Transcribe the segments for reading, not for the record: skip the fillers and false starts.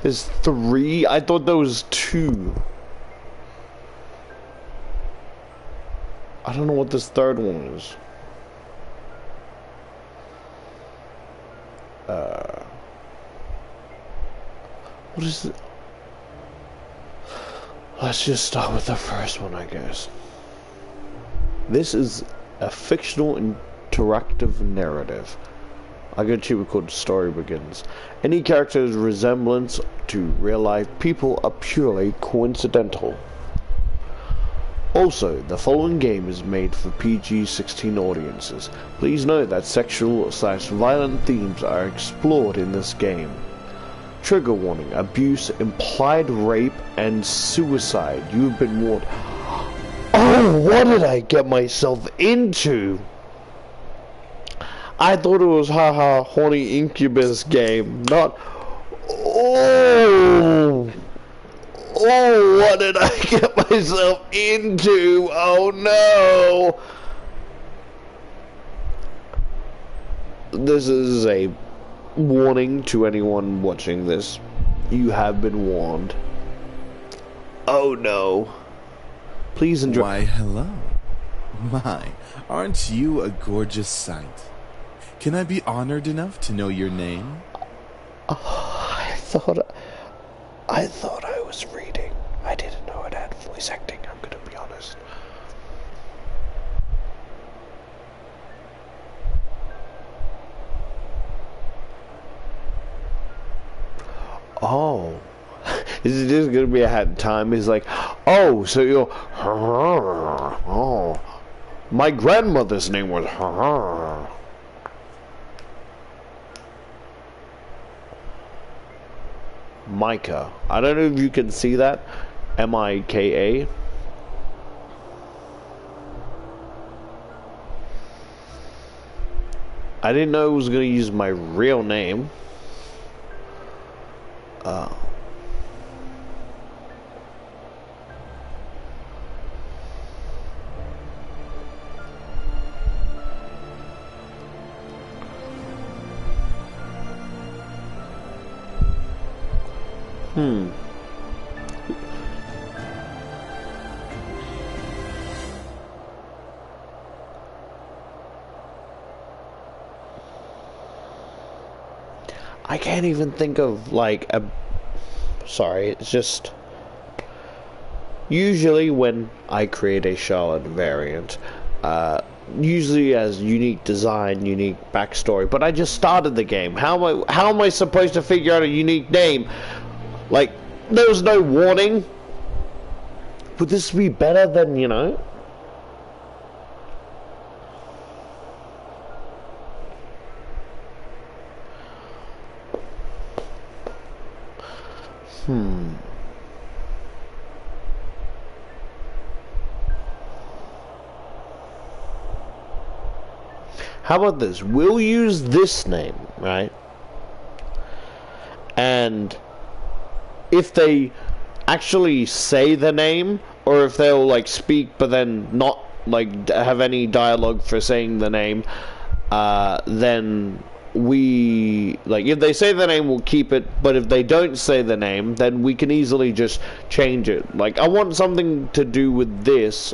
There's 3? I thought there was 2. I don't know what this third one is. What is it? Let's just start with the first one, I guess. This is a fictional interactive narrative. I got you called Story Begins. Any character's resemblance to real-life people are purely coincidental. Also, the following game is made for PG-16 audiences. Please note that sexual/violent themes are explored in this game. Trigger warning: abuse, implied rape, and suicide. You've been warned. Oh, what did I get myself into? I thought it was haha horny incubus game, not. Oh, what did I get myself into? Oh no! This is a warning to anyone watching this. You have been warned. Oh no. Please enjoy. Why, hello. My, aren't you a gorgeous sight? Can I be honored enough to know your name? Oh, I thought I was reading. I didn't know it had voice acting, I'm gonna be honest. Oh. Is it just gonna be a hat time? He's like, oh, so you're. Oh. My grandmother's name was. Micah. I don't know if you can see that. M-I-K-A. I didn't know it was gonna use my real name. I can't even think of like a. Sorry, it's just. Usually when I create a Charlotte variant, usually has unique design, unique backstory. But I just started the game. How am I supposed to figure out a unique name? Like, there was no warning. Would this be better than, you know? How about this? We'll use this name, right? And if they actually say the name, or if they'll like speak but then not like have any dialogue for saying the name, then we like if they say the name we'll keep it, but if they don't say the name then we can easily just change it. Like I want something to do with this,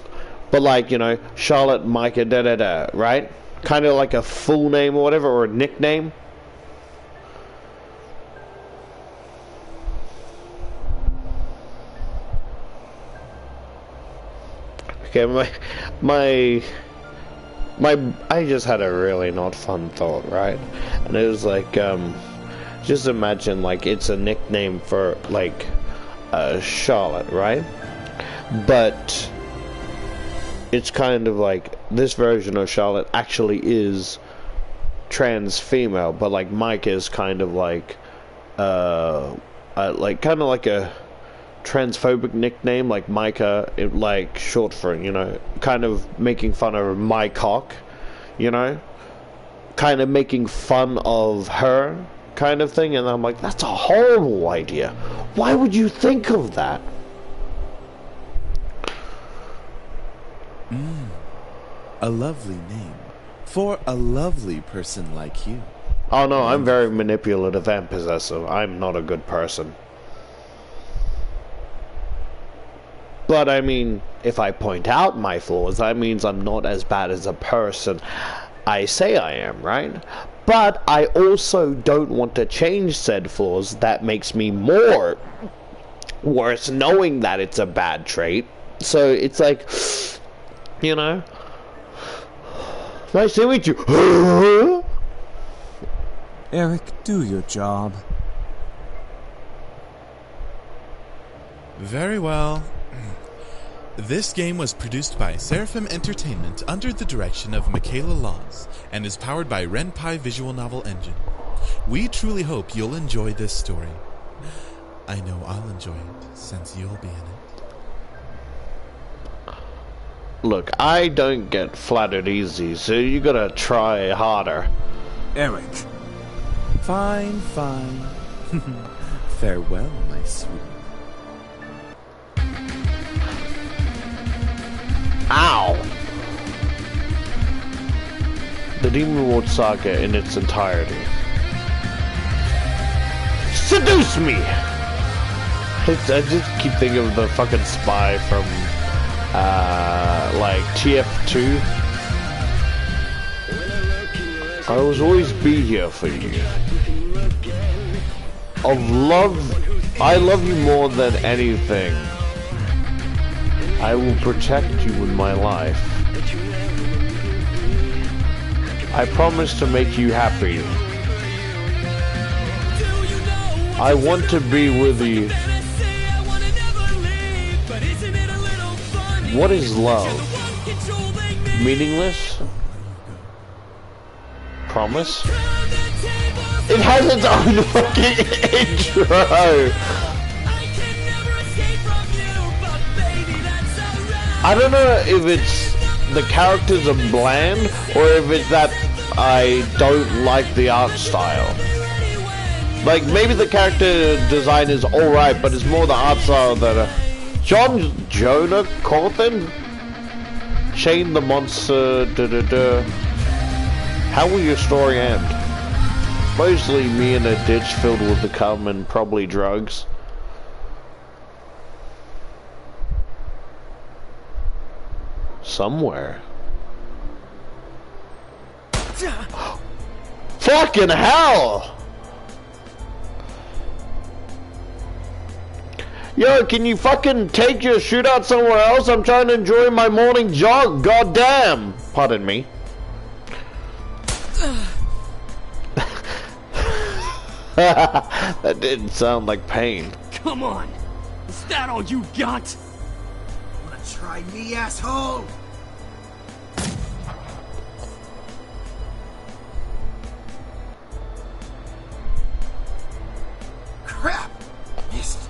but like, you know, Charlotte Micah da da da, right? Kind of like a full name or whatever, or a nickname. Okay, my I just had a really not fun thought, right? And it was like, just imagine like it's a nickname for like Charlotte, right? But it's kind of like this version of Charlotte actually is trans female, but like Mike is kind of like kind of like a transphobic nickname, like Micah, like short for, you know, kind of making fun of my cock, you know, kind of making fun of her kind of thing. And I'm like, that's a horrible idea. Why would you think of that? A lovely name for a lovely person like you. Oh no, I'm very manipulative and possessive. I'm not a good person. But I mean, if I point out my flaws, that means I'm not as bad as a person I say I am, right? But I also don't want to change said flaws. That makes me more worse knowing that it's a bad trait. So it's like, you know, nice to meet you. Eric, do your job. Very well. This game was produced by Seraphim Entertainment under the direction of Michaela Laws and is powered by Renpai Visual Novel Engine. We truly hope you'll enjoy this story. I know I'll enjoy it since you'll be in it. Look, I don't get flattered easy, so you gotta try harder. Eric. Fine, fine. Farewell, my sweet. Ow! The Demon Lord Saga in its entirety. Seduce Me! I just keep thinking of the fucking spy from, like, TF2. I will always be here for you. I love you more than anything. I will protect you in my life. I promise to make you happy. I want to be with you. What is love? Meaningless? Promise? It has its own fucking intro! I don't know if it's the characters are bland or if it's that I don't like the art style. Like, maybe the character design is alright, but it's more the art style that Jonah Cawthon? Shane the Monster, How will your story end? Mostly me in a ditch filled with the cum and probably drugs. Somewhere. Fucking hell! Yo, can you fucking take your shootout somewhere else? I'm trying to enjoy my morning jog, goddamn! Pardon me. That didn't sound like pain. Come on! Is that all you got? Wanna try me, asshole? Crap! Missed.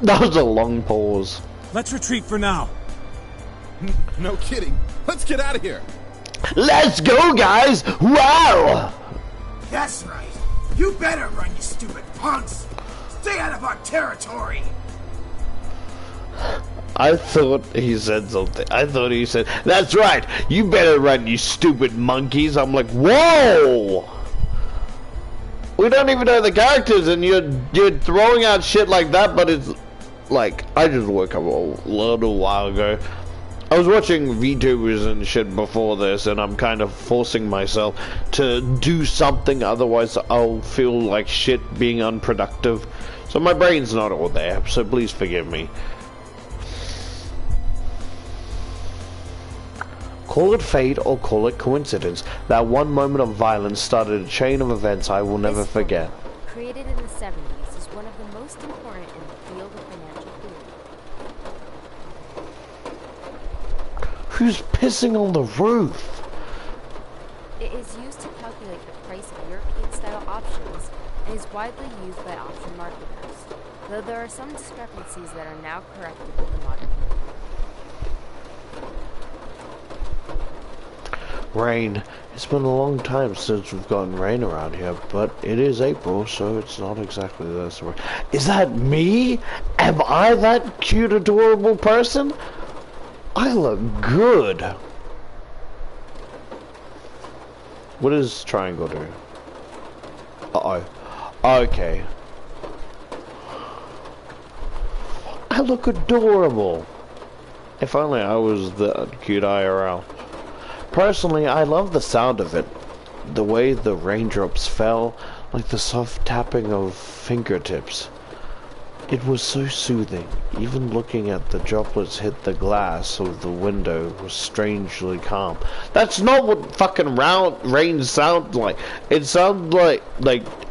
That was a long pause. Let's retreat for now. No kidding. Let's get out of here. Let's go, guys! Wow! That's right. You better run, you stupid punks! Stay out of our territory! I thought he said something. I thought he said, "That's right, you better run, you stupid monkeys." I'm like, whoa! We don't even know the characters and you're throwing out shit like that, but it's like, I just woke up a little while ago. I was watching VTubers and shit before this, and I'm kind of forcing myself to do something, otherwise I'll feel like shit being unproductive. So my brain's not all there, so please forgive me. Call it fate or call it coincidence. That one moment of violence started a chain of events I will never forget. Created in the 70s, is one of the most important in the field of financial theory. Who's pissing on the roof? It is used to calculate the price of European-style options and is widely used by option marketers, though there are some discrepancies that are now corrected with the modern method. Rain. It's been a long time since we've gotten rain around here, but it is April, so it's not exactly this. Is that me? Am I that cute, adorable person? I look good. What does triangle do? Uh-oh. Okay. I look adorable. If only I was the cute IRL. Personally, I love the sound of it. The way the raindrops fell, like the soft tapping of fingertips. It was so soothing. Even looking at the droplets hit the glass of the window was strangely calm. That's not what fucking rain sounds like. It sounds like,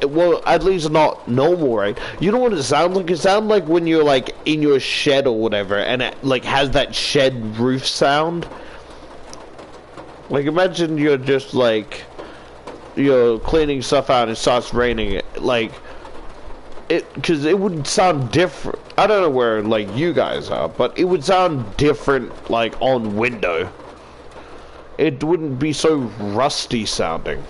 well, at least not normal rain. You know what it sounds like? It sounds like when you're, like, in your shed or whatever, and it, like, has that shed roof sound. Like, imagine you're just, like, you're cleaning stuff out and it starts raining, like... Because it would sound different. I don't know where, like, you guys are, but it would sound different, like, on window. It wouldn't be so rusty sounding.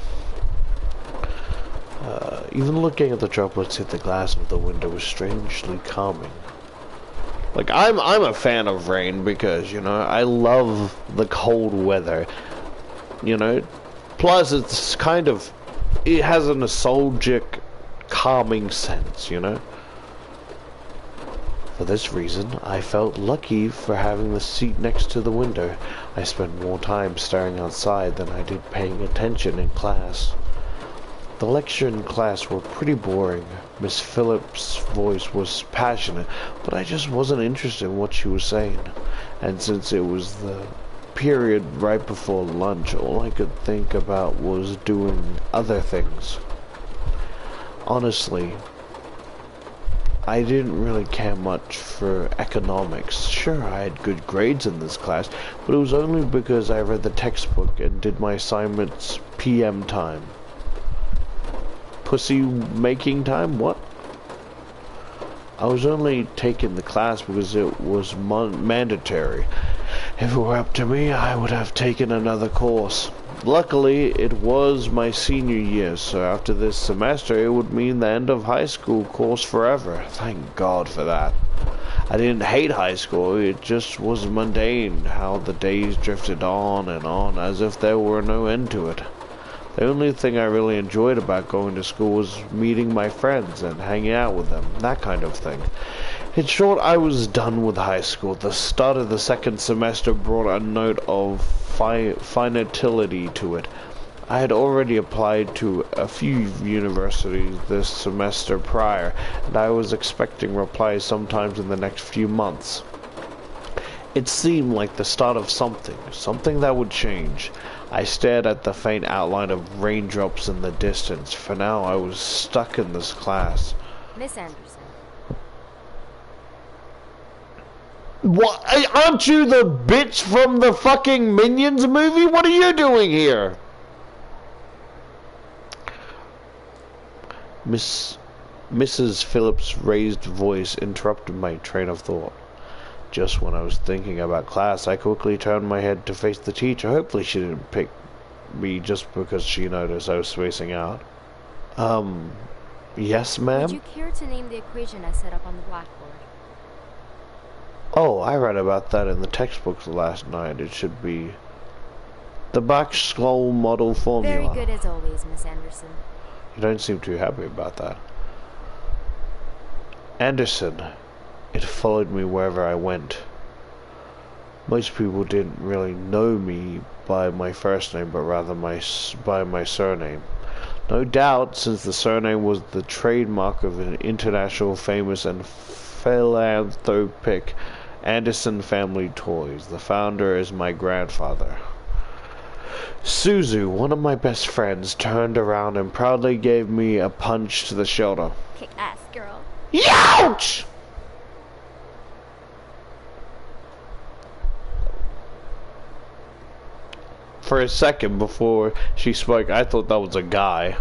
Even looking at the droplets hit the glass of the window was strangely calming. Like, I'm a fan of rain because, you know, I love the cold weather. You know? Plus, it's kind of... It has a nostalgic... calming sense, you know. For this reason, I felt lucky for having the seat next to the window. I spent more time staring outside than I did paying attention in class. The lecture and class were pretty boring. Miss Phillips' voice was passionate, but I just wasn't interested in what she was saying. And since it was the period right before lunch, all I could think about was doing other things. Honestly, I didn't really care much for economics. Sure, I had good grades in this class, but it was only because I read the textbook and did my assignments PM time. Pussy making time? What? I was only taking the class because it was mandatory. If it were up to me, I would have taken another course. Luckily, it was my senior year, so after this semester, it would mean the end of high school course forever. Thank God for that. I didn't hate high school, it just was mundane, how the days drifted on and on, as if there were no end to it. The only thing I really enjoyed about going to school was meeting my friends and hanging out with them, that kind of thing. In short, I was done with high school. The start of the second semester brought a note of finality to it. I had already applied to a few universities this semester prior, and I was expecting replies sometimes in the next few months. It seemed like the start of something that would change. I stared at the faint outline of raindrops in the distance. For now, I was stuck in this class. Miss Anderson. What? Aren't you the bitch from the fucking Minions movie? What are you doing here? Mrs. Phillips' raised voice interrupted my train of thought. Just when I was thinking about class, I quickly turned my head to face the teacher. Hopefully she didn't pick me just because she noticed I was spacing out. Yes, ma'am? Would you care to name the equation I set up on the blackboard? Oh, I read about that in the textbooks last night. It should be the Black-Scholes model formula. Very good as always, Miss Anderson. You don't seem too happy about that. Anderson. It followed me wherever I went. Most people didn't really know me by my first name, but rather by my surname. No doubt, since the surname was the trademark of an international famous and philanthropic Anderson Family Toys. The founder is my grandfather. Suzu, one of my best friends, turned around and proudly gave me a punch to the shoulder. Kick ass, girl. Youch! For a second before she spoke, I thought that was a guy.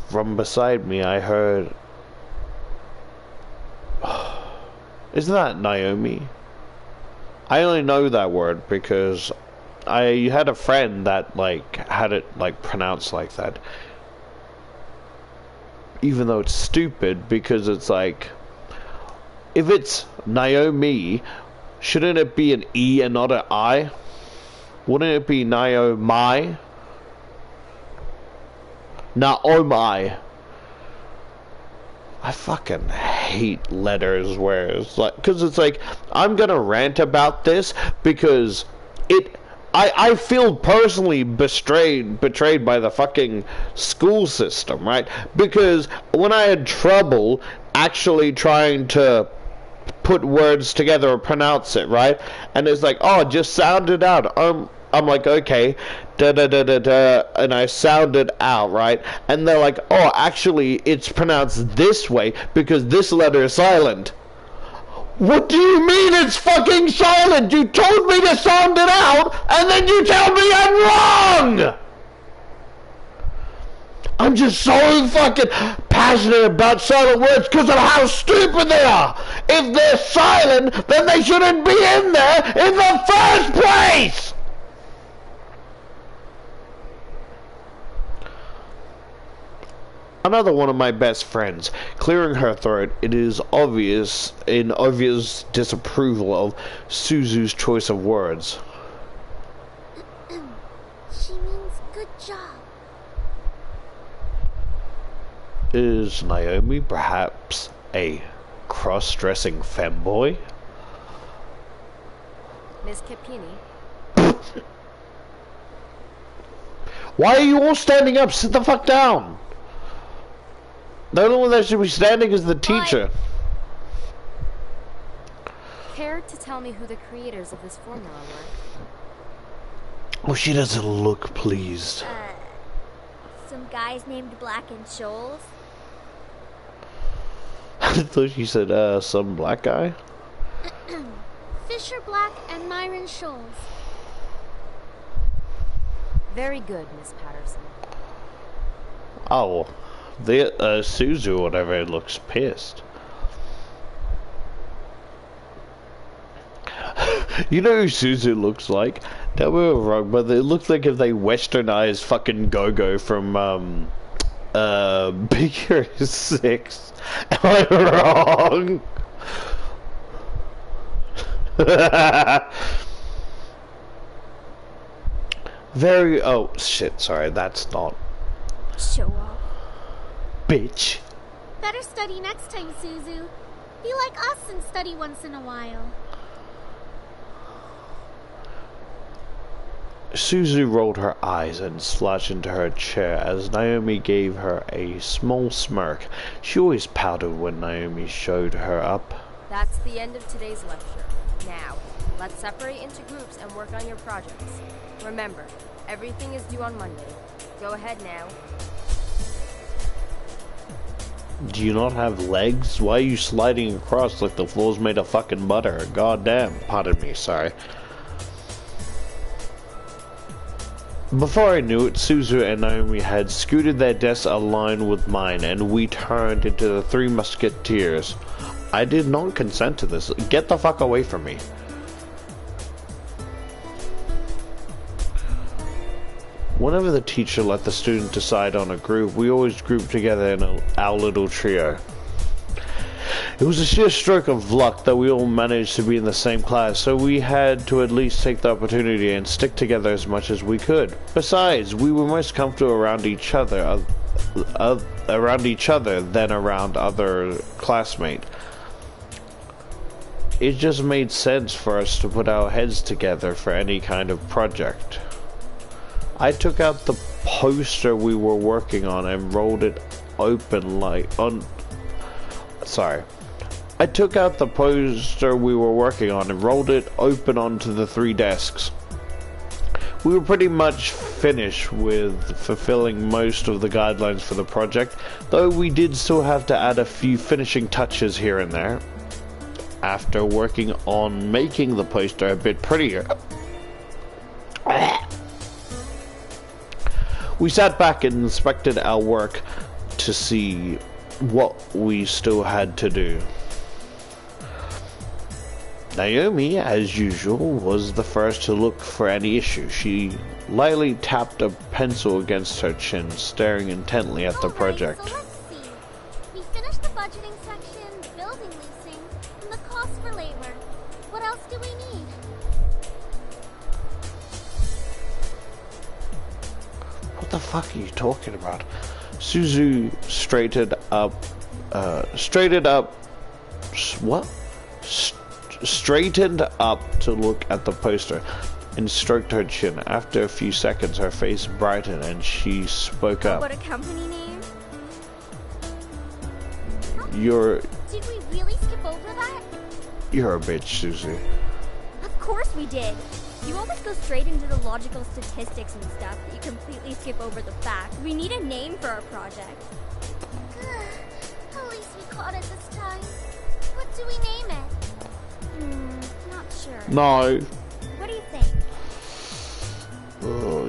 From beside me, I heard... Isn't that Naomi? I only know that word because I had a friend that, like, had it, like, pronounced like that. Even though it's stupid, because it's like... If it's Naomi, shouldn't it be an E and not an I? Wouldn't it be Naomi? Naomi. I fucking hate letters where it's like, because it's like, I'm gonna rant about this because I feel personally betrayed by the fucking school system, right? Because when I had trouble actually trying to put words together or pronounce it, right? And it's like, oh, just sound it out. I'm like, okay, da da da da da, and I sound it out, right? And they're like, oh, actually, it's pronounced this way because this letter is silent. What do you mean it's fucking silent? You told me to sound it out, and then you tell me I'm wrong! I'm just so fucking passionate about silent words because of how stupid they are. If they're silent, then they shouldn't be in there in the first place! Another one of my best friends, clearing her throat, it is obvious disapproval of Suzu's choice of words. She means good job. Is Naomi perhaps a cross-dressing femboy? Miss Capini? Why are you all standing up? Sit the fuck down! The only one that should be standing is the teacher. Care to tell me who the creators of this formula were? Oh, she doesn't look pleased. Some guys named Black and Shoals. I thought she said, some black guy? Fisher Black and Myron Shoals. Very good, Miss Patterson. Oh, the, Suzu or whatever looks pissed. You know who Suzu looks like? That we were wrong, but it looks like if they westernized fucking Go-Go from, Big Hero 6. Am I wrong? Very, oh shit, sorry, that's not. Show off. Bitch. Better study next time, Suzu. Be like us and study once in a while. Suzu rolled her eyes and slouched into her chair as Naomi gave her a small smirk. She always pouted when Naomi showed her up. That's the end of today's lecture. Now, let's separate into groups and work on your projects. Remember, everything is due on Monday. Go ahead now. Do you not have legs? Why are you sliding across like the floor's made of fucking butter? God damn. Pardon me, sorry. Before I knew it, Suzu and Naomi had scooted their desks aligned with mine, and we turned into the Three Musketeers. I did not consent to this. Get the fuck away from me. Whenever the teacher let the student decide on a group, we always grouped together in our little trio. It was a sheer stroke of luck that we all managed to be in the same class, so we had to at least take the opportunity and stick together as much as we could. Besides, we were most comfortable around each other than around other classmates. It just made sense for us to put our heads together for any kind of project. I took out the poster we were working on and rolled it open I took out the poster we were working on and rolled it open onto the 3 desks. We were pretty much finished with fulfilling most of the guidelines for the project, though we did still have to add a few finishing touches here and there. After working on making the poster a bit prettier, we sat back and inspected our work to see what we still had to do. Naomi, as usual, was the first to look for any issue. She lightly tapped a pencil against her chin, staring intently at the project. So let's see. We finished the budgeting section, building leasing, and the cost for labor. What else do we need? What the fuck are you talking about? Suzu straightened up straightened up. What? Straightened up to look at the poster and stroked her chin. After a few seconds, her face brightened and she spoke up. What a company name? You're Did we really skip over that? a bitch, Susie. Of course we did. You always go straight into the logical statistics and stuff, but you completely skip over the fact. We need a name for our project. At least we caught it this time. What do we name it? Not sure. No. What do you think? Oh,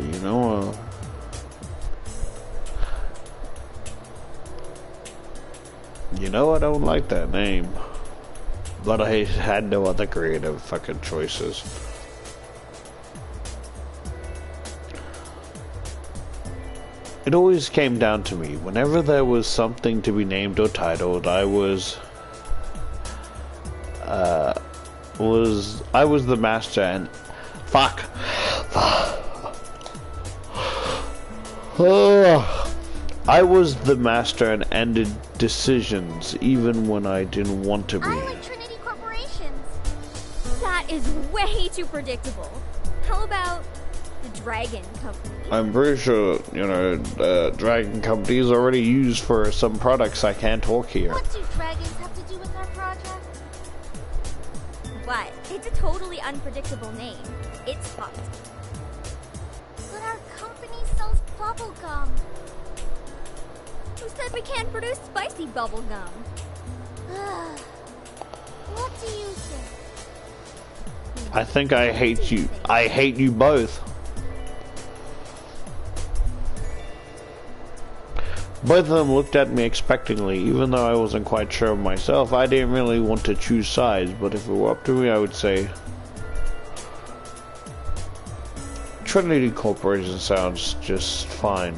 I don't like that name. But I had no other creative fucking choices. It always came down to me. Whenever there was something to be named or titled, I was the master and fuck. I was the master and ended decisions even when I didn't want to be. I like Trinity Corporations. That is way too predictable. How about the Dragon Company? I'm pretty sure, Dragon Company is already used for some products. I can't talk here. What do dragons have to do with our project? What? It's a totally unpredictable name. It's fucked. But our company sells bubble gum. Who said we can't produce spicy bubble gum? What do you think? I think I hate you. I hate you both. Both of them looked at me expectantly, even though I wasn't quite sure of myself. I didn't really want to choose sides, but if it were up to me, I would say Trinity Corporation sounds just fine.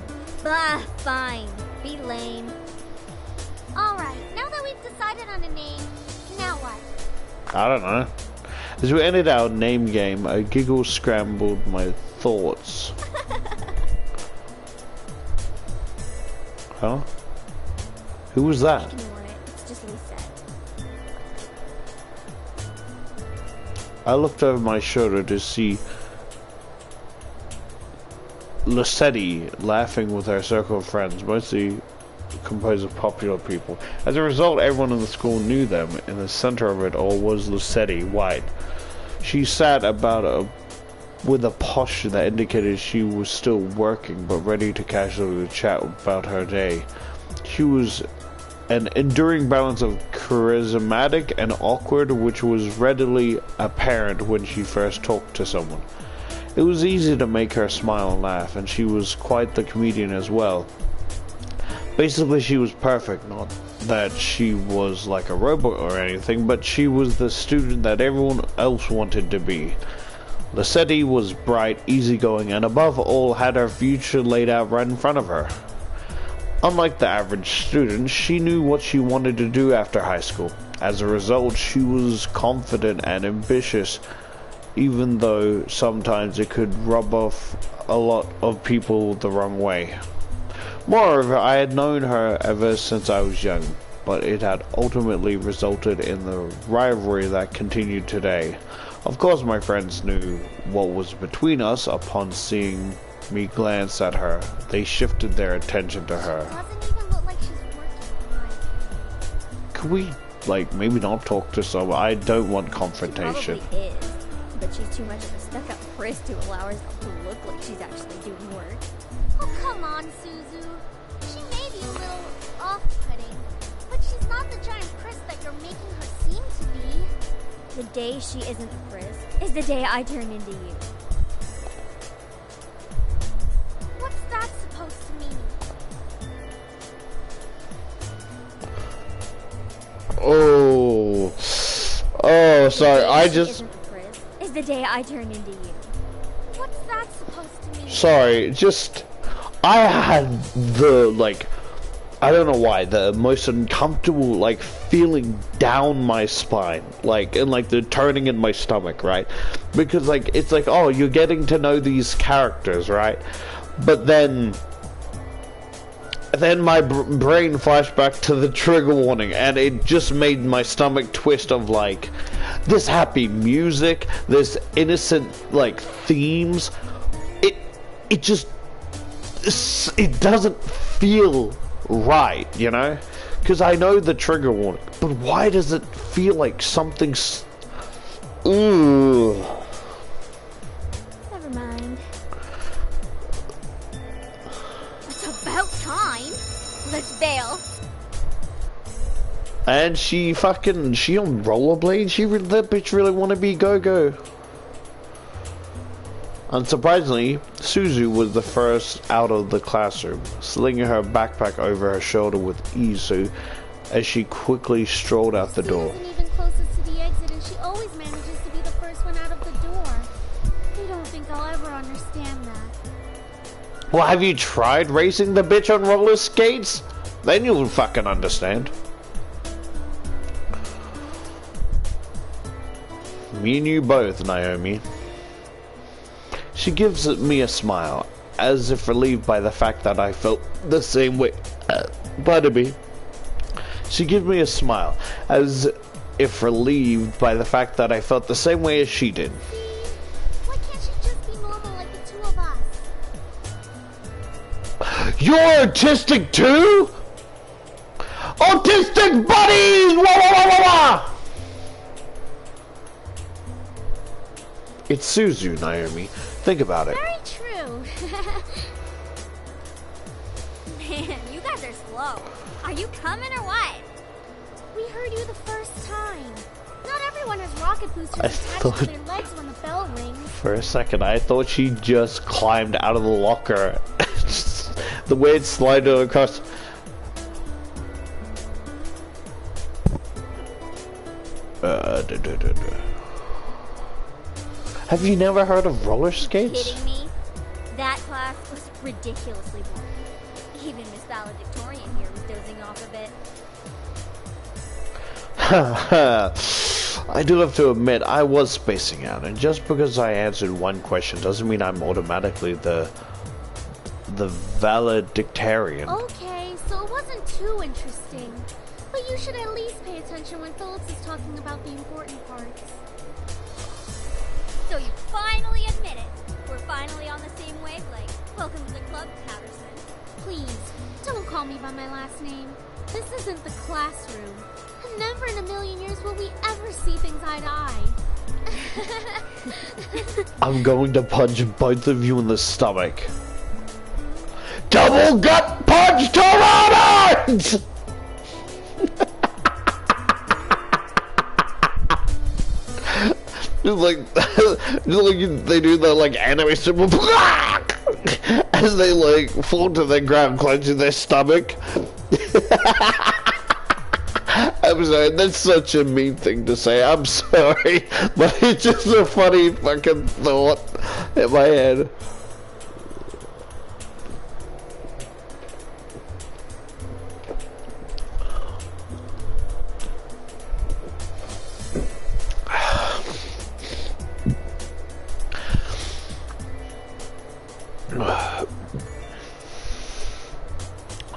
Fine. Be lame. Alright, now that we've decided on a name, now what? I don't know. As we ended our name game, a giggle scrambled my thoughts. Huh? Who was that? Ignore it, it's just Lisette. I looked over my shoulder to see Lisette laughing with her circle of friends, mostly composed of popular people. As a result, everyone in the school knew them. In the center of it all was Lisette, white. She sat about with a posture that indicated she was still working, but ready to casually chat about her day. She was an enduring balance of charismatic and awkward, which was readily apparent when she first talked to someone. It was easy to make her smile and laugh, and she was quite the comedian as well. Basically, she was perfect, not that she was like a robot or anything, but she was the student that everyone else wanted to be. Lisette was bright, easygoing, and above all had her future laid out right in front of her. Unlike the average student, she knew what she wanted to do after high school. As a result, she was confident and ambitious, even though sometimes it could rub off a lot of people the wrong way. Moreover, I had known her ever since I was young, but it had ultimately resulted in the rivalry that continued today. Of course, my friends knew what was between us. Upon seeing me glance at her, they shifted their attention to her. Doesn't even look like she's working hard. Could we, maybe not talk to someone? I don't want confrontation. She probably is, but she's too much of a stuck-up priss to allow herself to look like she's actually doing work. Oh, come on, Suzu. She may be a little off-putting, but she's not the giant priss that you're making her seem to be. The day she isn't a priss is the day I turn into you. What's that supposed to mean? Oh, sorry, I She just... isn't a priss is the day I turn into you. What's that supposed to mean? Sorry, just... I had the, I don't know why, the most uncomfortable, feeling down my spine, and, the turning in my stomach, right? Because, it's oh, you're getting to know these characters, right? But then, then my brain flashed back to the trigger warning, and it just made my stomach twist of like this happy music, this innocent like themes. It just it doesn't feel right, you know? Because I know the trigger warning, but why does it feel like something's... Ooh. Never mind. It's about time. Let's bail. And she on rollerblades? That bitch really want to be go-go. Unsurprisingly, Suzu was the first out of the classroom, slinging her backpack over her shoulder with ease as she quickly strolled out the door. Susan even closest to the exit, and she always manages to be the first one out of the door. I don't think I'll ever understand that. Well, have you tried racing the bitch on roller skates? Then you'll fucking understand. Me and you both, Naomi. She gives me a smile, as if relieved by the fact that I felt the same way. Pardon me. She gives me a smile, as if relieved by the fact that I felt the same way as she did. Why can't she just be normal like the two of us? You're autistic too? Autistic buddies! Wah, wah, wah, wah, wah! It's Suzu, Naomi. Think about it. Very true. Man, you guys are slow. Are you coming or what? We heard you the first time. Not everyone has rocket boosters attached to their legs when the bell rings. For a second, I thought she just climbed out of the locker. The way it slided across. Have you never heard of roller skates? Kidding me? That class was ridiculously boring. Even Miss Valedictorian here was dozing off a bit. I do have to admit, I was spacing out, and just because I answered one question doesn't mean I'm automatically the valedictorian. Okay, so it wasn't too interesting. But you should at least pay attention when Phillips is talking about the important parts. So you finally admit it. We're finally on the same wavelength. Welcome to the club, Patterson. Please, don't call me by my last name. This isn't the classroom. And never in a million years will we ever see things eye to eye. I'm going to punch both of you in the stomach. Double gut punch Toronto! Just like they do that like anime symbol as they like fall to the ground, clenching their stomach. I'm sorry, that's such a mean thing to say. I'm sorry, but it's just a funny fucking thought in my head.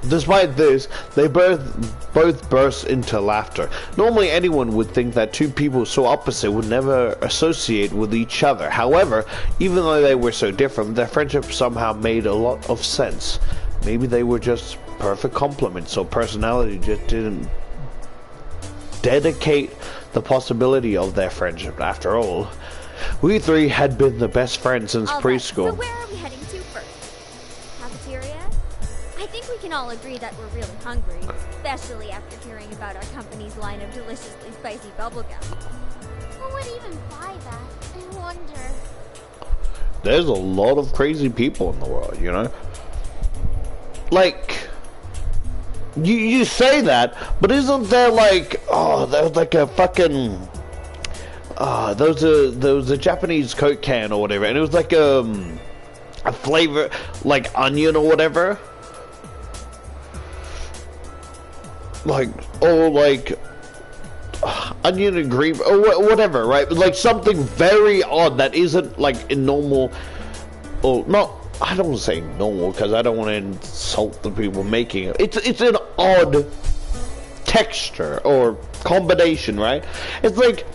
Despite this, they both burst into laughter. Normally anyone would think that two people so opposite would never associate with each other. However, even though they were so different, their friendship somehow made a lot of sense. Maybe they were just perfect complements, so personality just didn't dedicate the possibility of their friendship. After all, we three had been the best friends since preschool. So where are we heading to first? Cafeteria? I think we can all agree that we're really hungry, especially after hearing about our company's line of deliciously spicy bubblegum. Who would even buy that? I wonder. There's a lot of crazy people in the world, you know? Like, you say that, but isn't there like, there's like a fucking, there was a Japanese Coke can or whatever, and it was like a flavor, like onion or whatever. Like, or like onion and green or whatever, right? Like something very odd that isn't like in normal, or not I don't say normal because I don't want to insult the people making it. It's an odd texture or combination, right? It's like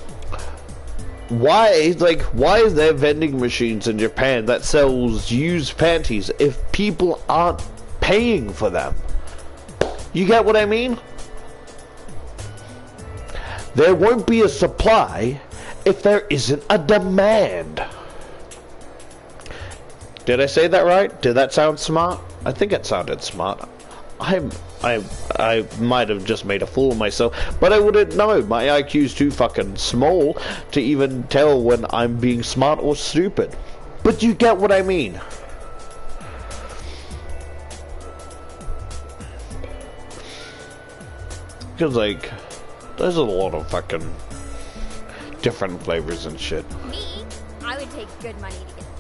why is there vending machines in Japan that sells used panties if people aren't paying for them? You get what I mean? There won't be a supply if there isn't a demand. Did I say that right? Did that sound smart? I think it sounded smart. I might have just made a fool of myself, but I wouldn't know. My IQ's too fucking small to even tell when I'm being smart or stupid. But you get what I mean. Because, like, there's a lot of fucking different flavors and shit. Me? I would take good money to get a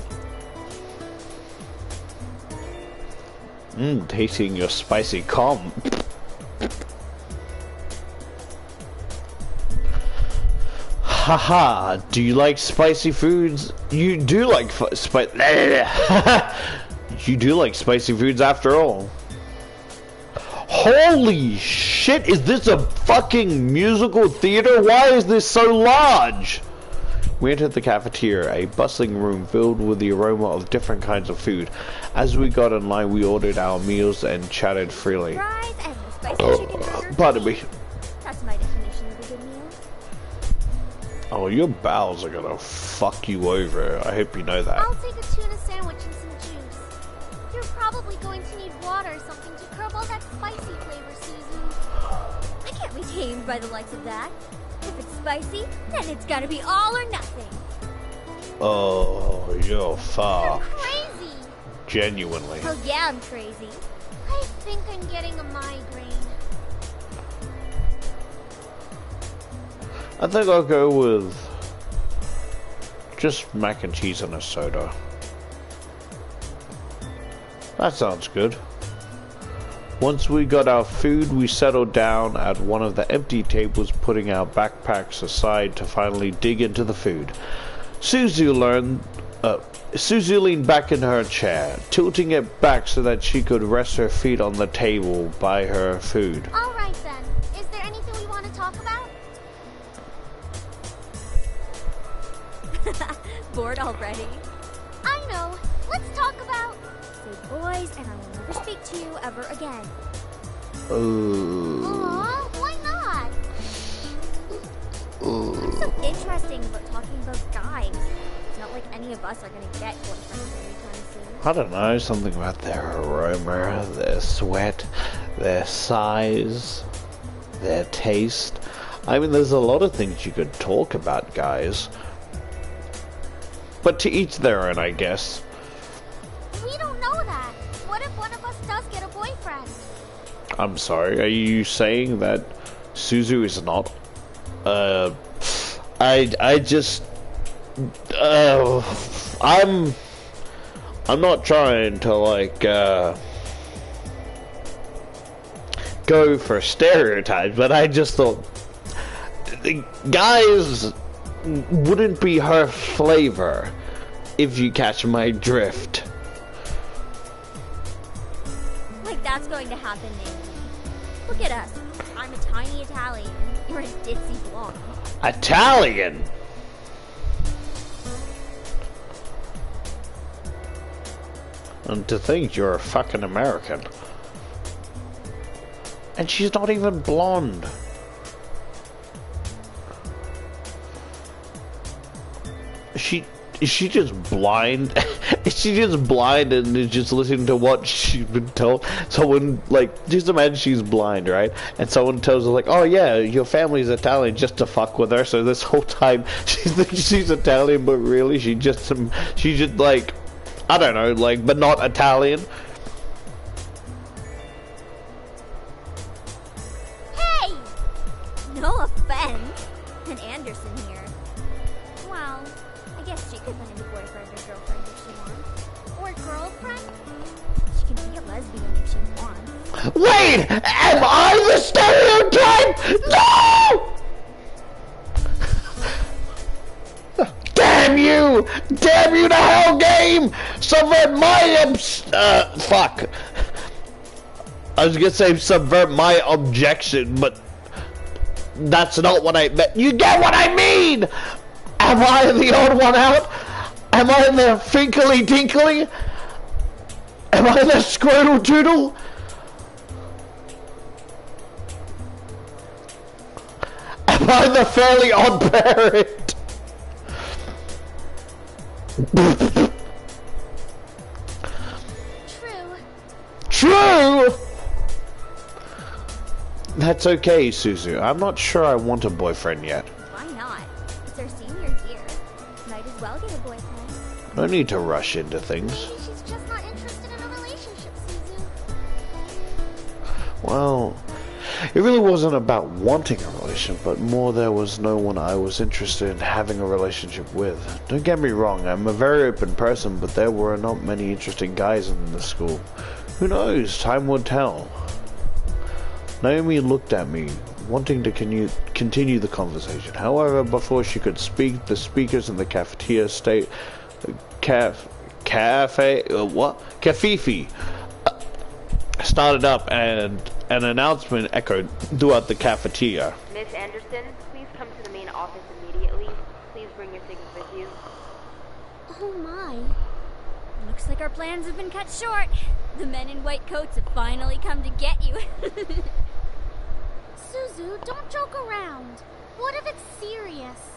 taste. Tasting your spicy cum. Haha, do you like spicy foods? You do like You do like spicy foods after all. Holy shit, is this a fucking musical theater? Why is this so large? We entered the cafeteria, a bustling room filled with the aroma of different kinds of food. As we got in line, we ordered our meals and chatted freely. Fries and spicy chicken burger. Pardon me. That's my definition of a good meal. Oh, your bowels are gonna fuck you over. I hope you know that. I'll take a tuna sandwich and some juice. You're probably going to need water or something to curb all that spicy flavor, Suzu. I can't be tamed by the likes of that. If it's spicy, then it's gotta be all or nothing. Oh, you're You're far. crazy. Genuinely. Oh yeah, I'm crazy. I think I'm getting a migraine. I think I'll go with just mac and cheese and a soda. That sounds good. Once we got our food, we settled down at one of the empty tables, putting our backpacks aside to finally dig into the food. Suzu leaned back in her chair, tilting it back so that she could rest her feet on the table by her food. All right then. Is there anything we want to talk about? Bored already? I know. Let's talk about... Say boys, and I will never speak to you ever again. Aw, why not? What's so interesting about talking about guys? It's not like any of us are gonna get boyfriends anytime soon. I don't know, something about their aroma, their sweat, their size, their taste. I mean, there's a lot of things you could talk about, guys. But to each their own, I guess. We don't know that. What if one of us does get a boyfriend? I'm sorry, are you saying that Suzu is not? I'm not trying to, like, go for stereotypes, but I just thought the guys wouldn't be her flavor, if you catch my drift. Like that's going to happen, Nancy. Look at us. I'm a tiny Italian. You're a ditzy blonde. Italian? And to think you're a fucking American. And she's not even blonde. Is she just blind? Is she just blind and is just listening to what she's been told? Someone, like, just imagine she's blind, right? And someone tells her, like, oh yeah, your family's Italian, just to fuck with her. So this whole time she's Italian, but really she's just like, I don't know, like, but not Italian. Hey! No offense. And Anderson here. Well, I guess she could find a boyfriend or girlfriend if she wants. Or girlfriend? She can be a lesbian if she wants. Wait! Am I the stereotype? No! Damn you! Damn you to hell, game! subvert my fuck. I was gonna say subvert my objection, but that's not what I meant. You get what I mean? Am I the odd one out? Am I the finkly tinkly? Am I the squirtle toodle? Am I the fairly odd parent? True! That's okay, Suzu. I'm not sure I want a boyfriend yet. Why not? It's our senior year. Might as well get a boyfriend. No need to rush into things. Maybe she's just not interested in a relationship, Suzu. Well, it really wasn't about wanting a relationship, but more there was no one I was interested in having a relationship with. Don't get me wrong, I'm a very open person, but there were not many interesting guys in the school. Who knows? Time would tell. Naomi looked at me, wanting to continue the conversation. However, before she could speak, the speakers in the cafeteria Cafifi started up, and an announcement echoed throughout the cafeteria. Miss Anderson, please come to the main office immediately. Please bring your things with you. Oh my. Looks like our plans have been cut short. The men in white coats have finally come to get you. Suzu, don't joke around. What if it's serious?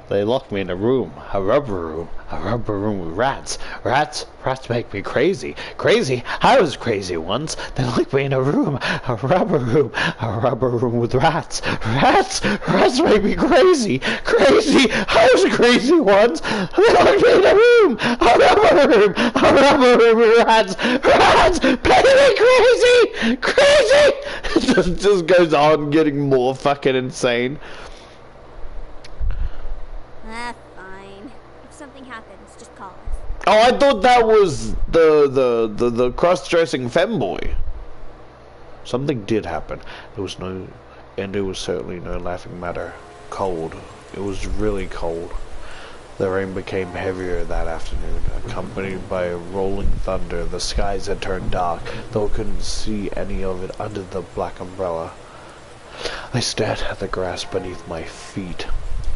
They locked me in a room, a rubber room with rats. Rats make me crazy. Crazy? I was crazy once. They locked me in a room, a rubber room with rats. Rats make me crazy. Crazy? I was crazy once. They locked me in a room, a rubber room with rats. Rats make me crazy. Crazy? It just goes on getting more fucking insane. Fine. If something happens, just call us. Oh, I thought that was the cross-dressing femboy. Something did happen. There was no, and it was certainly no laughing matter. Cold. It was really cold. The rain became heavier that afternoon, accompanied by a rolling thunder. The skies had turned dark, though I couldn't see any of it under the black umbrella. I stared at the grass beneath my feet,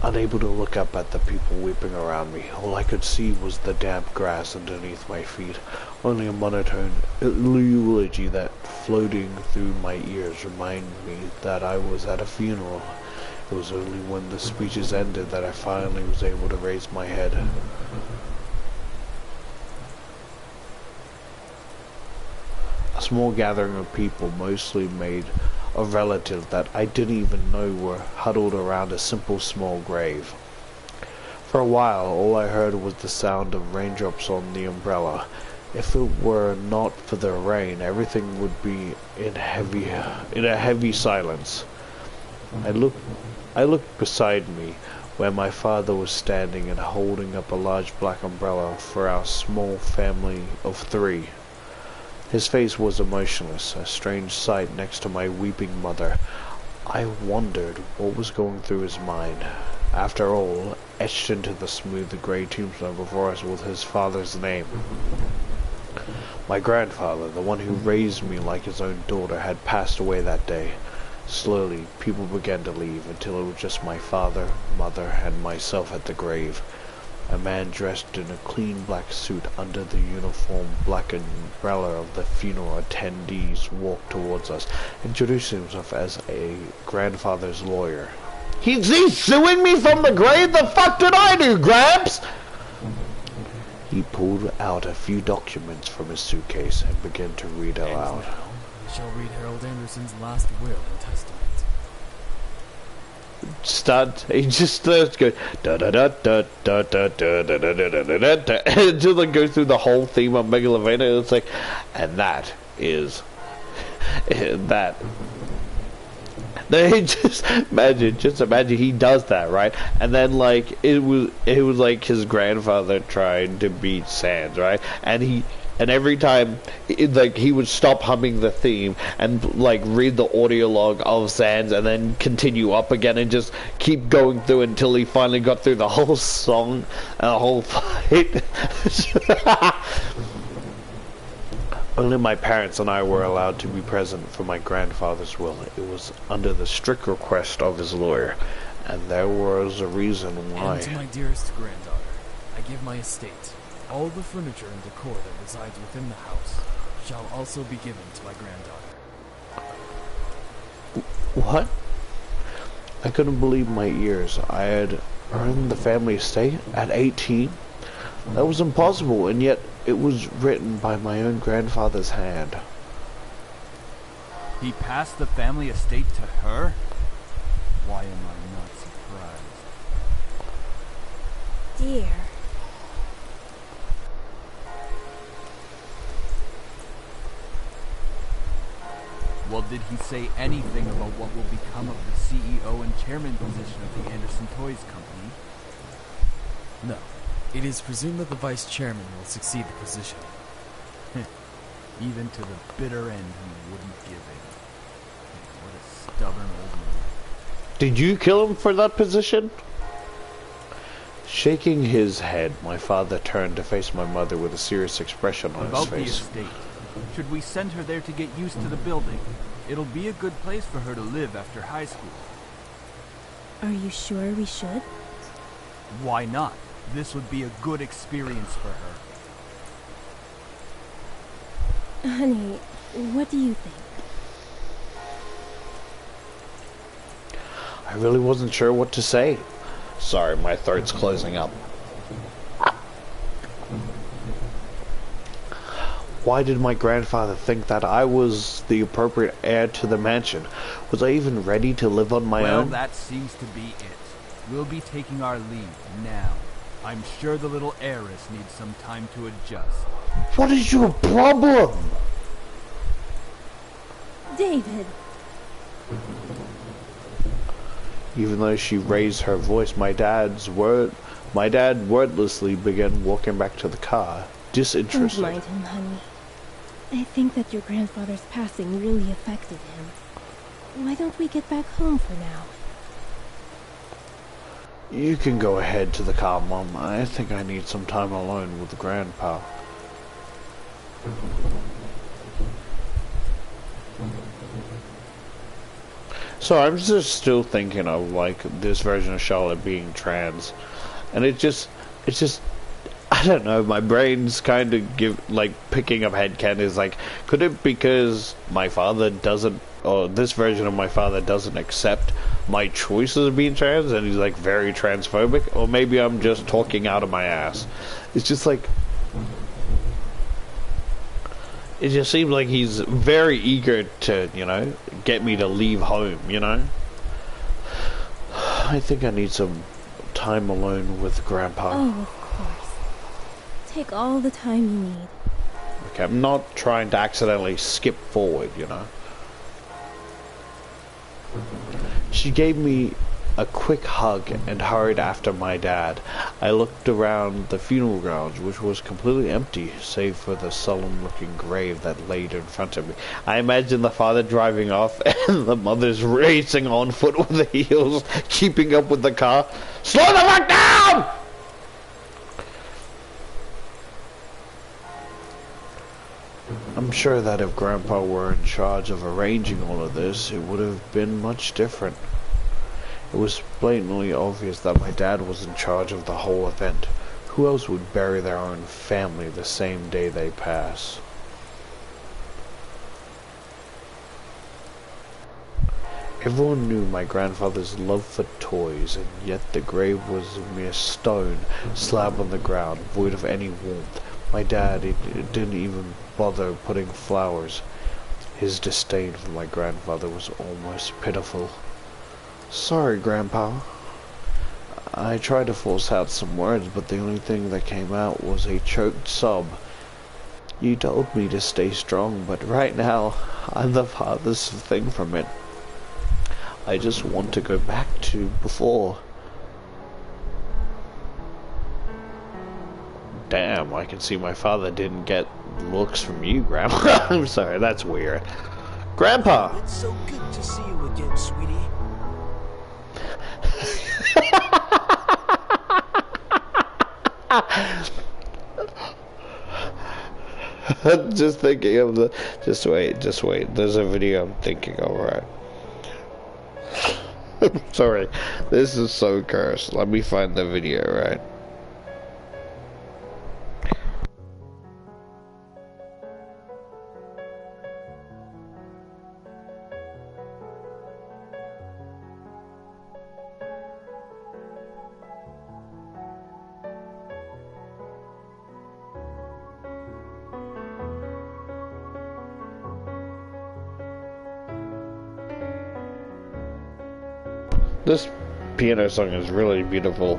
unable to look up at the people weeping around me. All I could see was the damp grass underneath my feet. Only a monotone eulogy that floating through my ears reminded me that I was at a funeral. It was only when the speeches ended that I finally was able to raise my head. A small gathering of people, mostly made of relatives that I didn't even know, were huddled around a simple small grave. For a while, all I heard was the sound of raindrops on the umbrella. If it were not for the rain, everything would be in a heavy silence. I looked beside me, where my father was standing and holding up a large black umbrella for our small family of 3. His face was emotionless, a strange sight next to my weeping mother. I wondered what was going through his mind. After all, etched into the smooth grey tombstone before us was his father's name. My grandfather, the one who raised me like his own daughter, had passed away that day. Slowly, people began to leave, until it was just my father, mother, and myself at the grave. A man dressed in a clean black suit under the uniform black umbrella of the funeral attendees walked towards us, introducing himself as a grandfather's lawyer. He's suing me from the grave? The fuck did I do, Gramps? He pulled out a few documents from his suitcase and began to read aloud. We shall read Harold Anderson's last will and testament. He just starts going da da da da da da da da da da da da da until they go through the whole theme of Megalovania. It's like, and that is that. They just imagine he does that, right? And then like it was like his grandfather trying to beat Sans, right? And and every time, like, he would stop humming the theme and like read the audio log of Sans and then continue up again and just keep going through until he finally got through the whole song and the whole fight. Only my parents and I were allowed to be present for my grandfather's will. It was under the strict request of his lawyer, and there was a reason why. And to my dearest granddaughter, I give my estate. All the furniture and decor that resides within the house shall also be given to my granddaughter. What? I couldn't believe my ears. I had earned the family estate at 18? That was impossible, and yet it was written by my own grandfather's hand. He passed the family estate to her? Why am I not surprised? Dear. Well, did he say anything about what will become of the CEO and chairman position of the Anderson Toys Company? No. It is presumed that the vice chairman will succeed the position. Even to the bitter end, he wouldn't give in. What a stubborn old man. Did you kill him for that position? Shaking his head, my father turned to face my mother with a serious expression on his About the face. estate. Should we send her there to get used to the building? It'll be a good place for her to live after high school. Are you sure we should? Why not? This would be a good experience for her. Honey, what do you think? I really wasn't sure what to say. Sorry, my throat's closing up. Why did my grandfather think that I was the appropriate heir to the mansion? Was I even ready to live on my Well, own? that seems to be it. We'll be taking our leave now. I'm sure the little heiress needs some time to adjust. What is your problem? David! Even though she raised her voice, my dad wordlessly began walking back to the car, Don't disinterested. mind him, honey. I think that your grandfather's passing really affected him. Why don't we get back home for now? You can go ahead to the car, Mom. I think I need some time alone with Grandpa. So I'm just still thinking of like this version of Charlotte being trans, and it's just I don't know, my brain's kind of picking up headcanon is like, could it because my father doesn't, or this version of my father doesn't accept my choices of being trans, and he's like very transphobic, or maybe I'm just talking out of my ass. It's just like, it just seems like he's very eager to, you know, get me to leave home, you know? I think I need some time alone with Grandpa. Oh, of course. Take all the time you need. Okay, I'm not trying to accidentally skip forward, you know? She gave me a quick hug and hurried after my dad. I looked around the funeral grounds, which was completely empty, save for the solemn-looking grave that laid in front of me. I imagine the father driving off and the mother's racing on foot with the heels, keeping up with the car. Slow the fuck down! I'm sure that if Grandpa were in charge of arranging all of this, it would have been much different. It was blatantly obvious that my dad was in charge of the whole event. Who else would bury their own family the same day they pass? Everyone knew my grandfather's love for toys, and yet the grave was a mere stone slab on the ground, void of any warmth. My dad, he didn't even bother putting flowers. His disdain for my grandfather was almost pitiful. Sorry, Grandpa. I tried to force out some words, but the only thing that came out was a choked sob. You told me to stay strong, but right now, I'm the farthest thing from it. I just want to go back to before. Damn, I can see my father didn't get looks from you, Grandma. I'm sorry, that's weird. Grandpa! It's so good to see you again, sweetie. Just thinking of the... Just wait. There's a video I'm thinking of, right? Sorry, this is so cursed. Let me find the video, right? This piano song is really beautiful.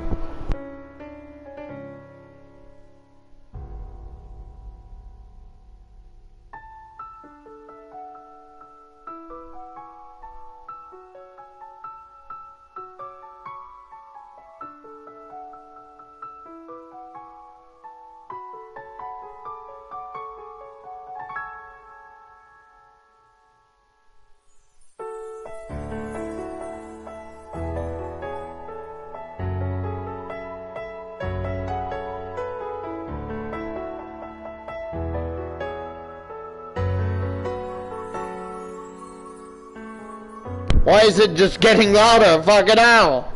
Why is it just getting louder? Fucking hell!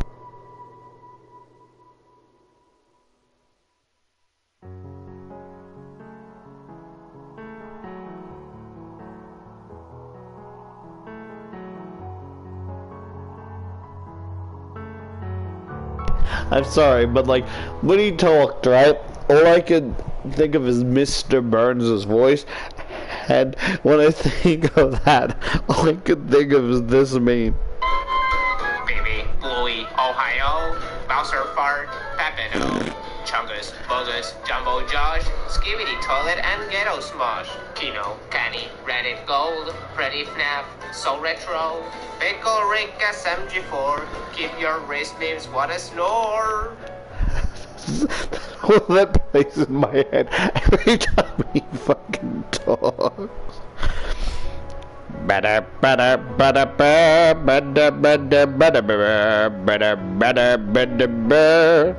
I'm sorry, but like, when he talked, right, all I could think of is Mr. Burns' voice, and when I think of that, all I could think of is this meme. Baby, Bluey, Ohio, Bowser Fart, Pepito, Chungus, Bogus, Jumbo Josh, Skibidi Toilet, and Ghetto Smosh, Kino, Canny, Reddit Gold, Freddy FNAF, Soul Retro, Pickle Rick SMG4, keep your wrist names what a snore. All that plays in my head every time he fucking talks. Better, better, better, better, better, better, better, better, better, better, better.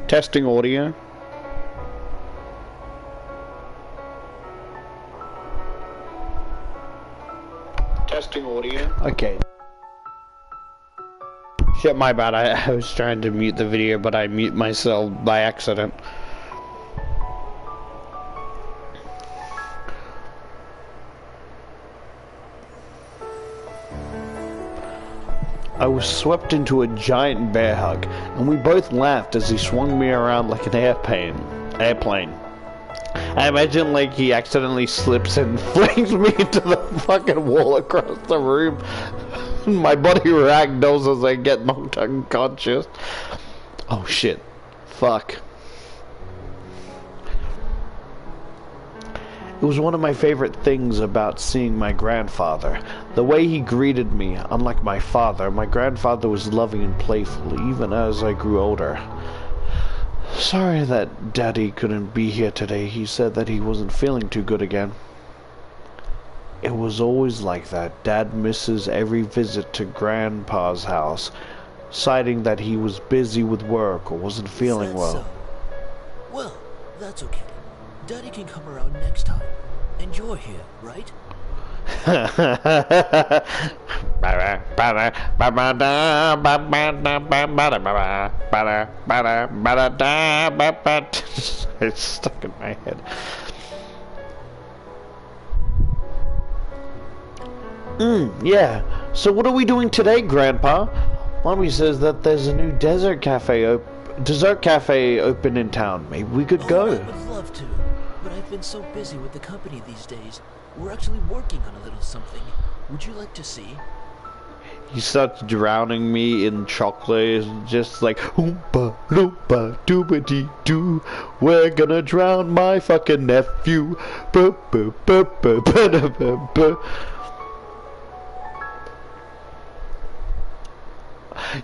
Testing audio. Testing audio. Okay. Shit, my bad. I was trying to mute the video, but I mute myself by accident. I was swept into a giant bear hug, and we both laughed as he swung me around like an airplane. I imagine like he accidentally slips and flings me into the fucking wall across the room. My body ragdolls as I get knocked unconscious. Oh shit. Fuck. It was one of my favorite things about seeing my grandfather. The way he greeted me, unlike my father, my grandfather was loving and playful even as I grew older. Sorry that Daddy couldn't be here today. He said that he wasn't feeling too good again. It was always like that. Dad misses every visit to Grandpa's house, citing that he was busy with work or wasn't feeling well. So? Well, that's okay. Daddy can come around next time. And you're here, right? It's stuck in my head. Yeah. So what are we doing today, Grandpa? Mommy says that there's a new dessert cafe open in town. Maybe we could go. I would love to, but I've been so busy with the company these days. We're actually working on a little something. Would you like to see? He starts drowning me in chocolate, just like oompa loompa doobity doo. We're gonna drown my fucking nephew. Buh, buh, buh, buh, buh, buh, buh.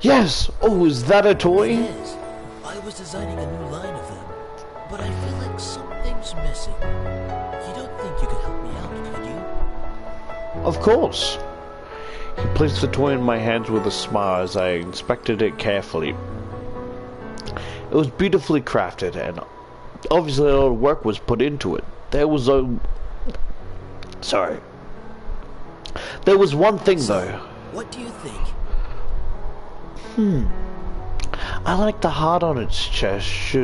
Yes! Oh, is that a toy? It is. I was designing a new line of them, but I feel like something's missing. You don't think you could help me out, could you? Of course. He placed the toy in my hands with a smile as I inspected it carefully. It was beautifully crafted, and obviously a lot of work was put into it. There was one thing though. What do you think? I like the heart on its chest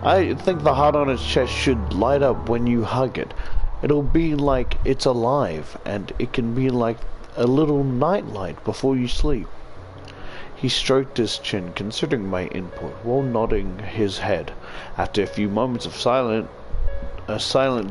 I think the heart on its chest should light up when you hug it. It'll be like it's alive, and it can be like a little nightlight before you sleep. He stroked his chin, considering my input, while nodding his head. After a few moments of silent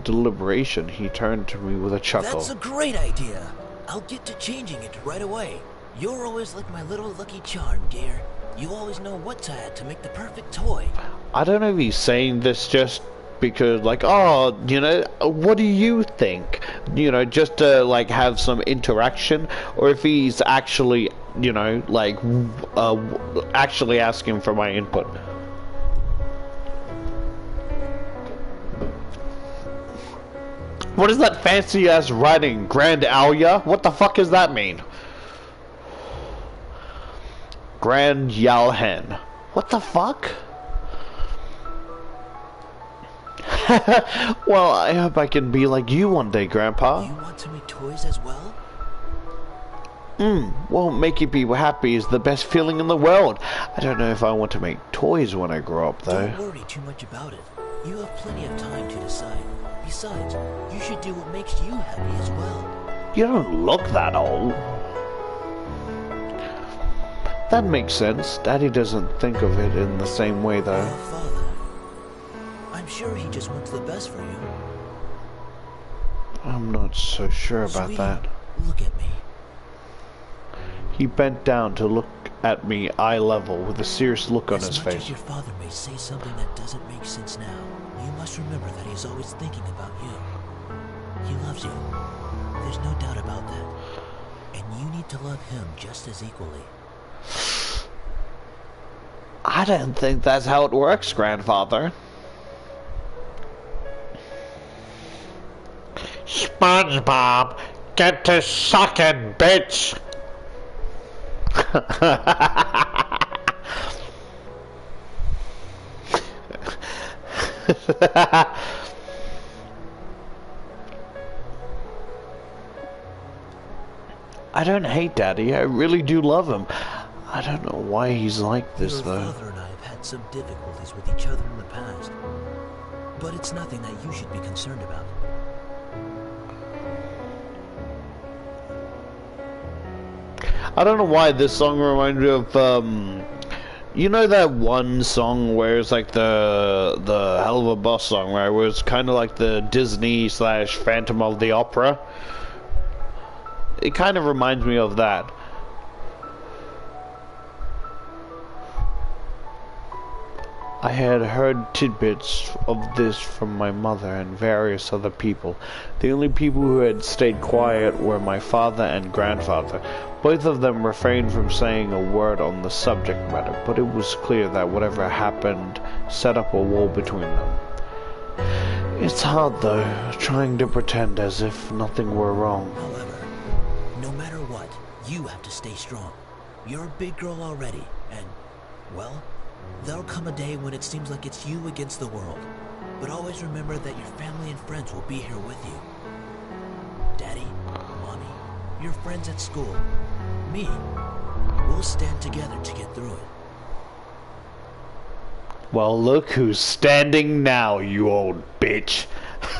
deliberation, he turned to me with a chuckle. That's a great idea. I'll get to changing it right away. You're always like my little lucky charm, dear. You always know what to add to make the perfect toy. I don't know if he's saying this just because, like, oh, you know, what do you think? You know, just to, like, have some interaction, or if he's actually, you know, like, actually asking for my input. What is that fancy-ass writing? Grand Alia? What the fuck does that mean? Grand Yalhen. What the fuck? Well, I hope I can be like you one day, Grandpa. You want to make toys as well? Well, making people happy is the best feeling in the world. I don't know if I want to make toys when I grow up, though. Don't worry too much about it. You have plenty of time to decide. Besides, you should do what makes you happy as well. You don't look that old. That makes sense. Daddy doesn't think of it in the same way, though. Your father. I'm sure he just wants the best for you. I'm not so sure about Sweetie, that. Look at me. He bent down to look at me eye level with a serious look on his As much face. as your father may say something that doesn't make sense now, you must remember that he's always thinking about you. He loves you. There's no doubt about that. And you need to love him just as equally. I don't think that's how it works, Grandfather. SpongeBob, get to sucking, bitch! I don't hate Daddy. I really do love him. I don't know why he's like this, Your though. father and I have had some difficulties with each other in the past. But it's nothing that you should be concerned about. I don't know why this song reminds me of, you know that one song where it's like the Hell of a Boss song, right? Where it's kind of like the Disney / Phantom of the Opera. It kind of reminds me of that. I had heard tidbits of this from my mother and various other people. The only people who had stayed quiet were my father and grandfather. Both of them refrained from saying a word on the subject matter, but it was clear that whatever happened set up a wall between them. It's hard, though, trying to pretend as if nothing were wrong. However, no matter what, you have to stay strong. You're a big girl already, and, well, there'll come a day when it seems like it's you against the world. But always remember that your family and friends will be here with you. Daddy, Mommy, your friends at school, me. We'll stand together to get through it. Well, look who's standing now, you old bitch.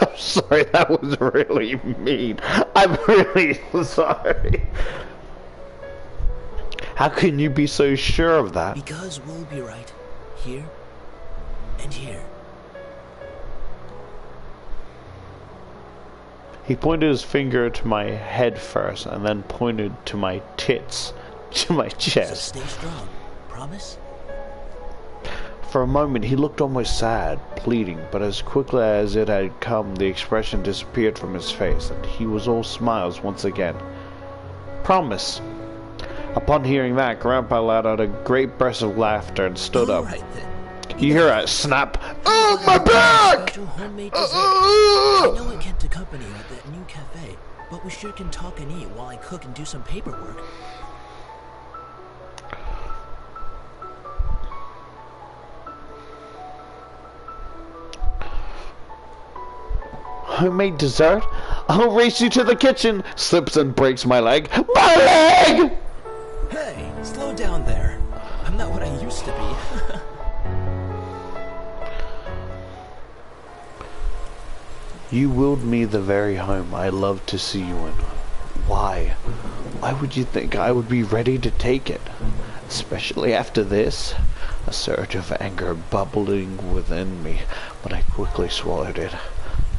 I'm sorry, that was really mean. I'm really sorry. How can you be so sure of that? Because we'll be right here and here. He pointed his finger to my head first and then pointed to my tits, to my chest. So stay strong. Promise? For a moment he looked almost sad, pleading, but as quickly as it had come, the expression disappeared from his face, and he was all smiles once again. Promise. Upon hearing that, Grandpa let out a great burst of laughter and stood up. Right, then. You hear a snap. Oh, my back! Special homemade dessert. I know it can't accompany you at that new cafe, but we sure can talk and eat while I cook and do some paperwork. Homemade dessert? I'll race you to the kitchen. Slips and breaks my leg. My leg! Hey, slow down there. I'm not what I used to be. You willed me the very home I loved to see you in. Why? Why would you think I would be ready to take it? Especially after this? A surge of anger bubbling within me, but I quickly swallowed it.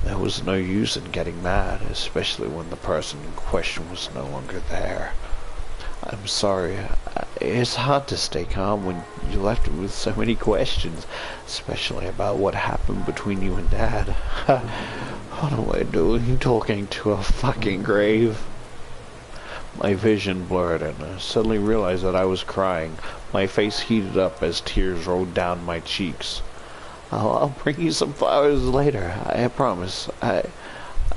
There was no use in getting mad, especially when the person in question was no longer there. I'm sorry. It's hard to stay calm when you're left with so many questions, especially about what happened between you and Dad. What am I doing talking to a fucking grave? My vision blurred and I suddenly realized that I was crying. My face heated up as tears rolled down my cheeks. I'll bring you some flowers later, I promise. I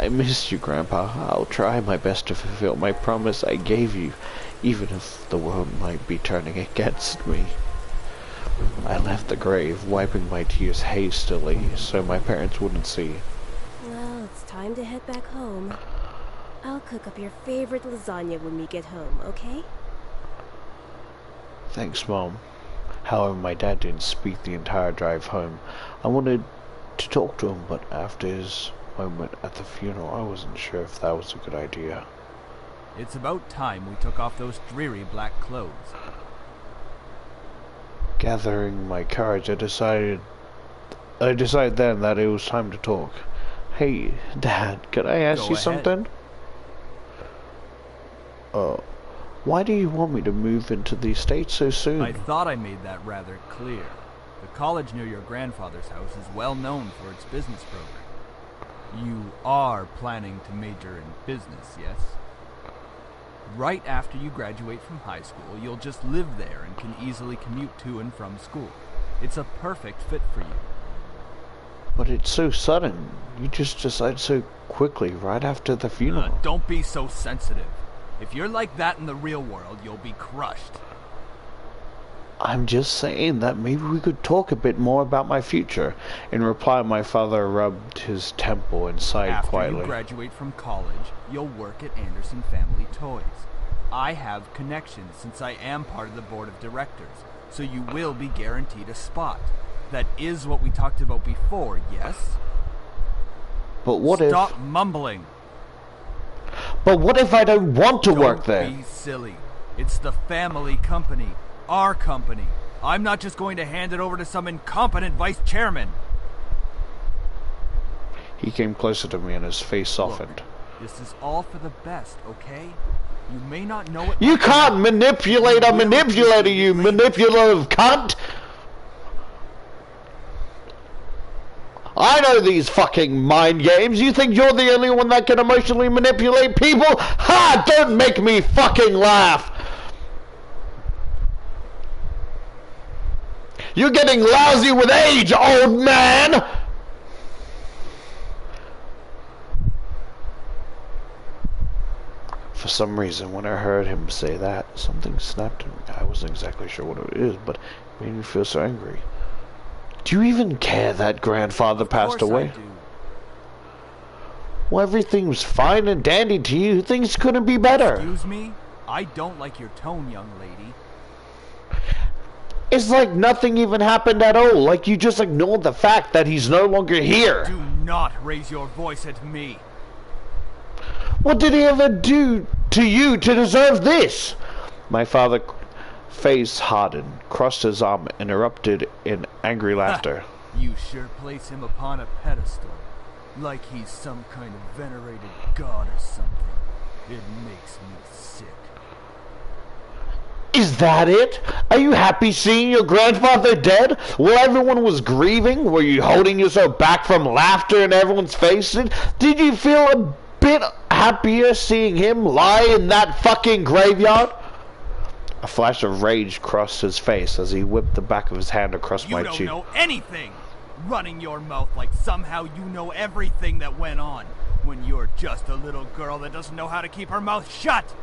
missed you, Grandpa. I'll try my best to fulfill my promise I gave you, even if the world might be turning against me. I left the grave, wiping my tears hastily so my parents wouldn't see. Well, it's time to head back home. I'll cook up your favorite lasagna when we get home, okay? Thanks, Mom. However, my dad didn't speak the entire drive home. I wanted to talk to him, but after his moment at the funeral, I wasn't sure if that was a good idea. It's about time we took off those dreary black clothes. Gathering my courage, I decided then that it was time to talk. Hey, Dad, can I ask you something? Why do you want me to move into the estate so soon? I thought I made that rather clear. The college near your grandfather's house is well known for its business program. You are planning to major in business, yes? Right after you graduate from high school, you'll just live there and can easily commute to and from school. It's a perfect fit for you. But it's so sudden. You just decide so quickly right after the funeral. Don't be so sensitive. If you're like that in the real world, you'll be crushed. I'm just saying that maybe we could talk a bit more about my future. In reply, my father rubbed his temple and sighed quietly. After you graduate from college, you'll work at Anderson Family Toys. I have connections since I am part of the board of directors, so you will be guaranteed a spot. That is what we talked about before, yes? But what if... Stop mumbling! But what if I don't want to work there? Don't be silly. It's the family company. Our company. I'm not just going to hand it over to some incompetent vice chairman. He came closer to me and his face softened. Look, this is all for the best, okay? You may not know it. You can't manipulate a manipulator, you manipulative cunt! I know these fucking mind games. You think you're the only one that can emotionally manipulate people? Ha! Don't make me fucking laugh! You're getting lousy with age, old man! For some reason, when I heard him say that, something snapped in me. I wasn't exactly sure what it is, but it made me feel so angry. Do you even care that grandfather passed away? I do. Well, everything was fine and dandy to you. Things couldn't be better. Excuse me? I don't like your tone, young lady. It's like nothing even happened at all. Like you just ignored the fact that he's no longer here. Do not raise your voice at me. What did he ever do to you to deserve this? My father's face hardened, crossed his arm, and erupted in angry laughter. You sure place him upon a pedestal, like he's some kind of venerated god or something. It makes me sick. Is that it? Are you happy seeing your grandfather dead? While everyone was grieving? Were you holding yourself back from laughter in everyone's faces? Did you feel a bit happier seeing him lie in that fucking graveyard? A flash of rage crossed his face as he whipped the back of his hand across my cheek. You don't know anything! Running your mouth like somehow you know everything that went on, when you're just a little girl that doesn't know how to keep her mouth shut!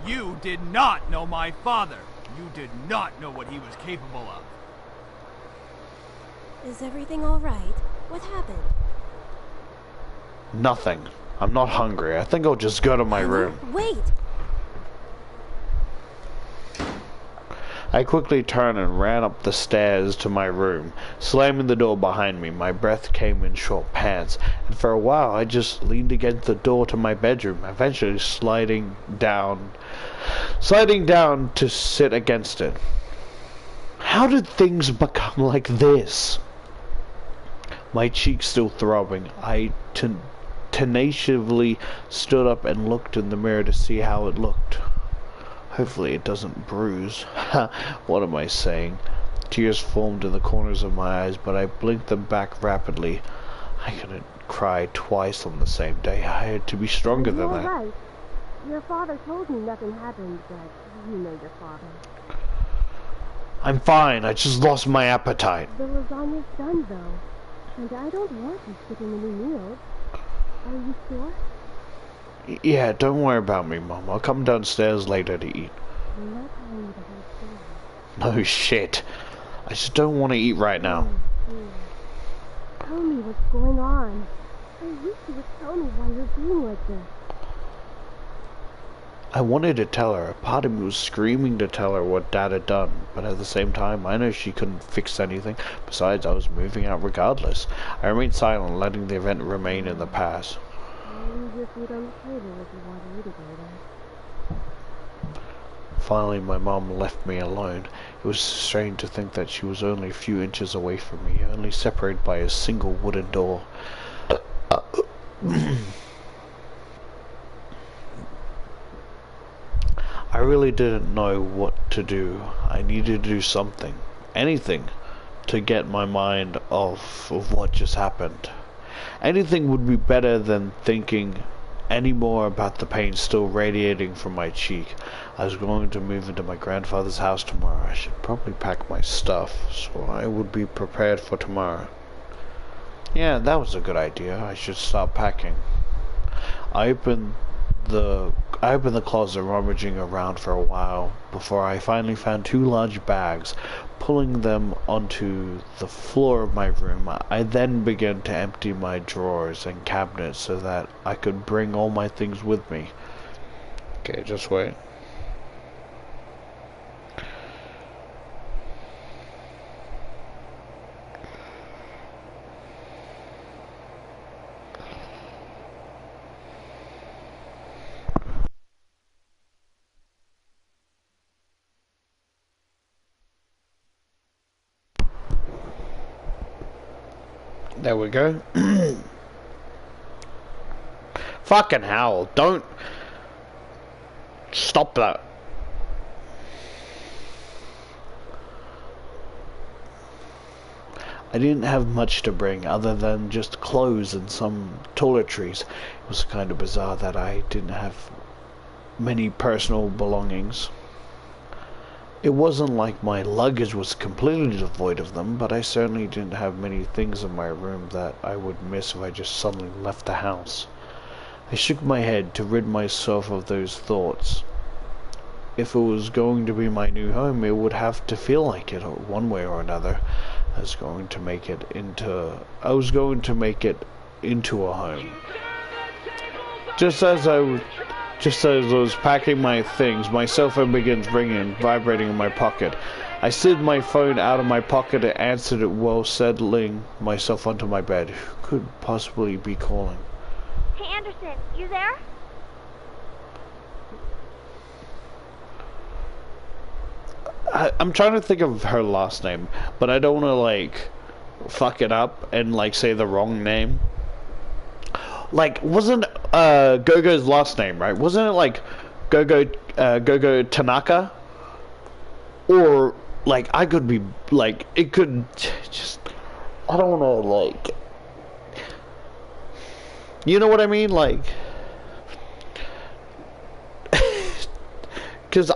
You did not know my father! You did not know what he was capable of! Is everything alright? What happened? Nothing. I'm not hungry. I think I'll just go to my room. Wait! I quickly turned and ran up the stairs to my room, slamming the door behind me. My breath came in short pants, and for a while I just leaned against the door to my bedroom, eventually sliding down to sit against it. How did things become like this? My cheeks still throbbing, I tenaciously stood up and looked in the mirror to see how it looked. Hopefully it doesn't bruise. What am I saying? Tears formed in the corners of my eyes, but I blinked them back rapidly. I couldn't cry twice on the same day. I had to be stronger than that. You're right. Your father told me nothing happened, but you know your father. I'm fine. I just lost my appetite. The lasagna's done, though. And I don't want you skipping any meals. Are you sure? Yeah, don't worry about me, Mom. I'll come downstairs later to eat. You're not telling me the whole story. No shit. I just don't want to eat right now. Tell me what's going on. I wish you would tell me why you're being like this. I wanted to tell her. A part of me was screaming to tell her what Dad had done, but at the same time, I know she couldn't fix anything. Besides, I was moving out regardless. I remained silent, letting the event remain in the past. Leave your food on the table if you want to eat it later. Finally, my mom left me alone. It was strange to think that she was only a few inches away from me, only separated by a single wooden door. I really didn't know what to do. I needed to do something, anything, to get my mind off of what just happened. Anything would be better than thinking any more about the pain still radiating from my cheek. I was going to move into my grandfather's house tomorrow. I should probably pack my stuff so I would be prepared for tomorrow. Yeah, that was a good idea. I should start packing. I opened the closet, rummaging around for a while before I finally found two large bags. Pulling them onto the floor of my room, I then began to empty my drawers and cabinets so that I could bring all my things with me. Okay, just wait. There we go. Fucking hell, don't stop that. I didn't have much to bring other than just clothes and some toiletries. It was kind of bizarre that I didn't have many personal belongings. It wasn't like my luggage was completely devoid of them, but I certainly didn't have many things in my room that I would miss if I just suddenly left the house. I shook my head to rid myself of those thoughts. If it was going to be my new home, it would have to feel like it one way or another. I was going to make it into a home. Just as I was packing my things, my cell phone begins ringing, vibrating in my pocket. I slid my phone out of my pocket and answered it while settling myself onto my bed. Who could possibly be calling? Hey Anderson, you there? I'm trying to think of her last name, but I don't want to, like, fuck it up and, like, say the wrong name. Like, wasn't Gogo's last name, right? Wasn't it, like, Gogo Tanaka? Or, like, I could be, like, it could just, I don't want to, like, you know what I mean? Like, because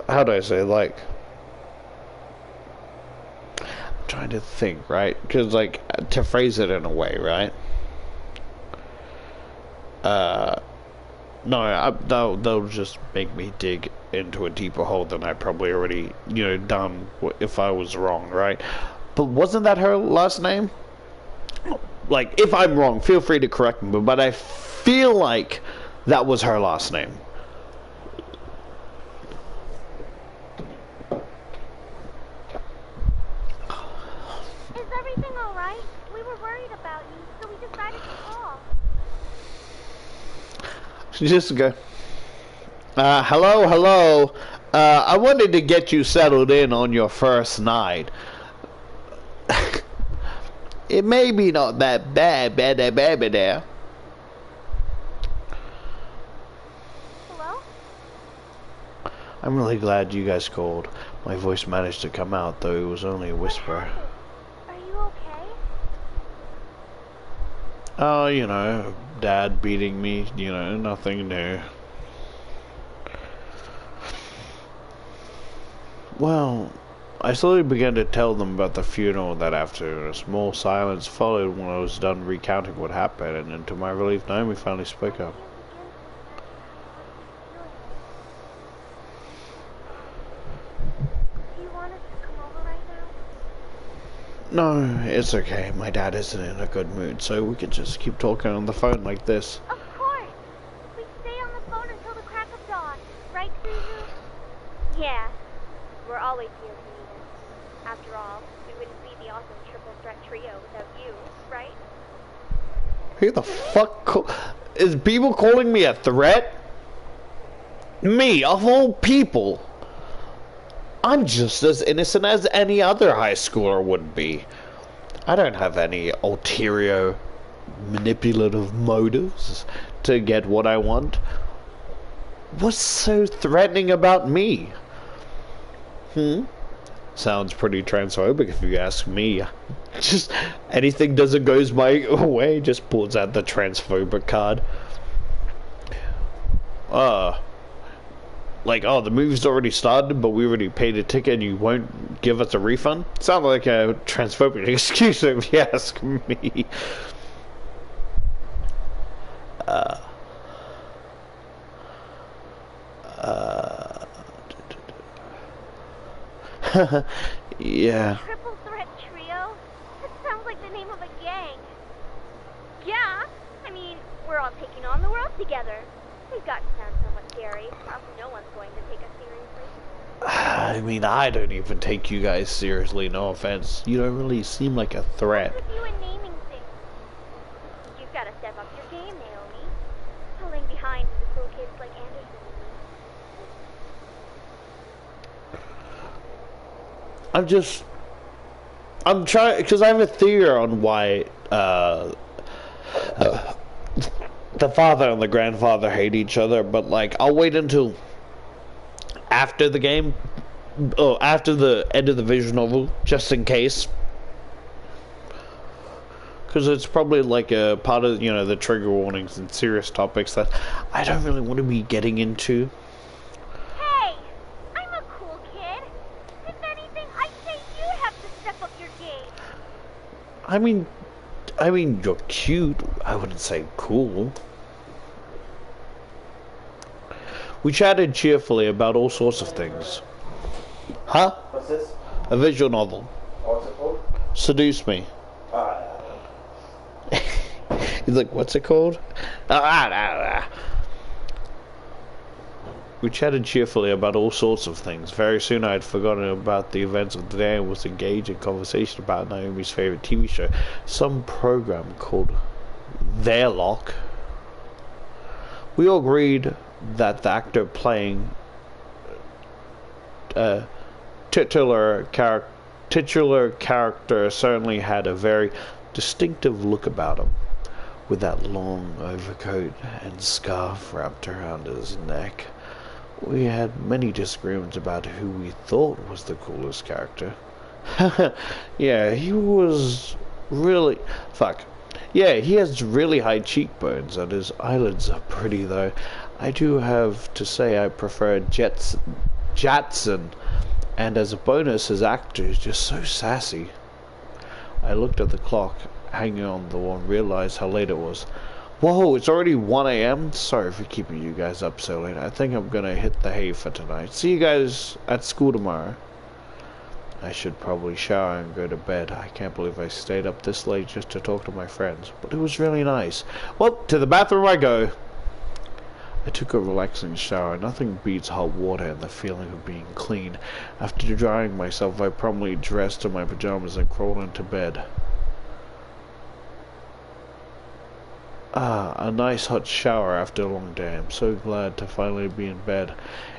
how do I say, like, I'm trying to think, right? Because, like, to phrase it in a way, right? No, they'll just make me dig into a deeper hole than I probably already, done if I was wrong, right? But wasn't that her last name? Like, if I'm wrong, feel free to correct me, but I feel like that was her last name. Everything all right? We were worried about you, so we decided to call. Just go. Hello. I wanted to get you settled in on your first night. It may be not that bad there. Hello? I'm really glad you guys called. My voice managed to come out, though it was only a whisper. Oh, Dad beating me, nothing new. Well, I slowly began to tell them about the funeral that afternoon. A small silence followed when I was done recounting what happened, and to my relief, Naomi finally spoke up. No, it's okay. My dad isn't in a good mood, so we can just keep talking on the phone like this. Of course! We stay on the phone until the crack of dawn, right, Suzu? Yeah. We're always here if you need us. After all, we wouldn't be the awesome triple threat trio without you, right? Who the fuck is people calling me a threat? Me, of all people. I'm just as innocent as any other high schooler would be. I don't have any ulterior, manipulative motives to get what I want. What's so threatening about me? Sounds pretty transphobic if you ask me. Just anything doesn't goes my way, just pulls out the transphobic card. Like, oh, the movie's already started, but we already paid a ticket and you won't give us a refund? Sounds like a transphobic excuse if you ask me. Yeah. Triple threat trio? That sounds like the name of a gang. Yeah, I mean, we're all taking on the world together. We've got to sound somewhat scary. Probably no one's going to take us seriously. I mean, I don't even take you guys seriously, no offense. You don't really seem like a threat. What's with you and naming things? You've got to step up your game, Naomi. Pulling behind the cool kids like Anderson and me. I'm just... I'm trying because I have a theory on why the father and the grandfather hate each other, but like I'll wait until after the game, after the end of the visual novel, just in case. Because it's probably like a part of, the trigger warnings and serious topics that I don't really want to be getting into. Hey! I'm a cool kid. If anything, I say you have to step up your game. I mean, you're cute. I wouldn't say cool. We chatted cheerfully about all sorts of things. Huh? What's this? A visual novel. What's it called? Seduce Me. He's like, what's it called? We chatted cheerfully about all sorts of things. Very soon I had forgotten about the events of the day and was engaged in conversation about Naomi's favorite TV show, some program called Their Lock. We all agreed that the actor playing titular character certainly had a very distinctive look about him, with that long overcoat and scarf wrapped around his neck. We had many disagreements about who we thought was the coolest character. Yeah, he was really... Fuck. Yeah, he has really high cheekbones, and his eyelids are pretty, though. I do have to say I prefer Jatson, and as a bonus, his actor is just so sassy. I looked at the clock hanging on the wall and realized how late it was. Whoa, it's already 1 a.m.? Sorry for keeping you guys up so late. I think I'm gonna hit the hay for tonight. See you guys at school tomorrow. I should probably shower and go to bed. I can't believe I stayed up this late just to talk to my friends, but it was really nice. Well, to the bathroom I go. I took a relaxing shower. Nothing beats hot water and the feeling of being clean. After drying myself, I promptly dressed in my pajamas and crawled into bed. Ah, a nice hot shower after a long day. I'm so glad to finally be in bed.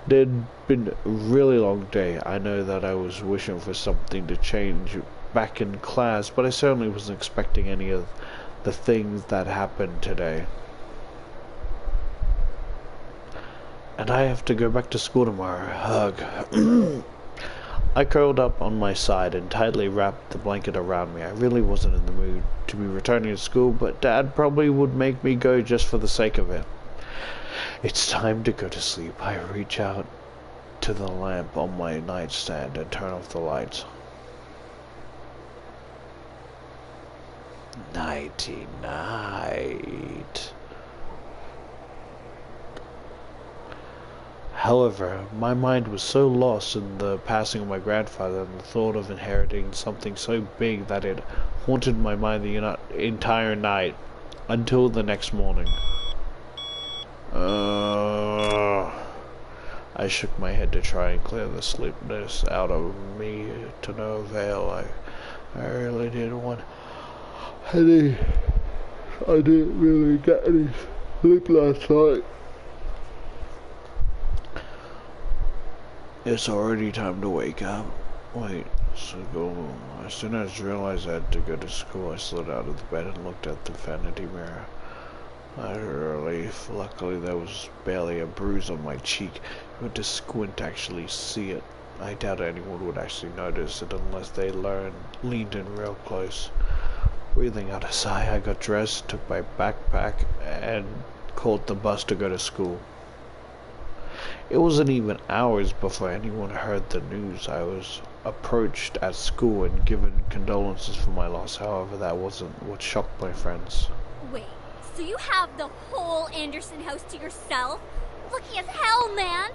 It had been a really long day. I know that I was wishing for something to change back in class, but I certainly wasn't expecting any of the things that happened today. And I have to go back to school tomorrow. Hug. I curled up on my side and tightly wrapped the blanket around me. I really wasn't in the mood to be returning to school, but Dad probably would make me go just for the sake of it. It's time to go to sleep. I reach out to the lamp on my nightstand and turn off the lights. Nighty night. However, my mind was so lost in the passing of my grandfather and the thought of inheriting something so big that it haunted my mind the entire night until the next morning. I shook my head to try and clear the sleepiness out of me, to no avail. I really didn't want any. I didn't really get any sleep last night. It's already time to wake up. Wait, so go. As soon as I realized I had to go to school, I slid out of the bed and looked at the vanity mirror. I had a relief. Luckily, there was barely a bruise on my cheek. You had to squint to actually see it. I doubt anyone would actually notice it unless they leaned in real close. Breathing out a sigh, I got dressed, took my backpack, and caught the bus to go to school. It wasn't even hours before anyone heard the news. I was approached at school and given condolences for my loss. However, that wasn't what shocked my friends. Wait, so you have the whole Anderson house to yourself? Lucky as hell, man!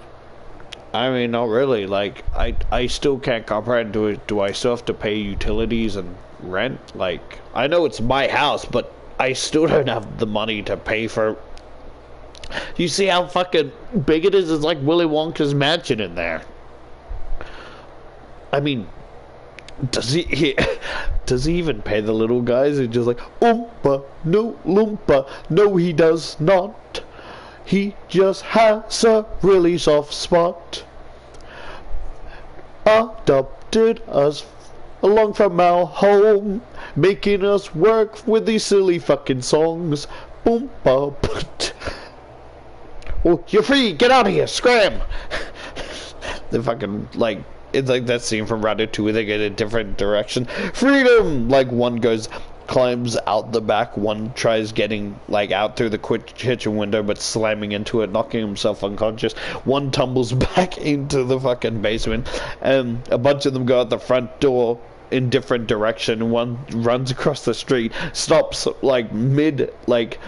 I mean, not really. Like, I still can't comprehend. Do I still have to pay utilities and rent? Like, I know it's my house, but I still don't have the money to pay for... You see how fucking big it is? It's like Willy Wonka's mansion in there. I mean, does he even pay the little guys? He's just like, Oompa, no loompa. No, he does not. He just has a really soft spot. Adopted us along from our home, making us work with these silly fucking songs. Boom, ba, put. Oh, you're free! Get out of here! Scram! The fucking, like, it's like that scene from Ratatouille. They get a different direction. Freedom! Like, one goes, climbs out the back. One tries getting, like, out through the kitchen window, but slamming into it, knocking himself unconscious. One tumbles back into the fucking basement. And a bunch of them go out the front door in different direction. One runs across the street, stops like mid in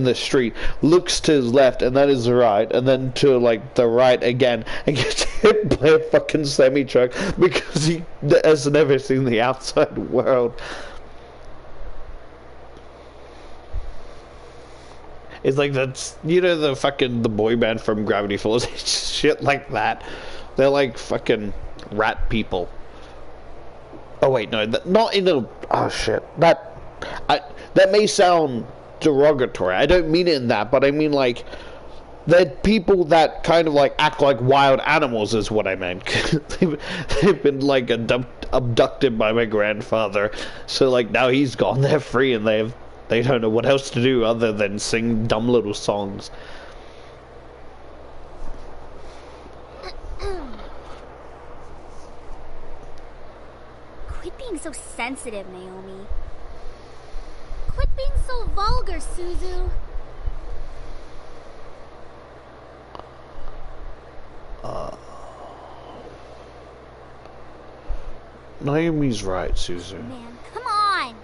the street, looks to his left and then his right, and then to like the right again, and gets hit by a fucking semi truck because he has never seen the outside world. It's like that's the boy band from Gravity Falls. Shit like that. They're like fucking rat people. Oh wait, no, not in a. Oh shit, that may sound derogatory. I don't mean it in that, but I mean like they're people that kind of like act like wild animals is what I meant. They've been like abducted by my grandfather, so like now he's gone. They're free and they don't know what else to do other than sing dumb little songs. Quit being so sensitive, Naomi. Quit being so vulgar, Suzu. Naomi's right, Suzu. Man, come on.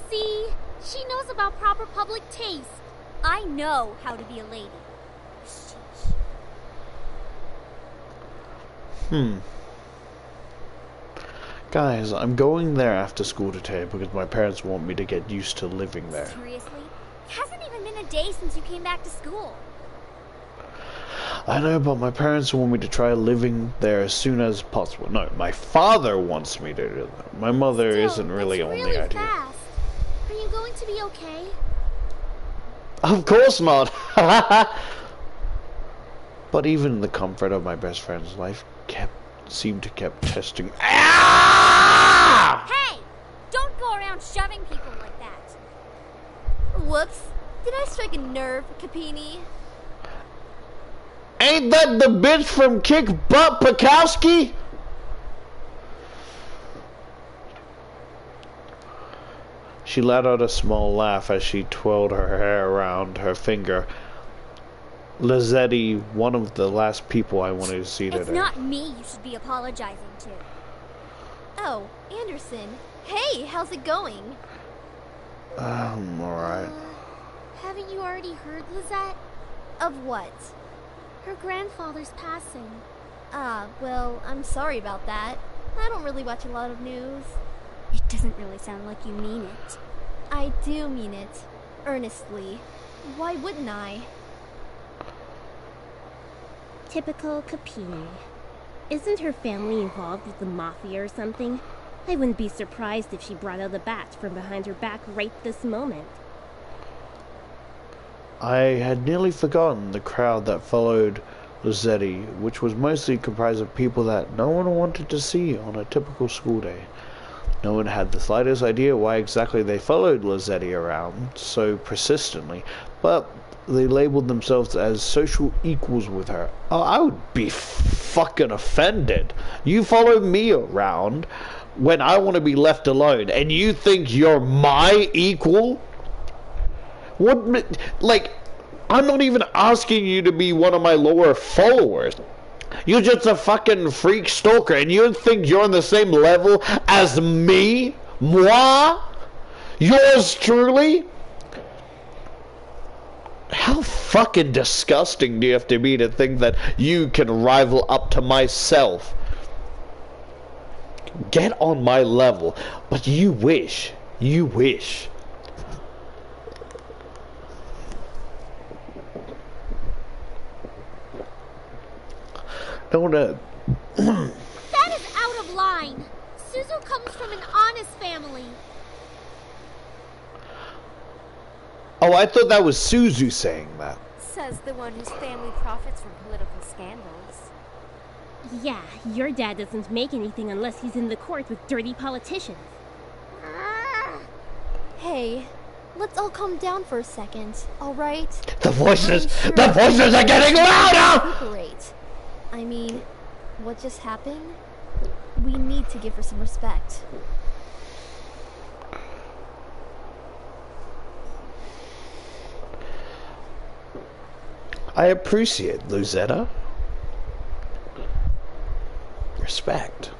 See? She knows about proper public taste. I know how to be a lady. Guys, I'm going there after school today because my parents want me to get used to living there. Seriously? It hasn't even been a day since you came back to school. I know, but my parents want me to try living there as soon as possible. No, my father wants me to do that. My mother isn't really on the idea. Fast. Are you going to be okay? Of course not! But even in the comfort of my best friend's life seemed to keep testing. Hey! Don't go around shoving people like that. Whoops. Did I strike a nerve, Capini? Ain't that the bitch from Kick Butt Pakowski? She let out a small laugh as she twirled her hair around her finger. Lizzetti, one of the last people I wanted to see today. It's not me you should be apologizing to. Oh, Anderson. Hey, how's it going? Alright. Haven't you already heard, Lizette? Of what? Her grandfather's passing. Well, I'm sorry about that. I don't really watch a lot of news. It doesn't really sound like you mean it. I do mean it. Earnestly. Why wouldn't I? Typical Capini. Isn't her family involved with the mafia or something? I wouldn't be surprised if she brought out a bat from behind her back right this moment. I had nearly forgotten the crowd that followed Lizzetti, which was mostly comprised of people that no one wanted to see on a typical school day. No one had the slightest idea why exactly they followed Lizzetti around so persistently, but they labeled themselves as social equals with her. Oh, I would be fucking offended. You follow me around when I want to be left alone, and you think you're my equal? What, like, I'm not even asking you to be one of my lower followers. You're just a fucking freak stalker, and you think you're on the same level as me? Moi? Yours truly? How fucking disgusting do you have to be to think that you can rival up to myself? Get on my level, but you wish. You wish. Don't That is out of line. Suzu comes from an honest family. Oh, I thought that was Suzu saying that. Says the one whose family profits from political scandals. Yeah, your dad doesn't make anything unless he's in the court with dirty politicians. Hey, let's all calm down for a second, alright? The voices are getting louder! Great. I mean, what just happened? We need to give her some respect. I appreciate Luzetta. Respect.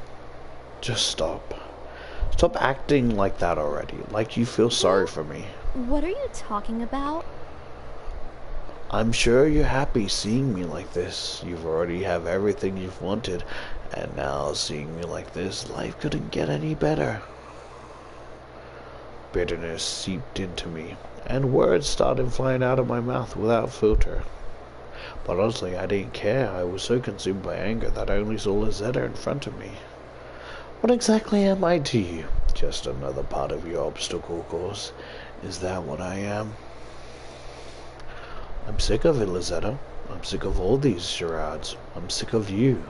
Just stop. Stop acting like that already. Like you feel sorry for me. What are you talking about? I'm sure you're happy seeing me like this. You've already have everything you've wanted. And now seeing me like this, life couldn't get any better. Bitterness seeped into me. And words started flying out of my mouth without filter. But honestly, I didn't care. I was so consumed by anger that I only saw Lizetta in front of me. What exactly am I to you? Just another part of your obstacle course. Is that what I am? I'm sick of it, Lizetta. I'm sick of all these charades. I'm sick of you.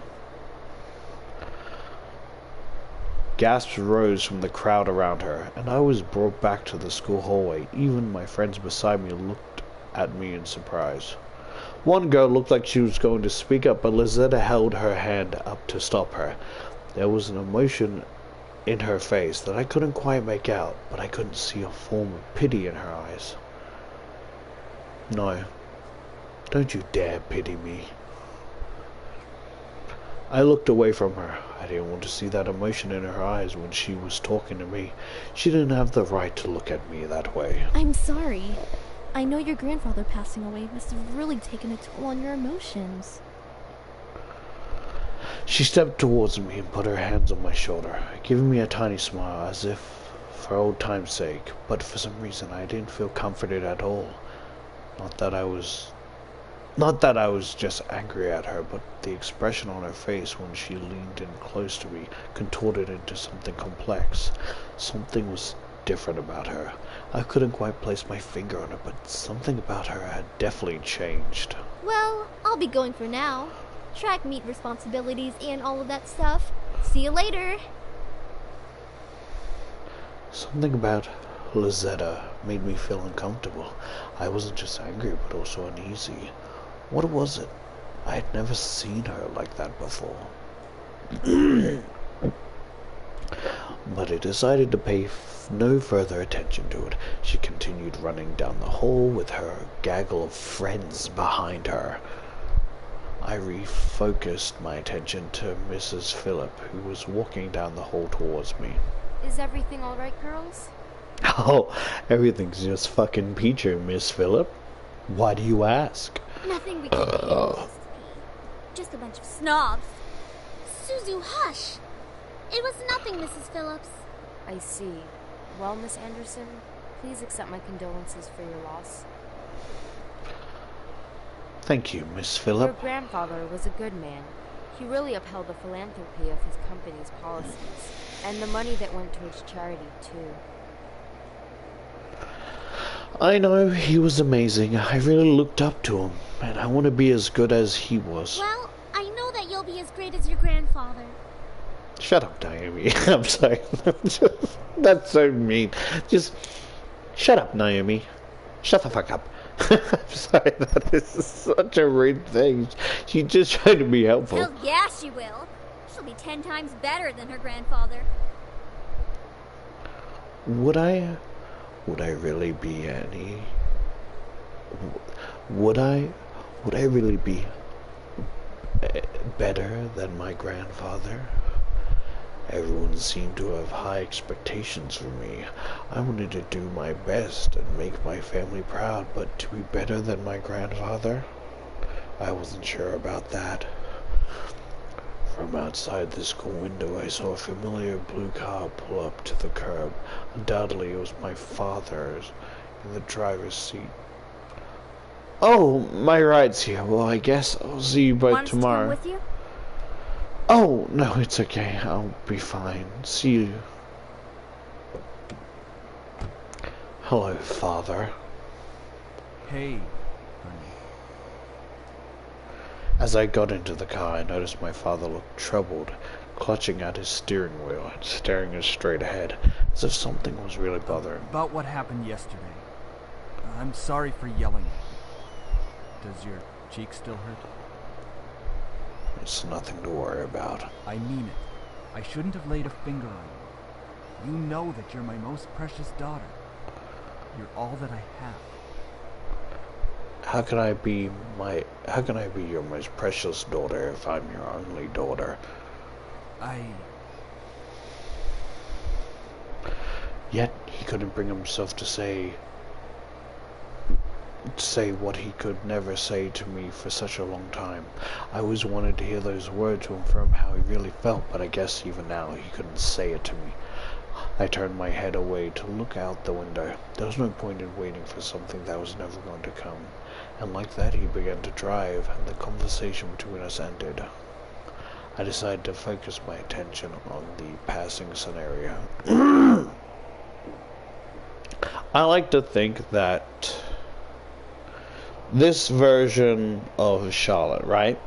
Gasps rose from the crowd around her, and I was brought back to the school hallway. Even my friends beside me looked at me in surprise. One girl looked like she was going to speak up, but Lizetta held her hand up to stop her. There was an emotion in her face that I couldn't quite make out, but I couldn't see a form of pity in her eyes. No, don't you dare pity me. I looked away from her. I didn't want to see that emotion in her eyes when she was talking to me. She didn't have the right to look at me that way. I'm sorry. I know your grandfather passing away must have really taken a toll on your emotions. She stepped towards me and put her hands on my shoulder, giving me a tiny smile as if for old time's sake, but for some reason I didn't feel comforted at all. Not that I was just angry at her, but the expression on her face when she leaned in close to me contorted into something complex. Something was different about her. I couldn't quite place my finger on it, but something about her had definitely changed. Well, I'll be going for now. Track meet responsibilities and all of that stuff. See you later. Something about Lizetta made me feel uncomfortable. I wasn't just angry, but also uneasy. What was it? I had never seen her like that before. But I decided to pay no further attention to it. She continued running down the hall with her gaggle of friends behind her. I refocused my attention to Mrs. Phillip, who was walking down the hall towards me. Is everything alright, girls? Oh, everything's just fucking peachy, Miss Phillip. Why do you ask? Nothing we can do. Just a bunch of snobs. Suzu, hush! It was nothing, Mrs. Phillips. I see. Well, Miss Anderson, please accept my condolences for your loss. Thank you, Miss Your Phillip. grandfather was a good man. He really upheld the philanthropy of his company's policies, and the money that went towards charity, too. I know, he was amazing. I really looked up to him, and I want to be as good as he was. Well, I know that you'll be as great as your grandfather. Shut up, Naomi. I'm sorry. That's so mean. Just shut up, Naomi. Shut the fuck up. I'm sorry, that is such a rude thing. She's just trying to be helpful. Hell yeah, she will. She'll be 10 times better than her grandfather. Would I really be any... Would I really be better than my grandfather? Everyone seemed to have high expectations for me. I wanted to do my best and make my family proud, but to be better than my grandfather? I wasn't sure about that. From outside the school window, I saw a familiar blue car pull up to the curb. Undoubtedly, it was my father's in the driver's seat. Oh, my ride's here. Well, I guess I'll see you both tomorrow. Want us to come with you? Oh, no, it's okay. I'll be fine. See you. Hello, Father. Hey, honey. As I got into the car, I noticed my father looked troubled, clutching at his steering wheel and staring us straight ahead, as if something was really bothering him. About what happened yesterday. I'm sorry for yelling at you. Does your cheek still hurt? It's nothing to worry about. I mean it. I shouldn't have laid a finger on you. You know that you're my most precious daughter. You're all that I have. How can I be your most precious daughter if I'm your only daughter? Yet he couldn't bring himself to say what he could never say to me for such a long time. I always wanted to hear those words to confirm how he really felt, but I guess even now he couldn't say it to me. I turned my head away to look out the window. There was no point in waiting for something that was never going to come. And like that, he began to drive, and the conversation between us ended. I decided to focus my attention on the passing scenario. I like to think that this version of Charlotte, right,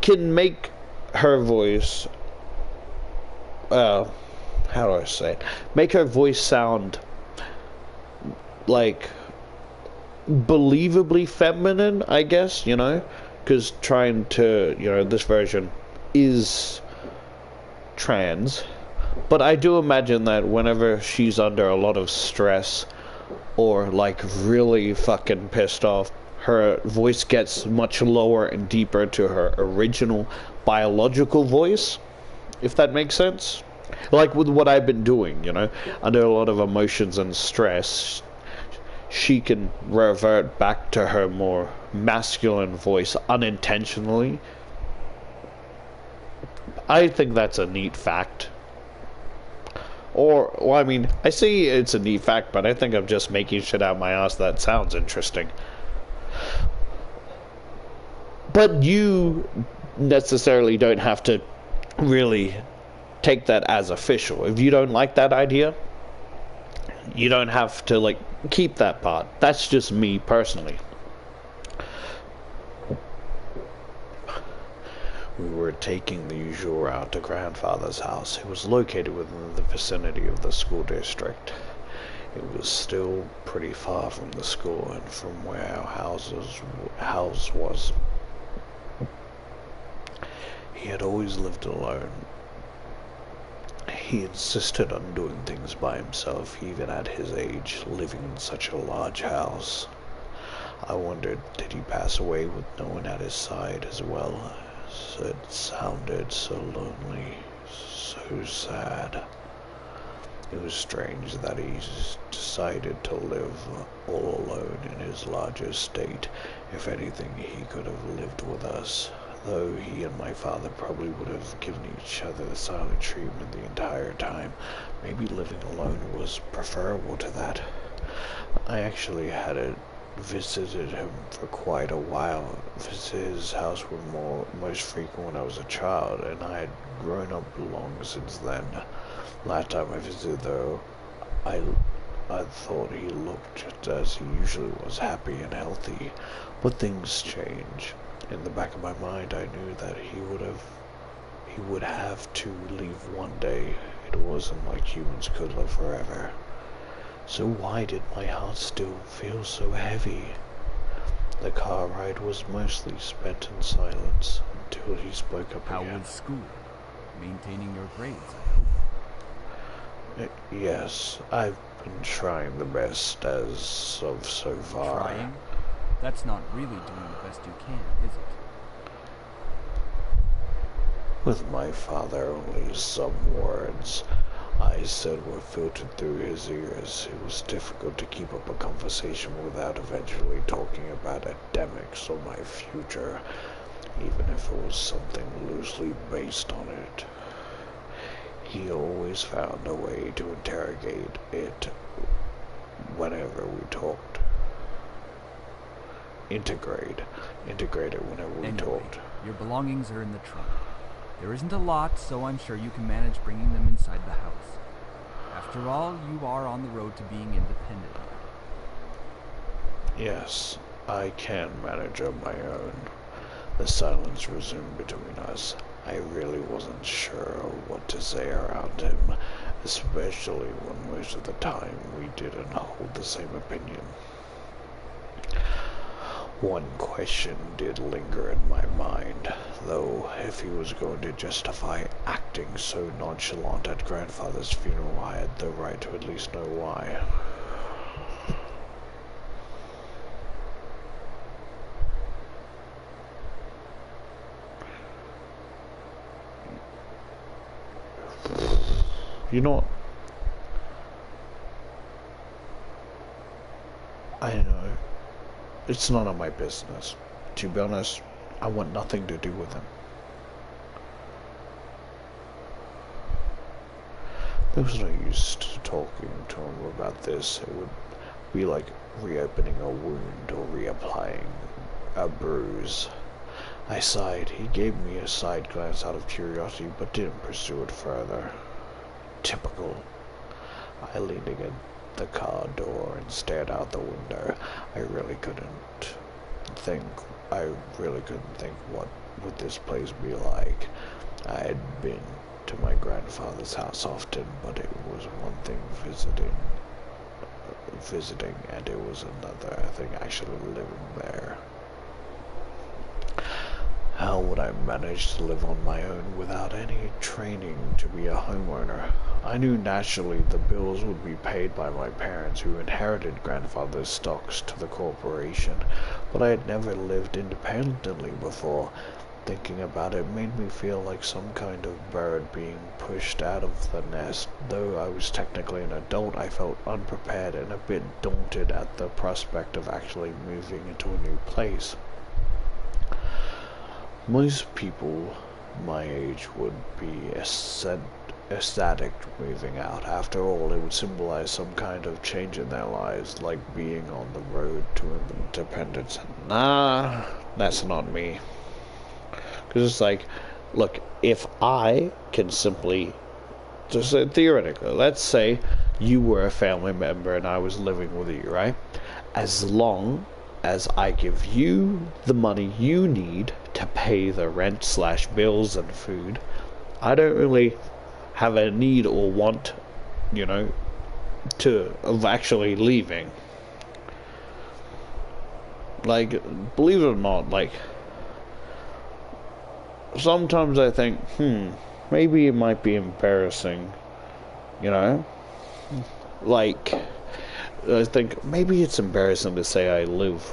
can make her voice, how do I say it? Make her voice sound like believably feminine, I guess, you know, because trying to, you know, this version is trans, but I do imagine that whenever she's under a lot of stress or like really fucking pissed off, her voice gets much lower and deeper to her original biological voice, if that makes sense. Like with what I've been doing, you know, under a lot of emotions and stress, she can revert back to her more masculine voice unintentionally. I think that's a neat fact. Or, well, I mean, I say it's a neat fact, but I think I'm just making shit out my ass that sounds interesting. But you necessarily don't have to really take that as official. If you don't like that idea, you don't have to, like, keep that part. That's just me personally. We were taking the usual route to grandfather's house. It was located within the vicinity of the school district. It was still pretty far from the school and from where our house was. He had always lived alone. He insisted on doing things by himself, even at his age, living in such a large house. I wondered, did he pass away with no one at his side as well? It sounded so lonely, so sad. It was strange that he decided to live all alone in his large estate. If anything, he could have lived with us, though he and my father probably would have given each other the silent treatment the entire time. Maybe living alone was preferable to that. I actually had visited him for quite a while. Visited his house were most frequent when I was a child, and I had grown up long since then. Last time I visited, though, I thought he looked just as he usually was, happy and healthy. But things change. In the back of my mind, I knew that he would have to leave one day. It wasn't like humans could live forever. So why did my heart still feel so heavy? The car ride was mostly spent in silence until he spoke up again. How was school? Maintaining your grades, I hope. Yes, I've been trying the best as of so far. Trying? That's not really doing the best you can, is it? With my father, only some words I said were filtered through his ears. It was difficult to keep up a conversation without eventually talking about academics or my future, even if it was something loosely based on it. He always found a way to interrogate it whenever we talked. Integrate it whenever we talked. Your belongings are in the trunk. There isn't a lot, so I'm sure you can manage bringing them inside the house. After all, you are on the road to being independent. Yes, I can manage on my own. The silence resumed between us. I really wasn't sure what to say around him, especially when most of the time we didn't hold the same opinion. One question did linger in my mind, though if he was going to justify acting so nonchalant at grandfather's funeral, I had the right to at least know why. You know, I know, it's none of my business. To be honest, I want nothing to do with him. There was no use to talking to him about this. It would be like reopening a wound or reapplying a bruise. I sighed. He gave me a side glance out of curiosity, but didn't pursue it further. Typical. I leaned against the car door and stared out the window. I really couldn't think what would this place be like. I had been to my grandfather's house often, but it was one thing visiting, and it was another thing actually living there. How would I manage to live on my own without any training to be a homeowner? I knew naturally the bills would be paid by my parents, who inherited grandfather's stocks to the corporation, but I had never lived independently before. Thinking about it made me feel like some kind of bird being pushed out of the nest. Though I was technically an adult, I felt unprepared and a bit daunted at the prospect of actually moving into a new place. Most people my age would be ecstatic moving out. After all, it would symbolize some kind of change in their lives, like being on the road to independence. Nah, that's not me. Because it's like, look, if I can simply, just theoretically, let's say you were a family member and I was living with you, right? As long as I give you the money you need to pay the rent / bills and food, I don't really have a need or want, of actually leaving. Like, believe it or not, like, sometimes I think, maybe it might be embarrassing, like, I think maybe it's embarrassing to say I live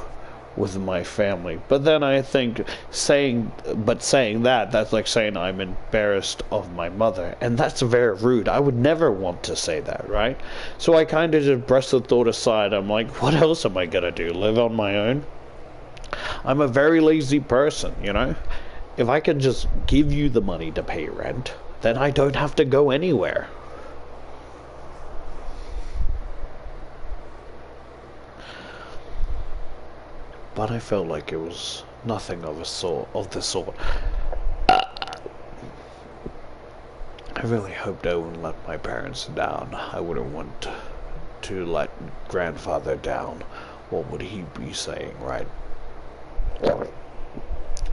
with my family, but then I think saying that's like saying I'm embarrassed of my mother, and that's very rude. I would never want to say that, right? So I kind of just brush the thought aside. I'm like, what else am I gonna do? Live on my own? I'm a very lazy person, If I can just give you the money to pay rent, then I don't have to go anywhere. But I felt like it was nothing of the sort. I really hoped I wouldn't let my parents down. I wouldn't want to let grandfather down. What would he be saying, right?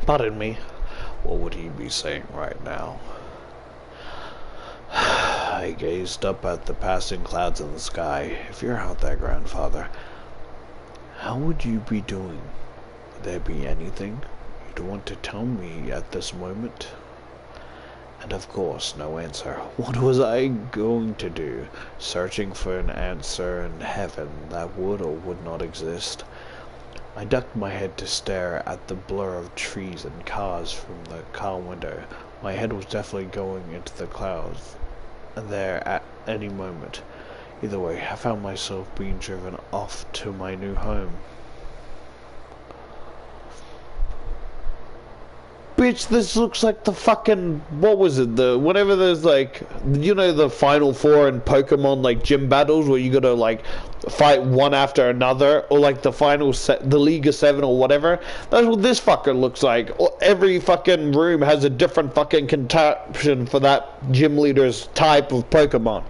Pardon me. What would he be saying right now? I gazed up at the passing clouds in the sky. If you're out there, grandfather, how would you be doing? Would there be anything you'd want to tell me at this moment? And of course, no answer. What was I going to do? Searching for an answer in heaven that would or would not exist? I ducked my head to stare at the blur of trees and cars from the car window. My head was definitely going into the clouds there at any moment. Either way, I found myself being driven off to my new home. Bitch, this looks like the fucking, what was it, whenever there's like, the Final Four in Pokemon, like, gym battles where you gotta, like, fight one after another, or like the League of Seven or whatever. That's what this fucker looks like. Every fucking room has a different fucking contraption for that gym leader's type of Pokemon.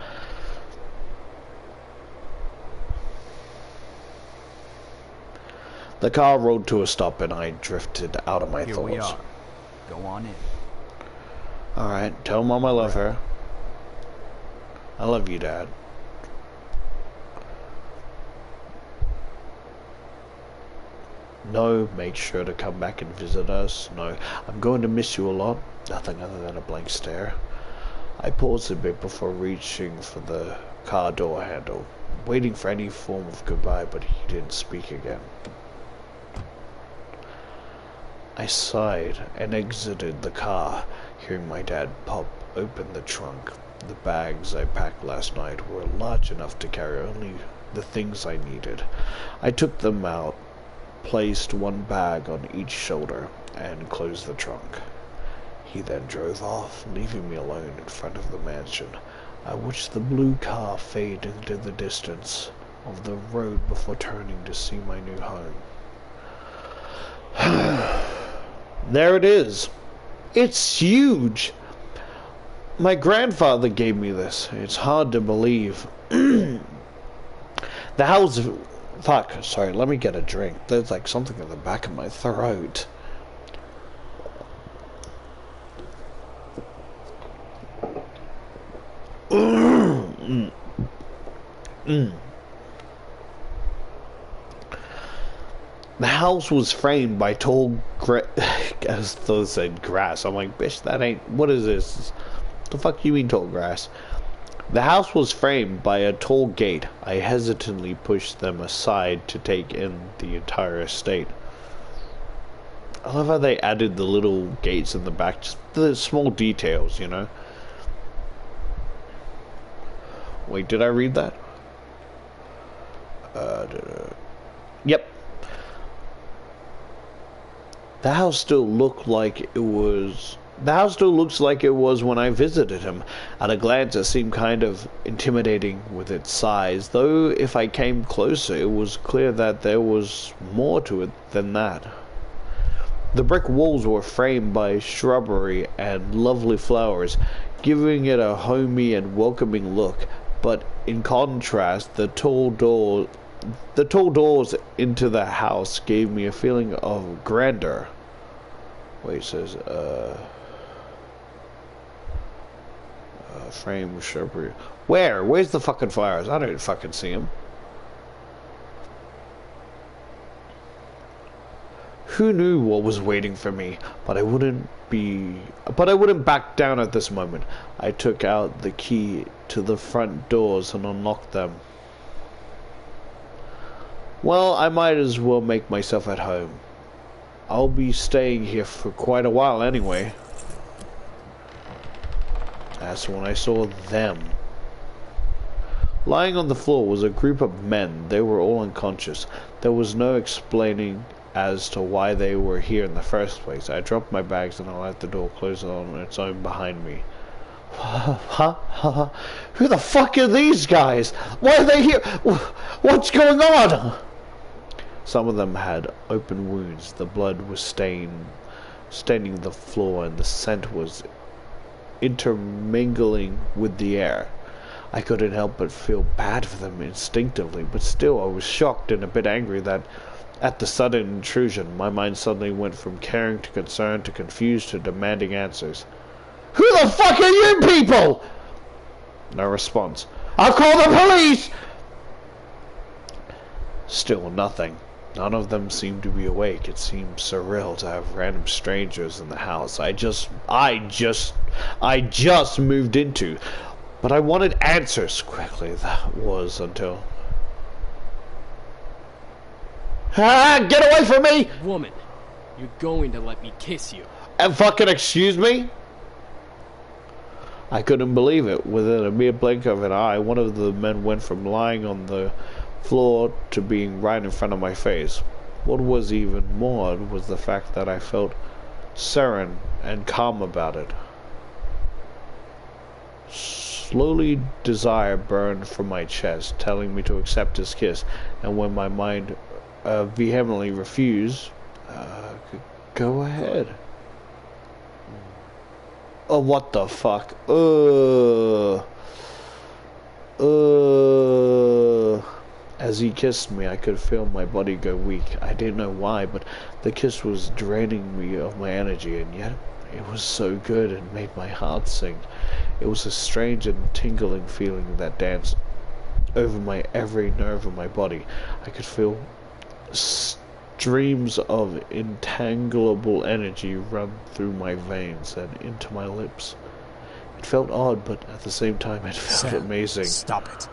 The car rolled to a stop and I drifted out of my Here thoughts. we are. Go on in. Alright, tell Mom I love her. I love you, Dad. No, make sure to come back and visit us. No, I'm going to miss you a lot. Nothing other than a blank stare. I paused a bit before reaching for the car door handle, waiting for any form of goodbye, but he didn't speak again. I sighed and exited the car, hearing my dad pop open the trunk. The bags I packed last night were large enough to carry only the things I needed. I took them out, placed one bag on each shoulder, and closed the trunk. He then drove off, leaving me alone in front of the mansion. I watched the blue car fade into the distance of the road before turning to see my new home. There it is. It's huge. My grandfather gave me this. It's hard to believe. The house... Fuck, sorry, let me get a drink. There's like something in the back of my throat. The house was framed by tall as those said grass. I'm like, bitch, that ain't... What is this? The fuck you mean tall grass? The house was framed by a tall gate. I hesitantly pushed them aside to take in the entire estate. I love how they added the little gates in the back, just the small details, you know? Wait, did I read that? Yep. The house still looked like it was... The house still looks like it was when I visited him. At a glance, it seemed kind of intimidating with its size, though if I came closer, it was clear that there was more to it than that. The brick walls were framed by shrubbery and lovely flowers, giving it a homey and welcoming look, but in contrast, the tall doors into the house gave me a feeling of grandeur. Wait, it says, frame shrubbery. Where's the fucking flowers? I don't fucking see them. Who knew what was waiting for me? But I wouldn't back down at this moment. I took out the key to the front doors and unlocked them. Well, I might as well make myself at home. I'll be staying here for quite a while anyway. That's when I saw them. Lying on the floor was a group of men. They were all unconscious. There was no explaining as to why they were here in the first place. I dropped my bags and I let the door close on its own behind me. Who the fuck are these guys? Why are they here? What's going on? Some of them had open wounds. The blood was staining the floor and the scent was intermingling with the air. I couldn't help but feel bad for them instinctively, but still I was shocked and a bit angry that at the sudden intrusion my mind suddenly went from caring to concerned to confused to demanding answers. Who the fuck are you people? No response. I'll call the police! Still nothing. None of them seemed to be awake. It seemed surreal to have random strangers in the house I just moved into. But I wanted answers quickly. That was until... get away from me! Woman, you're going to let me kiss you. And fucking excuse me? I couldn't believe it. Within a mere blink of an eye, one of the men went from lying on the floor to being right in front of my face. What was even more odd was the fact that I felt serene and calm about it. Slowly, desire burned from my chest, telling me to accept his kiss, and when my mind vehemently refused, go ahead. Oh, what the fuck? As he kissed me, I could feel my body go weak. I didn't know why, but the kiss was draining me of my energy, and yet it was so good and made my heart sing. It was a strange and tingling feeling that danced over my every nerve of my body. I could feel streams of entangleable energy run through my veins and into my lips. It felt odd, but at the same time it felt Sam, amazing. Stop it.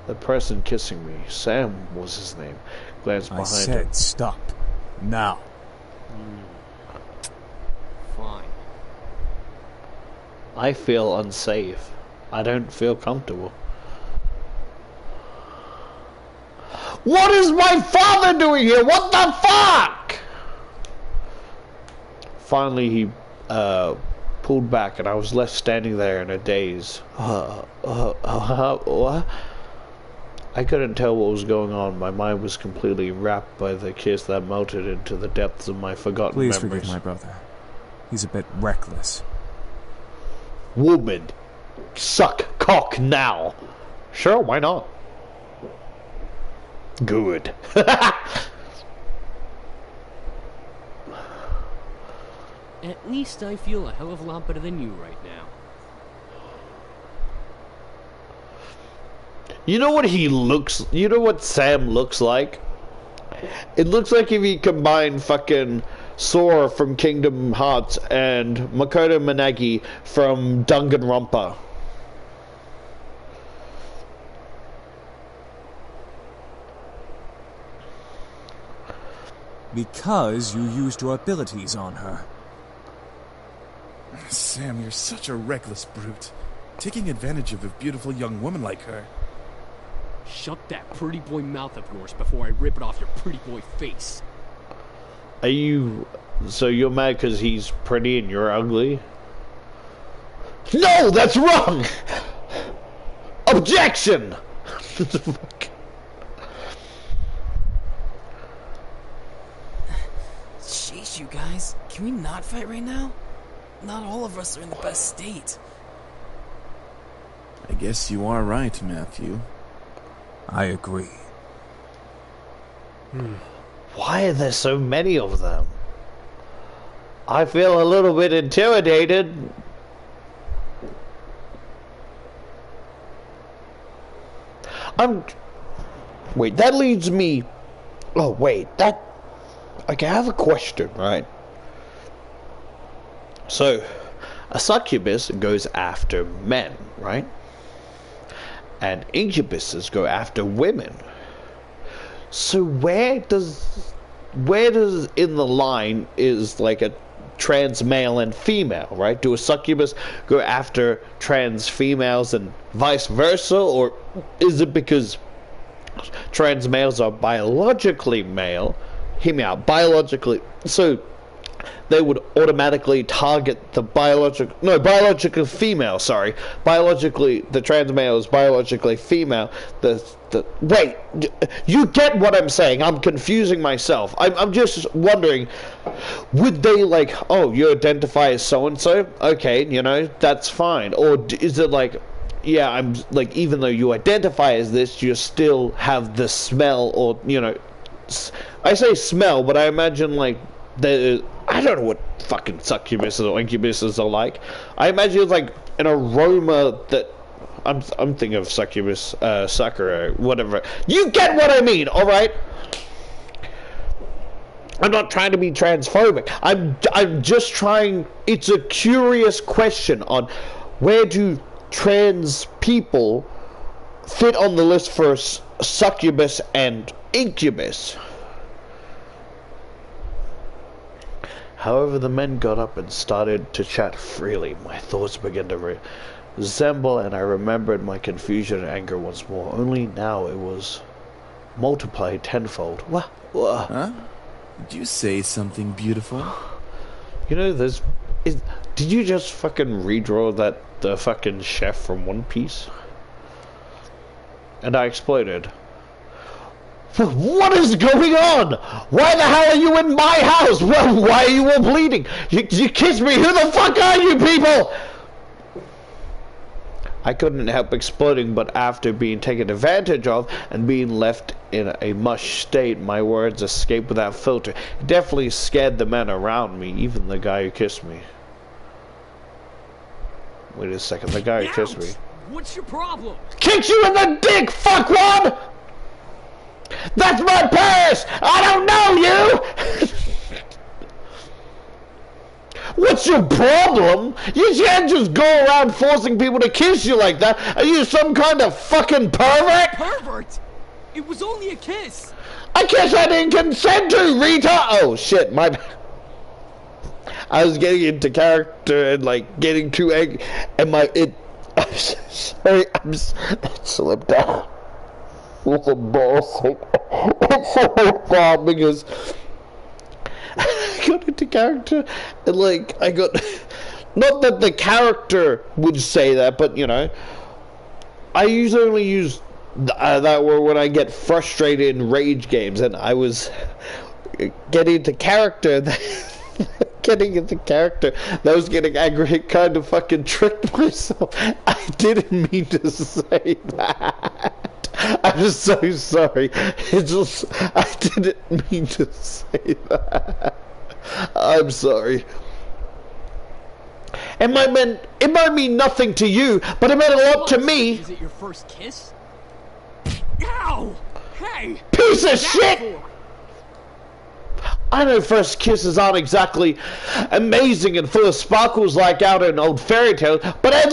The person kissing me, Sam was his name, glanced behind I said him. stop. Now. Fine. I feel unsafe. I don't feel comfortable. What is my father doing here? What the fuck? Finally, he pulled back, and I was left standing there in a daze. What? I couldn't tell what was going on. My mind was completely wrapped by the kiss that melted into the depths of my forgotten Please memories. forgive my brother. He's a bit reckless. Woman, suck cock now. Sure, why not? Good. At least I feel a hell of a lot better than you right now. You know what you know what Sam looks like? It looks like if he combined fucking Sora from Kingdom Hearts and Makoto Managi from Danganronpa. Because you used your abilities on her. Sam, you're such a reckless brute. Taking advantage of a beautiful young woman like her. Shut that pretty boy mouth of yours before I rip it off your pretty boy face. So you're mad because he's pretty and you're ugly? No, that's wrong! Objection! Jeez, you guys. Can we not fight right now? Not all of us are in the best state. I guess you are right, Matthew. I agree. Why are there so many of them? I feel a little bit intimidated. Wait, that leads me... Oh, wait, that... Okay, I have a question, right? So, a succubus goes after men, right? And incubuses go after women. So where does in the line is like a trans male and female, right? Do a succubus go after trans females and vice versa, or is it because trans males are biologically male? Hear me out, biologically, so they would automatically target the biological female, sorry. Biologically, the trans male is biologically female. Wait, you get what I'm saying? I'm confusing myself. I'm just wondering, would they like, oh, you identify as so-and-so? Okay, you know, that's fine. Or is it like, yeah, I'm like, even though you identify as this, you still have the smell, or, you know, I say smell, but I imagine like, I don't know what fucking succubuses or incubuses are like. I imagine it's like an aroma that I'm thinking of succubus, Sakura, whatever. You get what I mean, all right? I'm not trying to be transphobic. I'm just trying. It's a curious question on where do trans people fit on the list for succubus and incubus. However, the men got up and started to chat freely. My thoughts began to resemble, and I remembered my confusion and anger once more. Only now it was multiplied tenfold. What? Huh? Did you say something beautiful? You know, did you just fucking redraw the fucking chef from One Piece? And I exploded. What is going on? Why the hell are you in my house? Why are you all bleeding? You kissed me. Who the fuck are you people? I couldn't help exploding, but after being taken advantage of and being left in a mush state, my words escaped without filter. It definitely scared the men around me, even the guy who kissed me. Wait a second, the guy who kissed me. What's your problem? Kicks you in the dick, fuckwad! That's my purse! I don't know you! What's your problem? You can't just go around forcing people to kiss you like that. Are you some kind of fucking pervert? Pervert? It was only a kiss. A kiss I didn't consent to, retard! Oh shit, my bad. I was getting into character and like getting too angry, and I'm sorry, it slipped out. It's embarrassing. It's so bad because I got into character and like I got, not that the character would say that, but you know, I usually only use that word when I get frustrated in rage games, and I was getting into character that was getting angry. It kind of fucking tricked myself. I didn't mean to say that. I'm so sorry. It's just, I didn't mean to say that. I'm sorry. It might mean nothing to you, but it meant a lot to me. Is it your first kiss? Ow! Hey! Piece of shit! I know first kisses aren't exactly amazing and full of sparkles like out in old fairy tales, but I at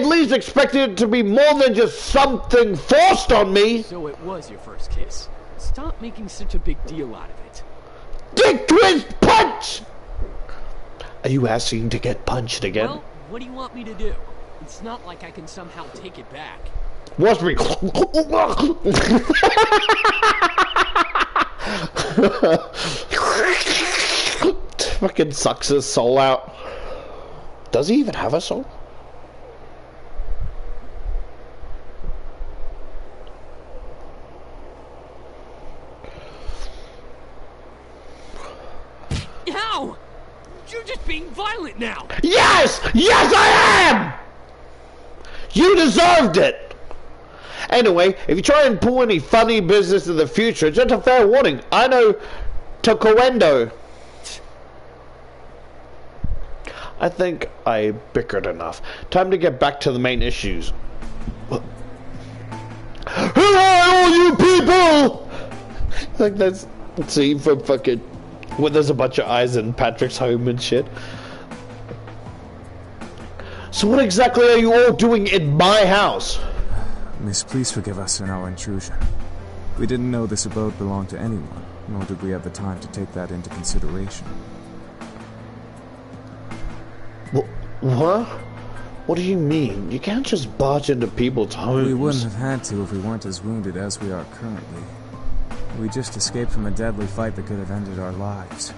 least expected it to be more than just something forced on me. So it was your first kiss. Stop making such a big deal out of it. Dick twist punch! Are you asking to get punched again? Well, what do you want me to do? It's not like I can somehow take it back. Watch me. Fucking sucks his soul out. Does he even have a soul? How? You're just being violent now. Yes! Yes, I am! You deserved it! Anyway, if you try and pull any funny business in the future, just a fair warning. I know Taekwondo. I think I bickered enough. Time to get back to the main issues. Who are all you people? Like that's scene from fucking when there's a bunch of eyes in Patrick's home and shit. So what exactly are you all doing in my house? Miss, please forgive us in our intrusion. We didn't know this abode belonged to anyone, nor did we have the time to take that into consideration. What? What do you mean? You can't just barge into people's homes. We wouldn't have had to if we weren't as wounded as we are currently. We just escaped from a deadly fight that could have ended our lives.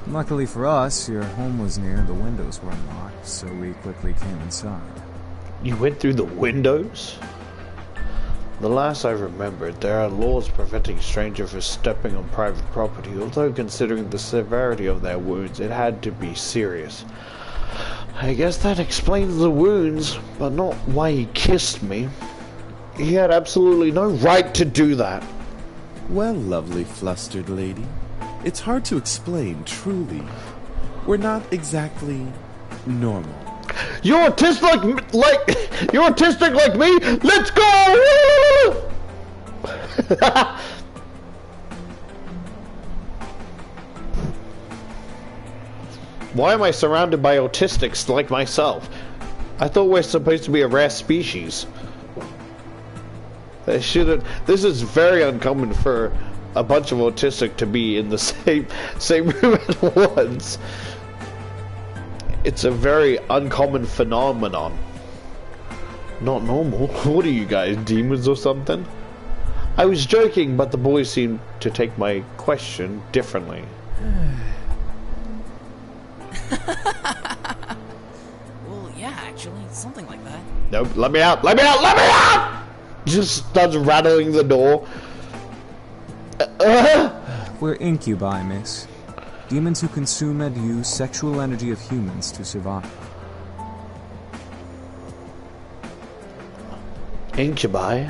Luckily for us, your home was near and the windows were unlocked, so we quickly came inside. You went through the windows? The last I remembered, there are laws preventing strangers from stepping on private property, although considering the severity of their wounds, it had to be serious. I guess that explains the wounds, but not why he kissed me. He had absolutely no right to do that. Well, lovely flustered lady, it's hard to explain, truly. We're not exactly normal. You're autistic you're autistic like me? Let's go! Why am I surrounded by autistics like myself? I thought we're supposed to be a rare species. They shouldn't. This is very uncommon for a bunch of autistic to be in the same room at once. It's a very uncommon phenomenon. Not normal. What are you guys, demons or something? I was joking, but the boys seemed to take my question differently. Well, yeah, actually, something like that. Nope, let me out! Let me out! Let me out! Just starts rattling the door. We're incubi, miss. Demons who consume and use sexual energy of humans to survive. Incubi?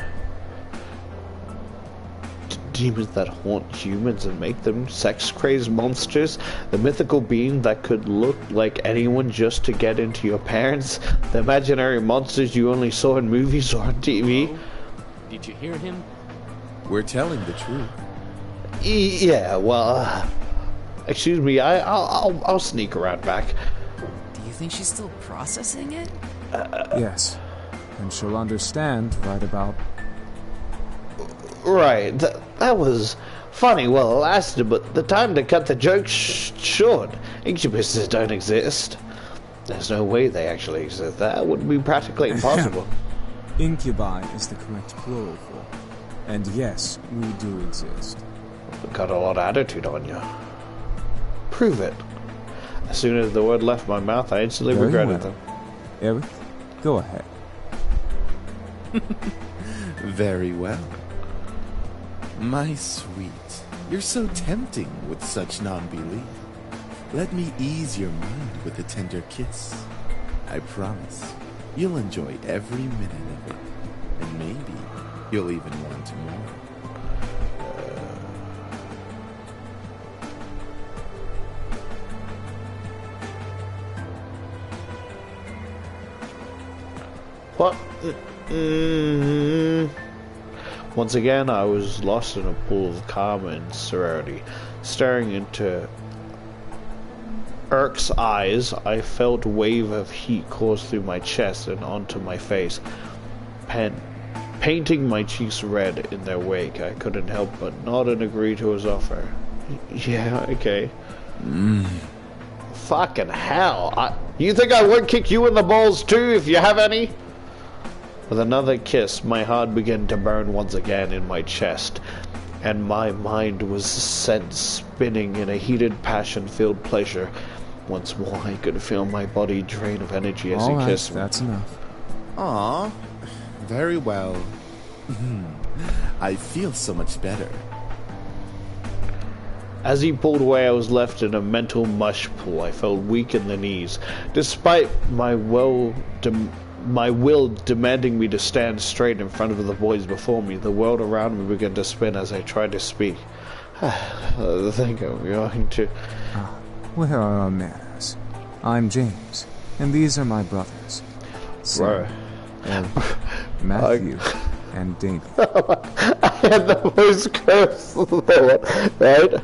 Demons that haunt humans and make them sex-crazed monsters? The mythical being that could look like anyone just to get into your parents? The imaginary monsters you only saw in movies or on TV? Hello? Did you hear him? We're telling the truth. Yeah, well, excuse me, I'll sneak around back. Do you think she's still processing it? Yes. And she'll understand right about... Right, that was funny while it lasted, but the time to cut the joke short. Incubuses don't exist. There's no way they actually exist. That would be practically impossible. Incubi is the correct plural form. And yes, we do exist. You've got a lot of attitude on you. Prove it. As soon as the word left my mouth, I instantly regretted them. Eric, go ahead. Very well. My sweet, you're so tempting with such non-belief. Let me ease your mind with a tender kiss. I promise you'll enjoy every minute of it. And maybe you'll even want more. What? Once again, I was lost in a pool of calm and serenity. Staring into Erk's eyes, I felt a wave of heat course through my chest and onto my face, painting my cheeks red in their wake. I couldn't help but nod and agree to his offer. Yeah, okay. Fucking hell. You think I would kick you in the balls too, if you have any? With another kiss, my heart began to burn once again in my chest, and my mind was sent spinning in a heated, passion-filled pleasure. Once more, I could feel my body drain of energy as he kissed me. That's enough. Aw, very well. I feel so much better. As he pulled away, I was left in a mental mush pool. I felt weak in the knees. Despite my will demanding me to stand straight in front of the boys before me, the world around me began to spin as I tried to speak. I think I'm going to... Where are our manners? I'm James, and these are my brothers. Sam, Matthew, and Damien. I had the most curse, right?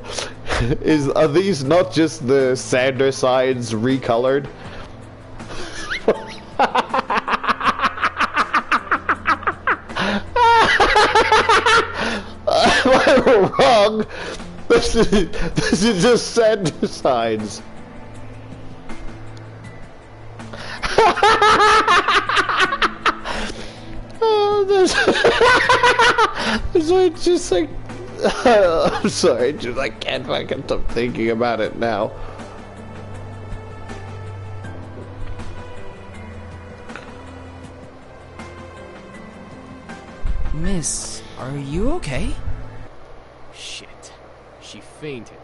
Are these not just the Sander signs recolored? Am I wrong? This is just Sander signs. So it's just like I'm sorry, just I can't fucking stop thinking about it now. Miss, are you okay? Shit. She fainted.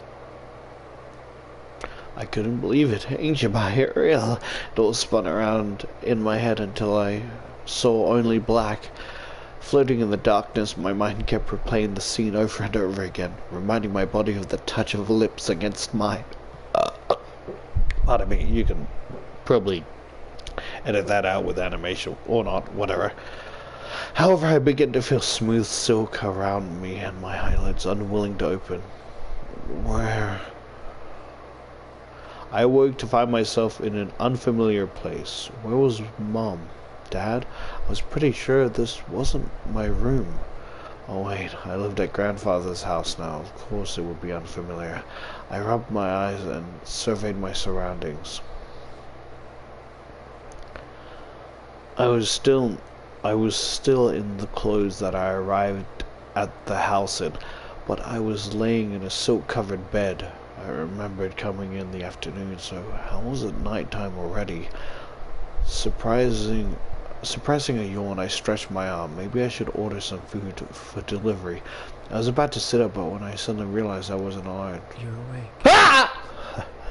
I couldn't believe it. Incubi, real. It all spun around in my head until I saw only black. Floating in the darkness, my mind kept replaying the scene over and over again, reminding my body of the touch of lips against mine. Pardon me, you can probably edit that out with animation, or not, whatever. However, I began to feel smooth silk around me and my eyelids unwilling to open. Where? I awoke to find myself in an unfamiliar place. Where was Mom? Dad? I was pretty sure this wasn't my room. Oh wait, I lived at Grandfather's house now. Of course it would be unfamiliar. I rubbed my eyes and surveyed my surroundings. I was still in the clothes that I arrived at the house in, but I was laying in a silk-covered bed. I remembered coming in the afternoon, so how was it nighttime already? Suppressing a yawn, I stretched my arm. Maybe I should order some food for delivery. I was about to sit up, but when I suddenly realized I wasn't alone. You're awake. Ah!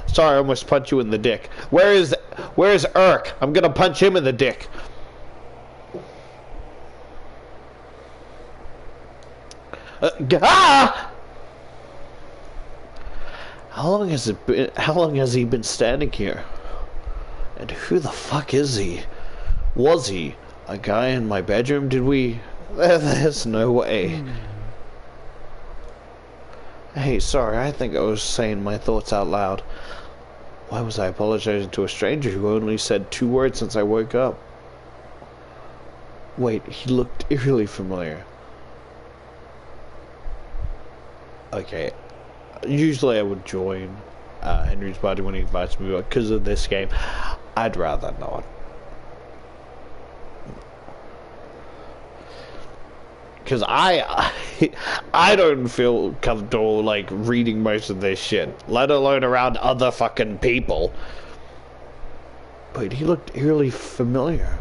Sorry, I almost punched you in the dick. Where's Erk? I'm gonna punch him in the dick. Ah! How long has he been standing here? And who the fuck is he? Was he a guy in my bedroom? Did we... There's no way. Hey, sorry, I think I was saying my thoughts out loud. Why was I apologizing to a stranger who only said 2 words since I woke up? Wait, he looked eerily familiar. Okay, usually I would join Henry's party when he invites me, but because of this game, I'd rather not. Because I don't feel comfortable, like, reading most of this shit, let alone around other fucking people. But he looked eerily familiar.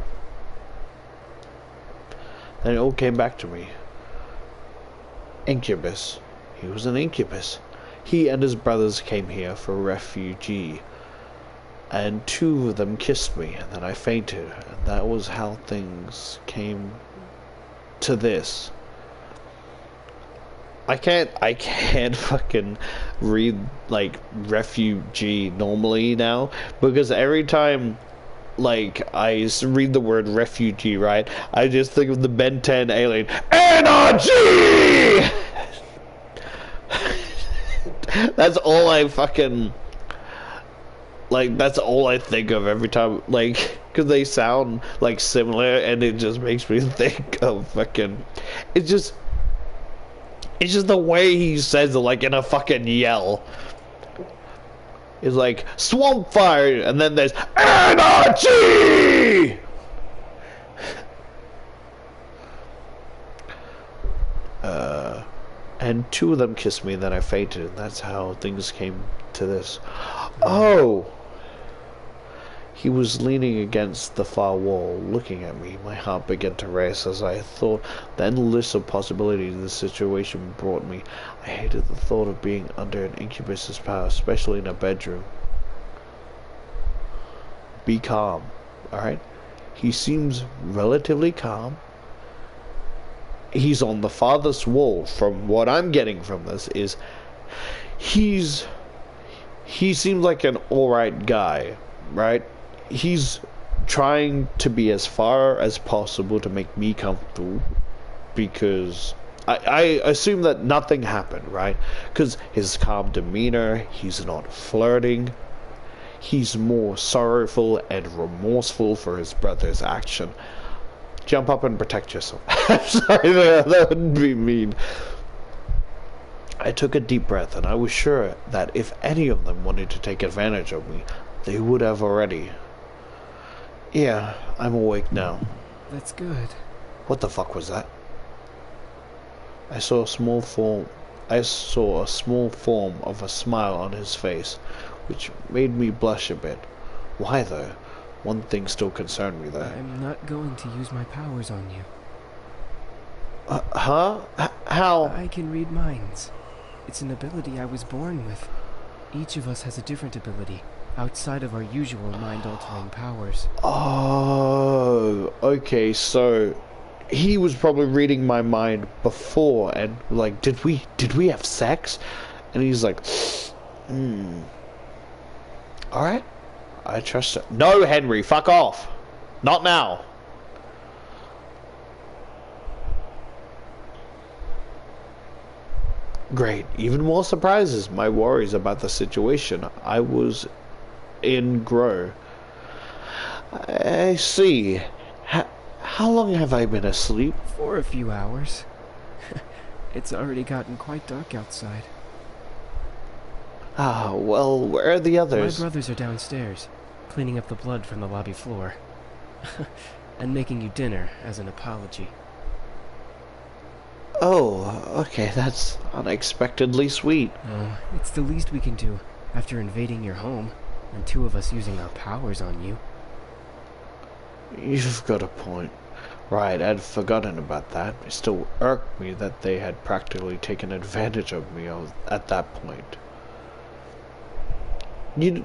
Then it all came back to me. Incubus. He was an incubus. He and his brothers came here for refugee. And 2 of them kissed me, and then I fainted. And that was how things came to this. I can't fucking read, like, refugee normally now, because every time, like, I read the word refugee, right, I just think of the Ben 10 alien, energy! That's all I fucking, like, that's all I think of every time, like, because they sound, like, similar, and it just makes me think of fucking, it's just the way he says it, like, in a fucking yell. It's like, swamp fire, and then there's energy! And 2 of them kissed me, and then I fainted, and that's how things came to this. Oh! He was leaning against the far wall, looking at me. My heart began to race as I thought the endless of possibilities this situation brought me. I hated the thought of being under an incubus's power, especially in a bedroom. Be calm, alright? He seems relatively calm. He's on the farthest wall. From what I'm getting from this is he seems like an alright guy, right? He's trying to be as far as possible to make me comfortable, because I assume that nothing happened, right? Because his calm demeanor, he's not flirting. He's more sorrowful and remorseful for his brother's action. Jump up and protect yourself. I'm sorry, that wouldn't be mean. I took a deep breath, and I was sure that if any of them wanted to take advantage of me, they would have already. Yeah, I'm awake now. That's good. What the fuck was that? I saw a small form of a smile on his face, which made me blush a bit. Why though? One thing still concerned me though. I'm not going to use my powers on you. Huh? How? I can read minds. It's an ability I was born with. Each of us has a different ability, outside of our usual mind-altering powers. Oh, okay, so he was probably reading my mind before, and like, did we have sex? And he's like, alright, I trust it. No, Henry, fuck off. Not now. Great. Even more surprises. My worries about the situation I was in grow. I see. How long have I been asleep? For a few hours. It's already gotten quite dark outside. Ah, well, where are the others? My brothers are downstairs, cleaning up the blood from the lobby floor. And making you dinner as an apology. Oh, okay, that's unexpectedly sweet. Oh, it's the least we can do after invading your home, and 2 of us using our powers on you. You've got a point. Right, I'd forgotten about that. It still irked me that they had practically taken advantage of me at that point. You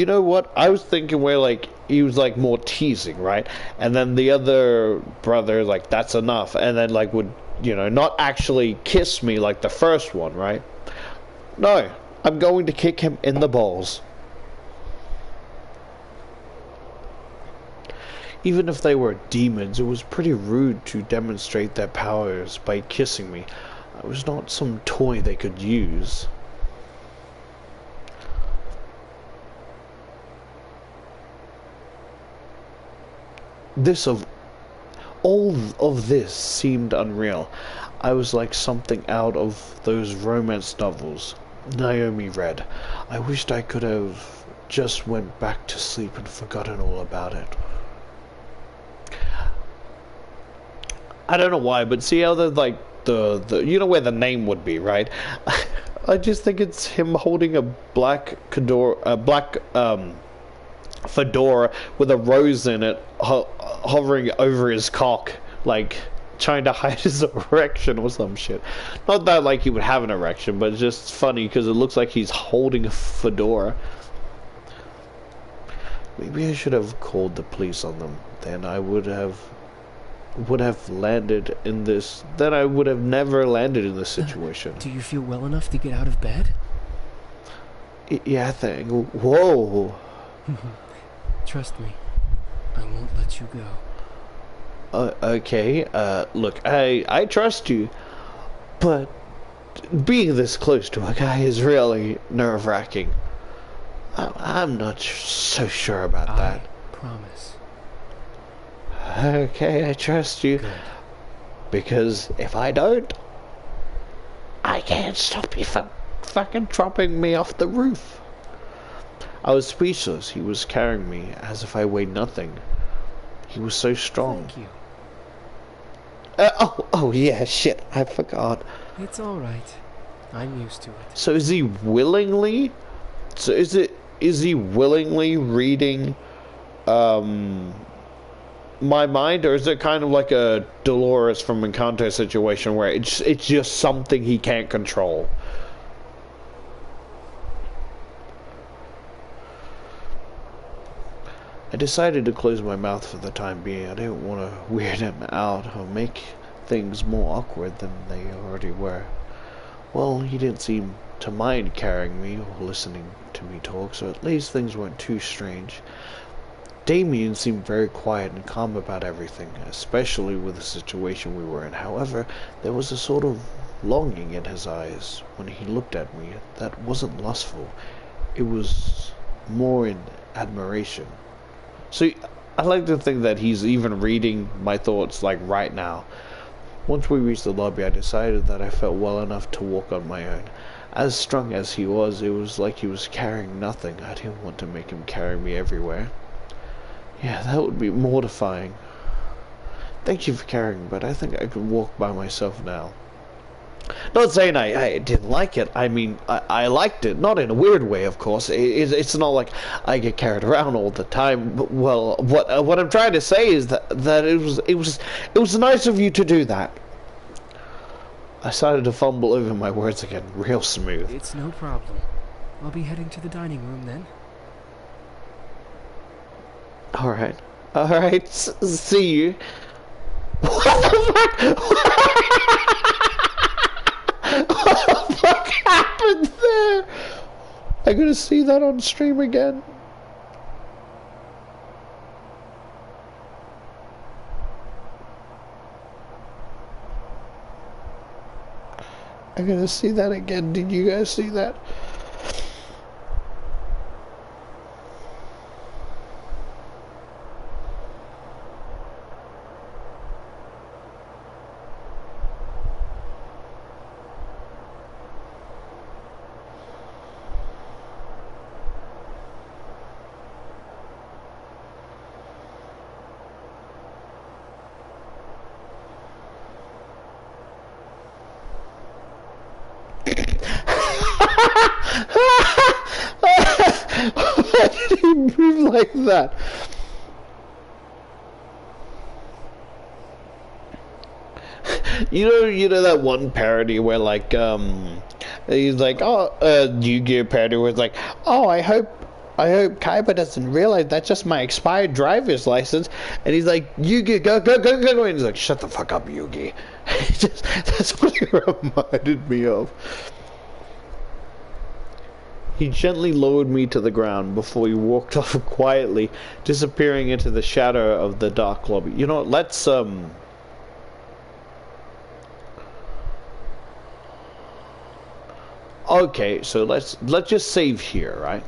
know what? I was thinking where, like, he was, like, more teasing, right? And then the other brother, like, that's enough. And then, like, would you know, not actually kiss me like the first one, right? No, I'm going to kick him in the balls. Even if they were demons, it was pretty rude to demonstrate their powers by kissing me. I was not some toy they could use. All of this seemed unreal. I was like something out of those romance novels Naomi read. I wished I could have just went back to sleep and forgotten all about it. I don't know why, but see how the you know where the name would be, right? I just think it's him holding a black fedora with a rose in it, hovering over his cock, like trying to hide his erection or some shit. Not that like he would have an erection, but it's just funny because it looks like he's holding a fedora. Maybe I should have called the police on them. Then I would have landed in this. Then I would have never landed in this situation. Do you feel well enough to get out of bed? Yeah, I think. Whoa. Trust me, I won't let you go. Okay, look, I trust you, but being this close to a guy is really nerve-wracking. I'm not so sure about that. I promise. Okay, I trust you. Good. Because if I don't, I can't stop you from fucking dropping me off the roof. I was speechless. He was carrying me as if I weighed nothing. He was so strong. Thank you. Oh yeah, shit, I forgot. It's alright. I'm used to it. So is he willingly? So is he willingly reading my mind, or is it kind of like a Dolores from Encanto situation where it's just something he can't control? I decided to close my mouth for the time being. I didn't want to weird him out or make things more awkward than they already were. Well, he didn't seem to mind carrying me or listening to me talk, so at least things weren't too strange. Damien seemed very quiet and calm about everything, especially with the situation we were in. However, there was a sort of longing in his eyes when he looked at me that wasn't lustful. It was more in admiration. So I like to think that he's even reading my thoughts like right now. Once we reached the lobby, I decided that I felt well enough to walk on my own. As strong as he was, it was like he was carrying nothing. I didn't want to make him carry me everywhere. Yeah, that would be mortifying. Thank you for carrying, but I think I could walk by myself now. Not saying I didn't like it. I mean, I liked it. Not in a weird way, of course. It's not like I get carried around all the time. But, well, what I'm trying to say is that it was nice of you to do that. I started to fumble over my words again, real smooth. It's no problem. I'll be heading to the dining room then. Alright. Alright, see you. What the fuck? What the fuck happened there? I'm gonna see that on stream again. I'm gonna see that again. Did you guys see that? Why did he move like that? You know that one parody where like he's like, oh, Yu-Gi-Oh parody where it's like, oh, I hope I hope Kaiba doesn't realize that's just my expired driver's license. And he's like, Yugi, go. And he's like, shut the fuck up, Yugi. That's what he reminded me of. He gently lowered me to the ground before he walked off quietly, disappearing into the shadow of the dark lobby. You know what, let's, okay, so let's just save here, right?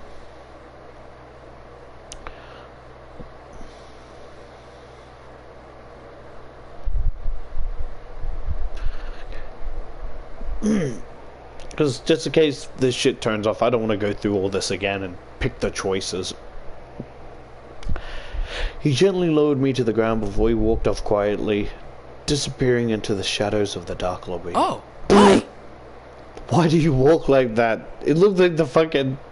Because just in case this shit turns off, I don't want to go through all this again and pick the choices. He gently lowered me to the ground before he walked off quietly, disappearing into the shadows of the dark lobby. Oh, hi! Why do you walk like that? It looks like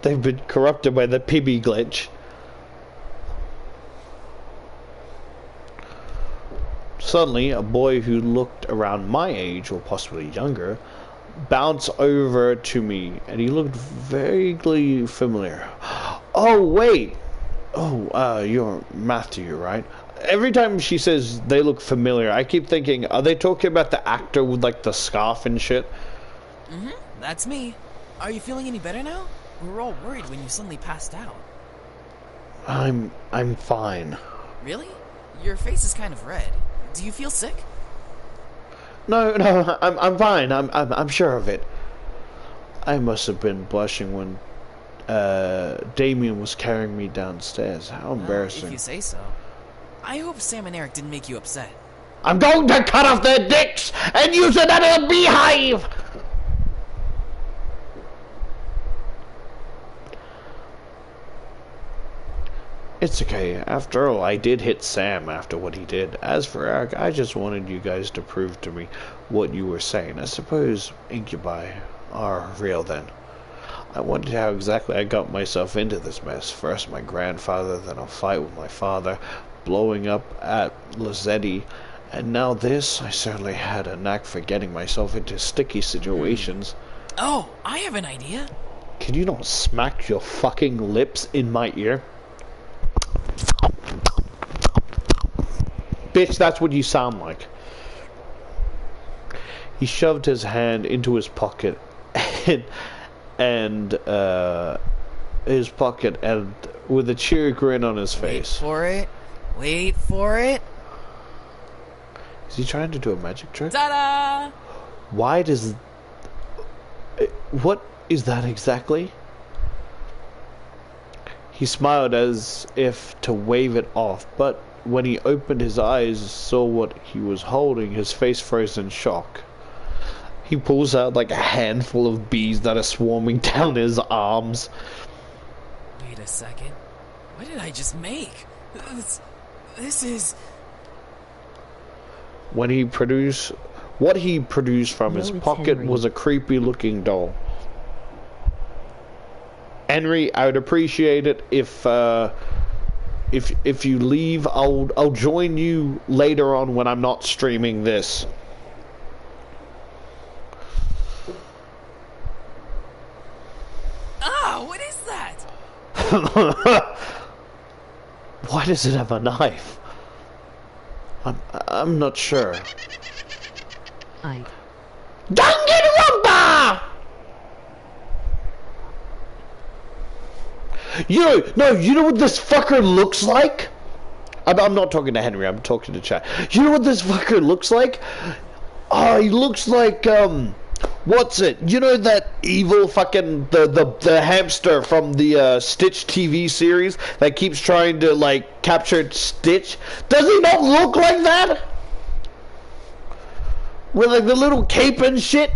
they've been corrupted by the PB glitch. Suddenly, a boy who looked around my age, or possibly younger, bounced over to me, and he looked vaguely familiar. Oh, wait! Oh, you're Matthew, right? Every time she says they look familiar, I keep thinking, are they talking about the actor with, like, the scarf and shit? Mm-hmm, that's me. Are you feeling any better now? We were all worried when you suddenly passed out. I'm fine. Really? Your face is kind of red. Do you feel sick? No, I'm fine. I'm sure of it. I must have been blushing when Damien was carrying me downstairs. How embarrassing. If you say so. I hope Sam and Eric didn't make you upset. I'm going to cut off their dicks and use it as a beehive! It's okay. After all, I did hit Sam after what he did. As for Eric, I just wanted you guys to prove to me what you were saying. I suppose incubi are real then. I wondered how exactly I got myself into this mess. First my grandfather, then a fight with my father, blowing up at Lazzetti, and now this. I certainly had a knack for getting myself into sticky situations. Oh, I have an idea. Can you not smack your fucking lips in my ear? Bitch, that's what you sound like. He shoved his hand into his pocket and with a cheery grin on his face. Wait for it. Is he trying to do a magic trick? Ta-da! Why does... What is that exactly? He smiled as if to wave it off, but when he opened his eyes and saw what he was holding, his face froze in shock. He pulls out like a handful of bees that are swarming down his arms. Wait a second. What did I just make? This is... What he produced from his pocket was a creepy looking doll. Henry, I would appreciate it if you leave. I'll join you later on when I'm not streaming this. Ah, what is that? Why does it have a knife? I'm not sure. Danganronpa! You know what this fucker looks like? I'm not talking to Henry, I'm talking to chat. You know what this fucker looks like? Oh, he looks like, what's it? You know that evil fucking, the hamster from the, Stitch TV series that keeps trying to, like, capture Stitch? Does he not look like that? With, like, the little cape and shit?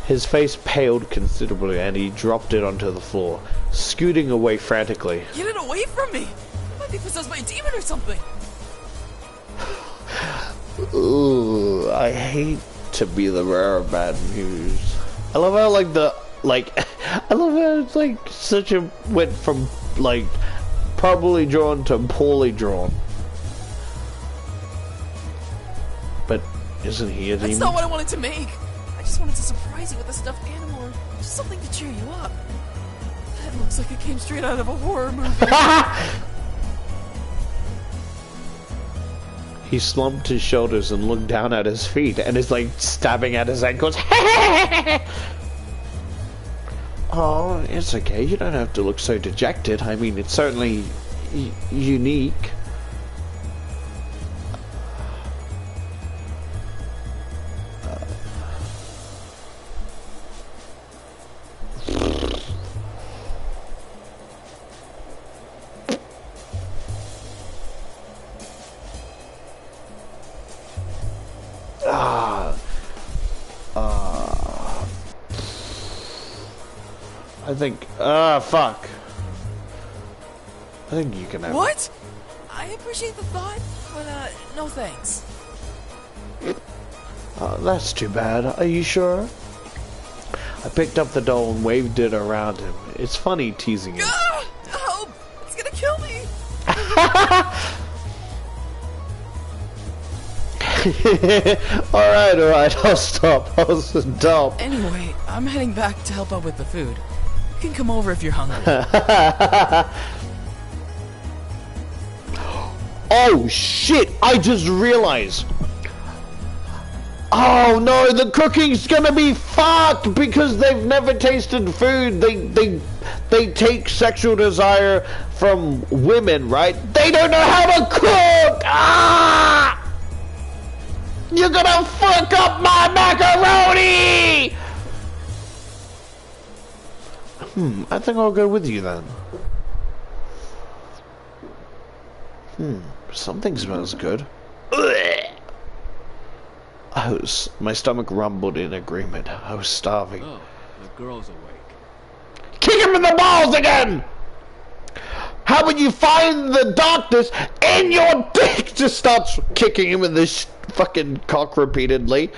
His face paled considerably and he dropped it onto the floor, scooting away frantically. Get it away from me! I might be possessed by a demon or something! Ooh, I hate to be the bearer of bad news. I love how I love how it's like such a went from like probably drawn to poorly drawn. But isn't he a demon? That's not what I wanted to make. I just wanted to surprise you with a stuffed animal or just something to cheer you up. That looks like it came straight out of a horror movie. He slumped his shoulders and looked down at his feet and is like stabbing at his ankles. Oh, it's okay. You don't have to look so dejected. I mean, it's certainly unique. I think, fuck. I think you can have What? I appreciate the thought, but, no thanks. That's too bad. Are you sure? I picked up the doll and waved it around him. It's funny teasing him. Ah! Help! It's gonna kill me! Alright, I'll stop. I'll stop. Anyway, I'm heading back to help out with the food. You can come over if you're hungry. Oh shit, I just realized. Oh no, the cooking's gonna be fucked because they've never tasted food. They take sexual desire from women, right? They don't know how to cook! Ah! You're gonna fuck up my macaroni! I think I'll go with you then. Something smells good. My stomach rumbled in agreement. I was starving. Oh, the girl's awake. Kick him in the balls again! How about you find the darkness in your dick? Just starts kicking him in this fucking cock repeatedly.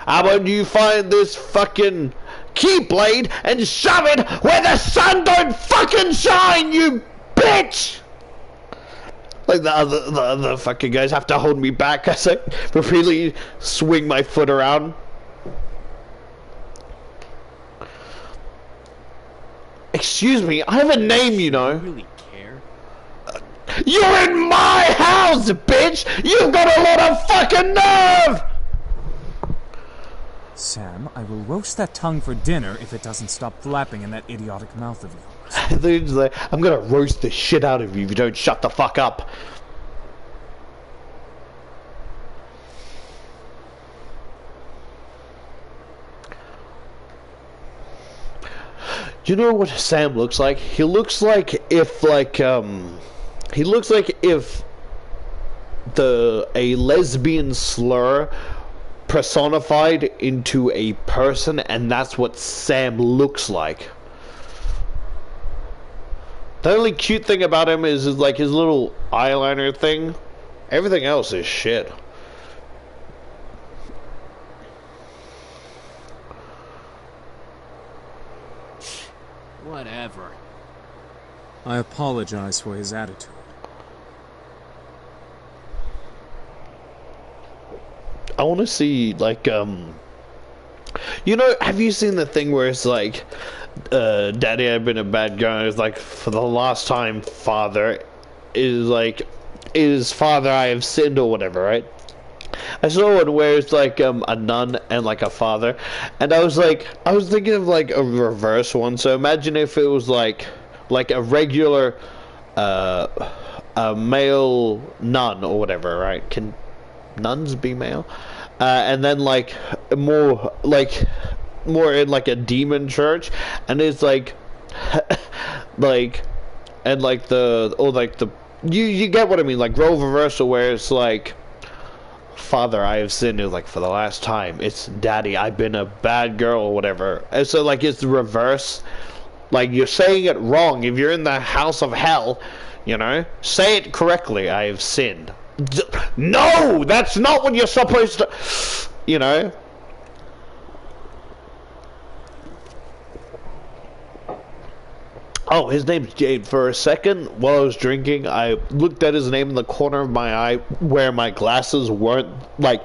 How about you find this fucking keyblade and shove it where the sun don't fucking shine, you bitch! Like the other fucking guys have to hold me back as I repeatedly swing my foot around. Excuse me, I have a name, you know. Really care? You're in my house, bitch! You've got a lot of fucking nerve! Sam, I will roast that tongue for dinner if it doesn't stop flapping in that idiotic mouth of yours. I'm gonna roast the shit out of you if you don't shut the fuck up. You know what Sam looks like? He looks like if a lesbian slur personified into a person, and that's what Sam looks like. The only cute thing about him is like his little eyeliner thing. Everything else is shit. Whatever. I apologize for his attitude. I want to see, like, you know, have you seen the thing where it's like, Daddy, I've been a bad guy. It's like, for the last time, Father, is Father, I have sinned, or whatever, right? I saw one where it's like, a nun and like a father, and I was thinking of like a reverse one. So imagine if it was like a regular, a male nun or whatever, right? Can nuns be male? And then like more in like a demon church, and it's like and like you get what I mean, like role reversal, where it's like, Father, I have sinned, is like, for the last time. It's Daddy, I've been a bad girl or whatever. And so like it's the reverse. Like, you're saying it wrong. If you're in the house of hell, you know, say it correctly. I have sinned. No, that's not what you're supposed to, you know. Oh, Oh, his name's Jade. For a second, while I was drinking, I looked at his name in the corner of my eye where my glasses weren't, like,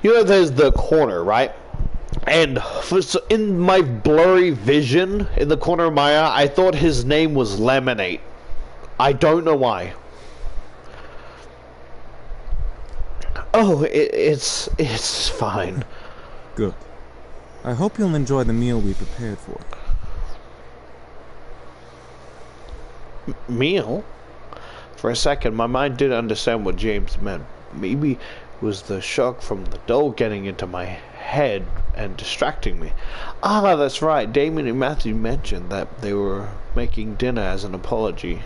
you know, there's the corner, right? And in my blurry vision, in the corner of my eye, I thought his name was Lemonade. I don't know why. Oh, it's fine. Good. I hope you'll enjoy the meal we prepared for you. Meal? For a second, my mind didn't understand what James meant. Maybe it was the shock from the doll getting into my head and distracting me. Ah, that's right. Damien and Matthew mentioned that they were making dinner as an apology.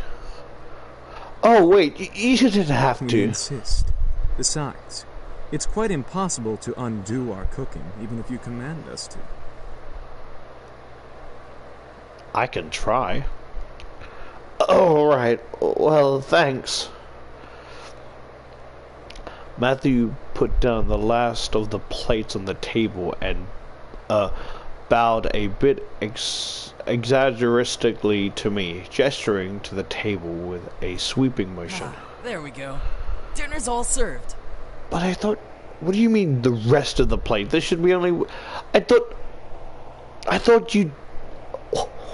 Oh, wait, you didn't have to. We insist. Besides, it's quite impossible to undo our cooking, even if you command us to. I can try. Oh, right. Well, thanks. Matthew put down the last of the plates on the table and bowed a bit exaggeratingly to me, gesturing to the table with a sweeping motion. There we go. Dinner's all served. But I thought, what do you mean the rest of the plate? There should be only... I thought you...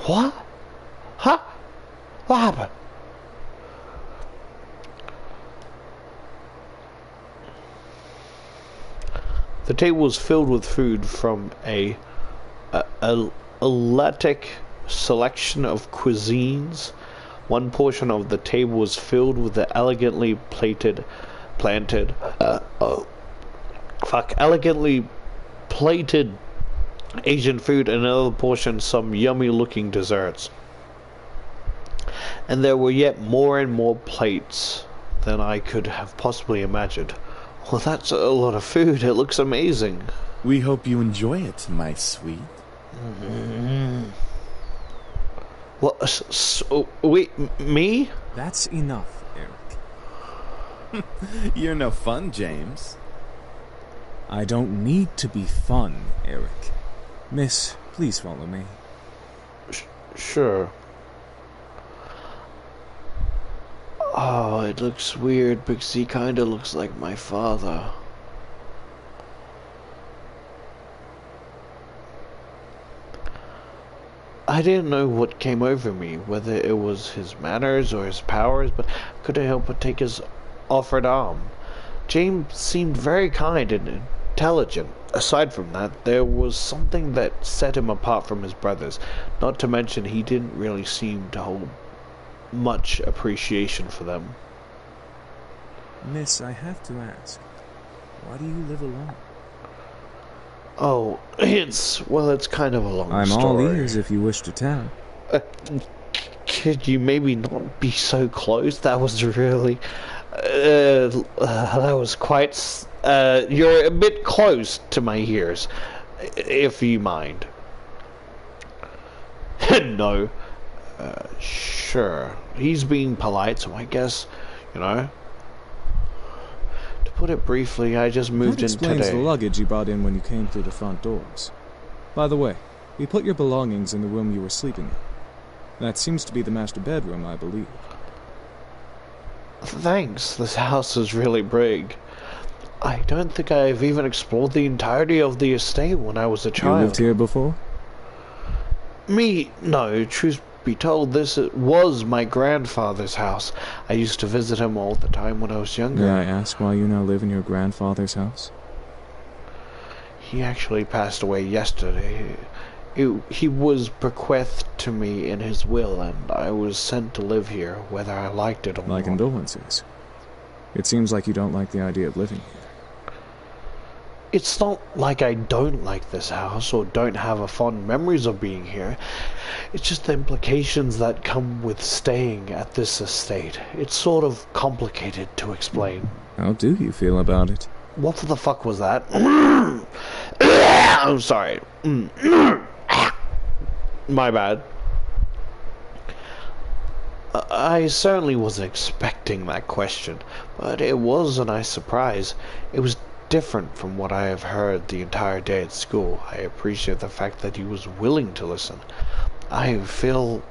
What? Huh? What happened? The table was filled with food from a eclectic selection of cuisines. One portion of the table was filled with the elegantly elegantly plated Asian food, and another portion some yummy-looking desserts. And there were yet more and more plates than I could have possibly imagined. Well, that's a lot of food. It looks amazing. We hope you enjoy it, my sweet. What? So, wait, me? That's enough, Eric. You're no fun, James. I don't need to be fun, Eric. Miss, please follow me. Sure. Oh, it looks weird because he kinda looks like my father. I didn't know what came over me, whether it was his manners or his powers, but I couldn't help but take his offered arm. James seemed very kind and intelligent. Aside from that, there was something that set him apart from his brothers, not to mention he didn't really seem to hold much appreciation for them. Miss, I have to ask, why do you live alone? Oh, it's kind of a long I'm story. all ears if you wish to tell. Could you maybe not be so close? That was really... that was quite... you're a bit close to my ears, if you mind. No. Sure. He's being polite, so I guess, you know... To put it briefly, I just moved in today. That explains the luggage you brought in when you came through the front doors. By the way, we put your belongings in the room you were sleeping in. That seems to be the master bedroom, I believe. Thanks. This house is really big. I don't think I've even explored the entirety of the estate when I was a child. You lived here before? Me? No. Truth be told, this was my grandfather's house. I used to visit him all the time when I was younger. May I ask why you now live in your grandfather's house? He actually passed away yesterday. He was bequeathed to me in his will, and I was sent to live here, whether I liked it or not. My condolences. It seems like you don't like the idea of living here. It's not like I don't like this house or don't have a fond memories of being here. It's just the implications that come with staying at this estate. It's sort of complicated to explain. How do you feel about it? What the fuck was that? I'm sorry. My bad. I certainly wasn't expecting that question, but it was a nice surprise. It was different from what I have heard the entire day at school. I appreciate the fact that he was willing to listen. I feel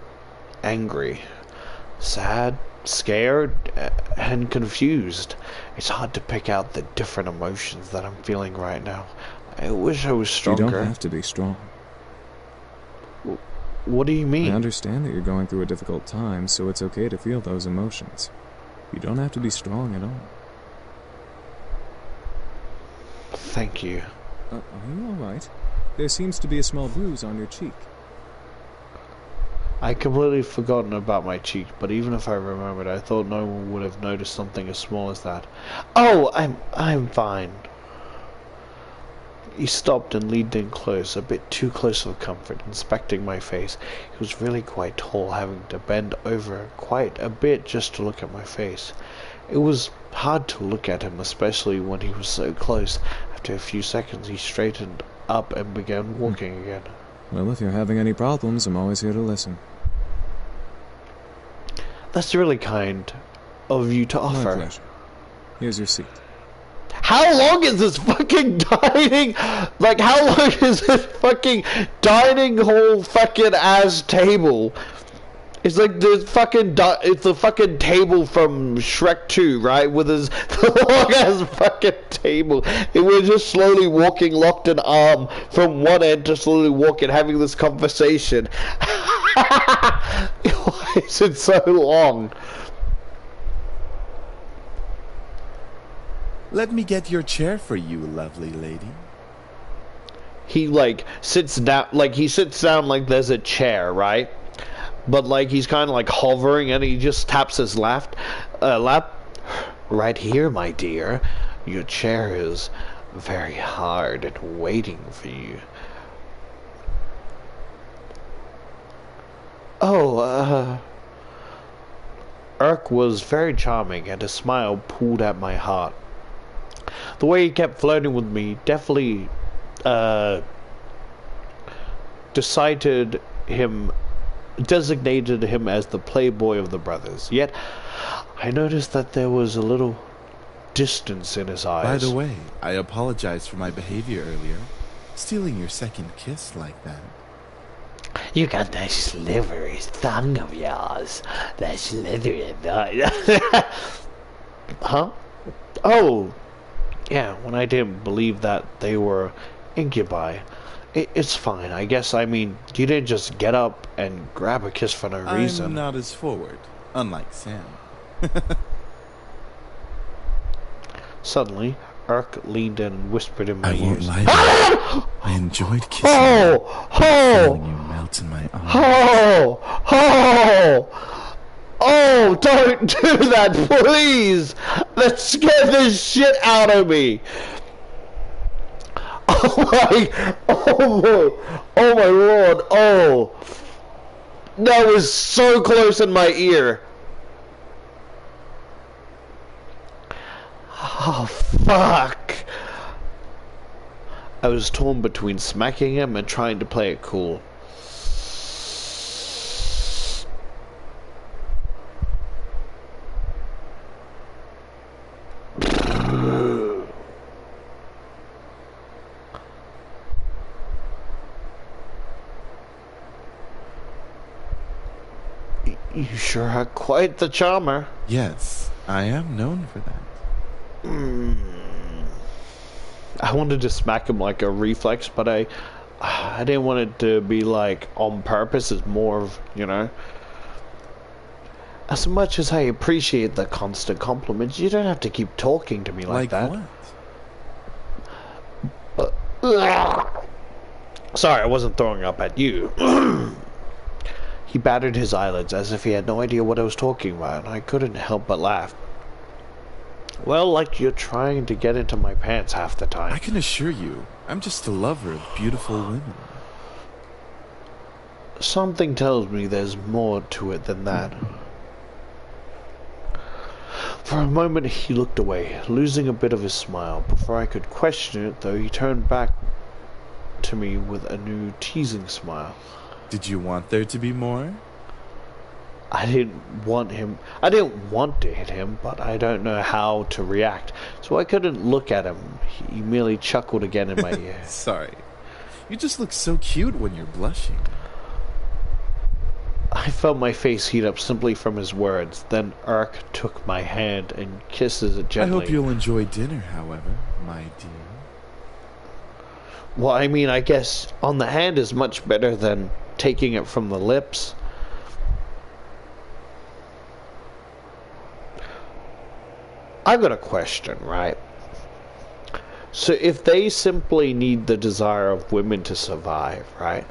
angry, sad, scared, and confused. It's hard to pick out the different emotions that I'm feeling right now. I wish I was stronger. You don't have to be strong. What do you mean? I understand that you're going through a difficult time, so it's okay to feel those emotions. You don't have to be strong at all. Thank you. Are you alright? There seems to be a small bruise on your cheek. I completely forgotten about my cheek, but even if I remembered, I thought no one would have noticed something as small as that. Oh, I'm fine. He stopped and leaned in close, a bit too close for comfort, inspecting my face. He was really quite tall, having to bend over quite a bit just to look at my face. It was hard to look at him, especially when he was so close. After a few seconds, he straightened up and began walking again. Well, if you're having any problems, I'm always here to listen. That's really kind of you to offer. My pleasure. Here's your seat. How long is this fucking dining? Like, how long is this fucking dining hall fucking ass table? It's like the fucking it's the fucking table from Shrek 2, right? With his long ass fucking table. And we're just slowly walking, locked in arm from one end to slowly walking, having this conversation. Why is it so long? Let me get your chair for you, lovely lady. He like sits down, like there's a chair, right? But like he's kind of like hovering, and he just taps his lap. Right here, my dear. Your chair is very hard and waiting for you. Oh, Urk was very charming, and his smile pulled at my heart. The way he kept flirting with me definitely designated him as the playboy of the brothers. Yet, I noticed that there was a little distance in his eyes. By the way, I apologize for my behavior earlier. Stealing your second kiss like that. You got that slivery tongue of yours. That slithery Huh? Oh, yeah, when I didn't believe that they were incubi. It's fine, I guess. I mean, you didn't just get up and grab a kiss for no reason. I'm not as forward, unlike Sam. Suddenly, Urk leaned in and whispered in my ears. I won't lie to you. I enjoyed kissing you. Feeling you melt in my arms. Oh, don't do that, please! That scared the shit out of me! Oh my lord, oh! That was so close in my ear! Oh, fuck! I was torn between smacking him and trying to play it cool. You sure are quite the charmer. Yes, I am known for that. I wanted to smack him like a reflex, but I didn't want it to be like on purpose. It's more of, you know. As much as I appreciate the constant compliments, you don't have to keep talking to me like that. What? Sorry, I wasn't throwing up at you. He battered his eyelids as if he had no idea what I was talking about, and I couldn't help but laugh. Well, like you're trying to get into my pants half the time. I can assure you, I'm just a lover of beautiful women. Something tells me there's more to it than that. For a moment he looked away, losing a bit of his smile. Before I could question it, though, he turned back to me with a new teasing smile. Did you want there to be more? I didn't want to hit him, but I don't know how to react, so I couldn't look at him. He merely chuckled again in my ear. Sorry. You just look so cute when you're blushing. I felt my face heat up simply from his words. Then Urk took my hand and kisses it I gently. hope you'll enjoy dinner, however, my dear. Well, I mean, I guess on the hand is much better than taking it from the lips. I've got a question, right? So if they simply need the desire of women to survive, right?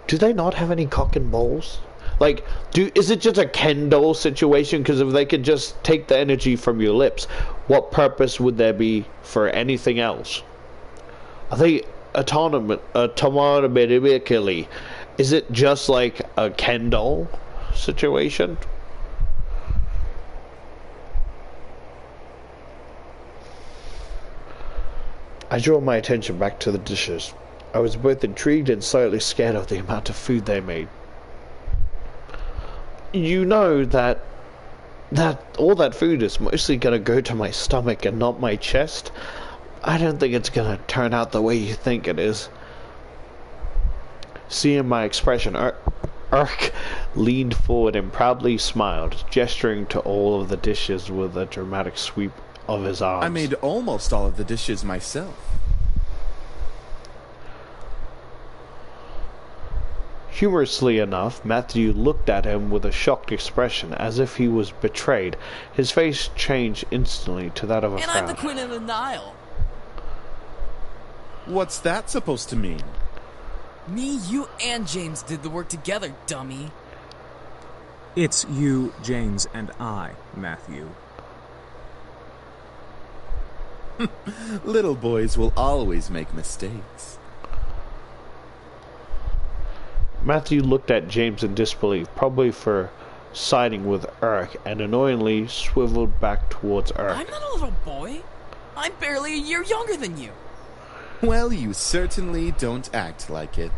Do they not have any cock and balls? Like, is it just a Ken doll situation? Because if they could just take the energy from your lips, what purpose would there be for anything else? Are they automatically? Is it just like a Ken doll situation? I drew my attention back to the dishes. I was both intrigued and slightly scared of the amount of food they made. You know that all that food is mostly gonna go to my stomach and not my chest. I don't think it's gonna turn out the way you think it is. Seeing my expression, Urk leaned forward and proudly smiled, gesturing to all of the dishes with a dramatic sweep of his arms. I made almost all of the dishes myself. Humorously enough, Matthew looked at him with a shocked expression, as if he was betrayed. His face changed instantly to that of a And frown. I'm the Queen of the Nile. What's that supposed to mean? Me, you, and James did the work together, dummy. It's you, James, and I, Matthew. Little boys will always make mistakes. Matthew looked at James in disbelief, probably for siding with Urk, and annoyingly swiveled back towards Urk. I'm not a little boy. I'm barely a year younger than you. Well, you certainly don't act like it.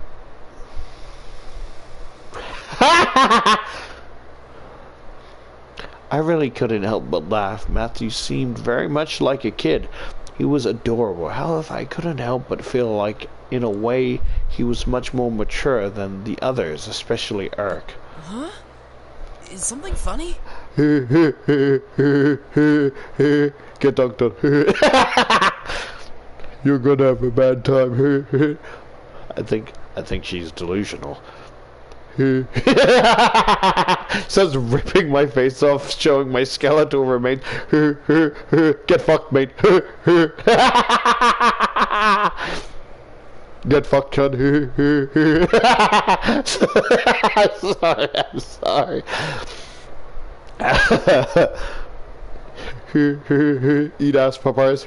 I really couldn't help but laugh. Matthew seemed very much like a kid. He was adorable. However, I couldn't help but feel like, in a way, he was much more mature than the others, especially Urk. Huh? Is something funny? Get dunked on. You're gonna have a bad time. I think she's delusional. Starts ripping my face off, showing my skeletal remains. Get fucked, mate. Get fucked, Chun. I'm sorry. Eat ass papayas.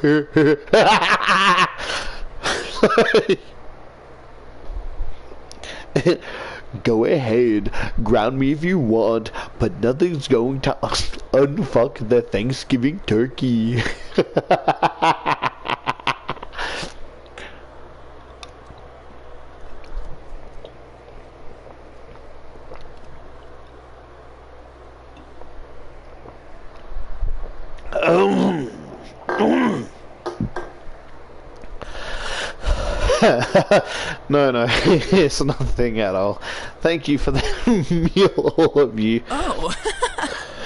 Go ahead, ground me if you want, but nothing's going to unfuck the Thanksgiving turkey. No, it's nothing at all. Thank you for the meal, all of you. Oh,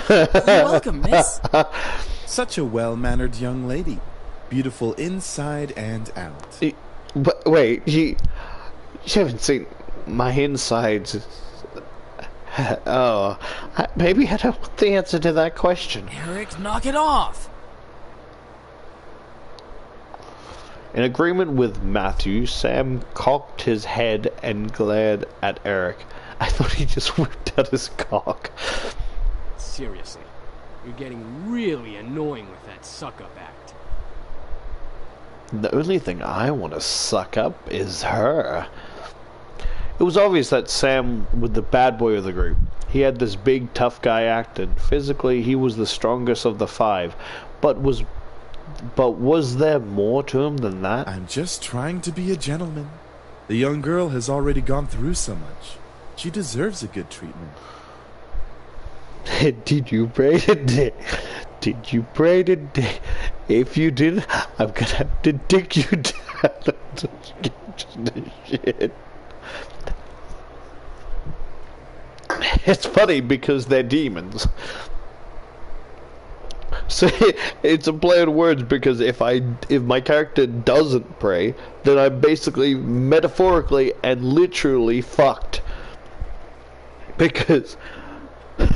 you're welcome, miss. Such a well-mannered young lady. Beautiful inside and out. But wait, you haven't seen my insides. Oh, maybe I don't want the answer to that question. Eric, knock it off. In agreement with Matthew, Sam cocked his head and glared at Eric. I thought he just whipped out his cock. Seriously, you're getting really annoying with that suck-up act. The only thing I want to suck up is her. It was obvious that Sam was the bad boy of the group. He had this big, tough guy act, and physically he was the strongest of the five, but was there more to him than that? I'm just trying to be a gentleman. The young girl has already gone through so much. She deserves a good treatment. Did you pray today? Did you pray today? If you didn't, I'm gonna have to dig you down. Shit. it's funny because they're demons. So it's a play on words because if my character doesn't pray, then I'm basically metaphorically and literally fucked. Because you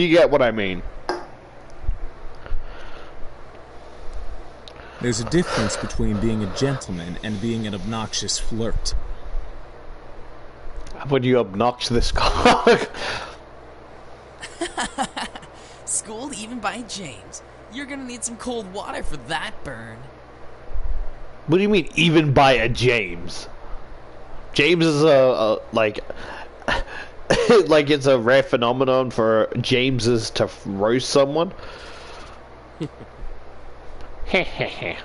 get what I mean. There's a difference between being a gentleman and being an obnoxious flirt. When you obnoxious cock. Schooled even by James. You're gonna need some cold water for that burn. What do you mean, even by a James? James is a like, like it's a rare phenomenon for Jameses to roast someone. Heh.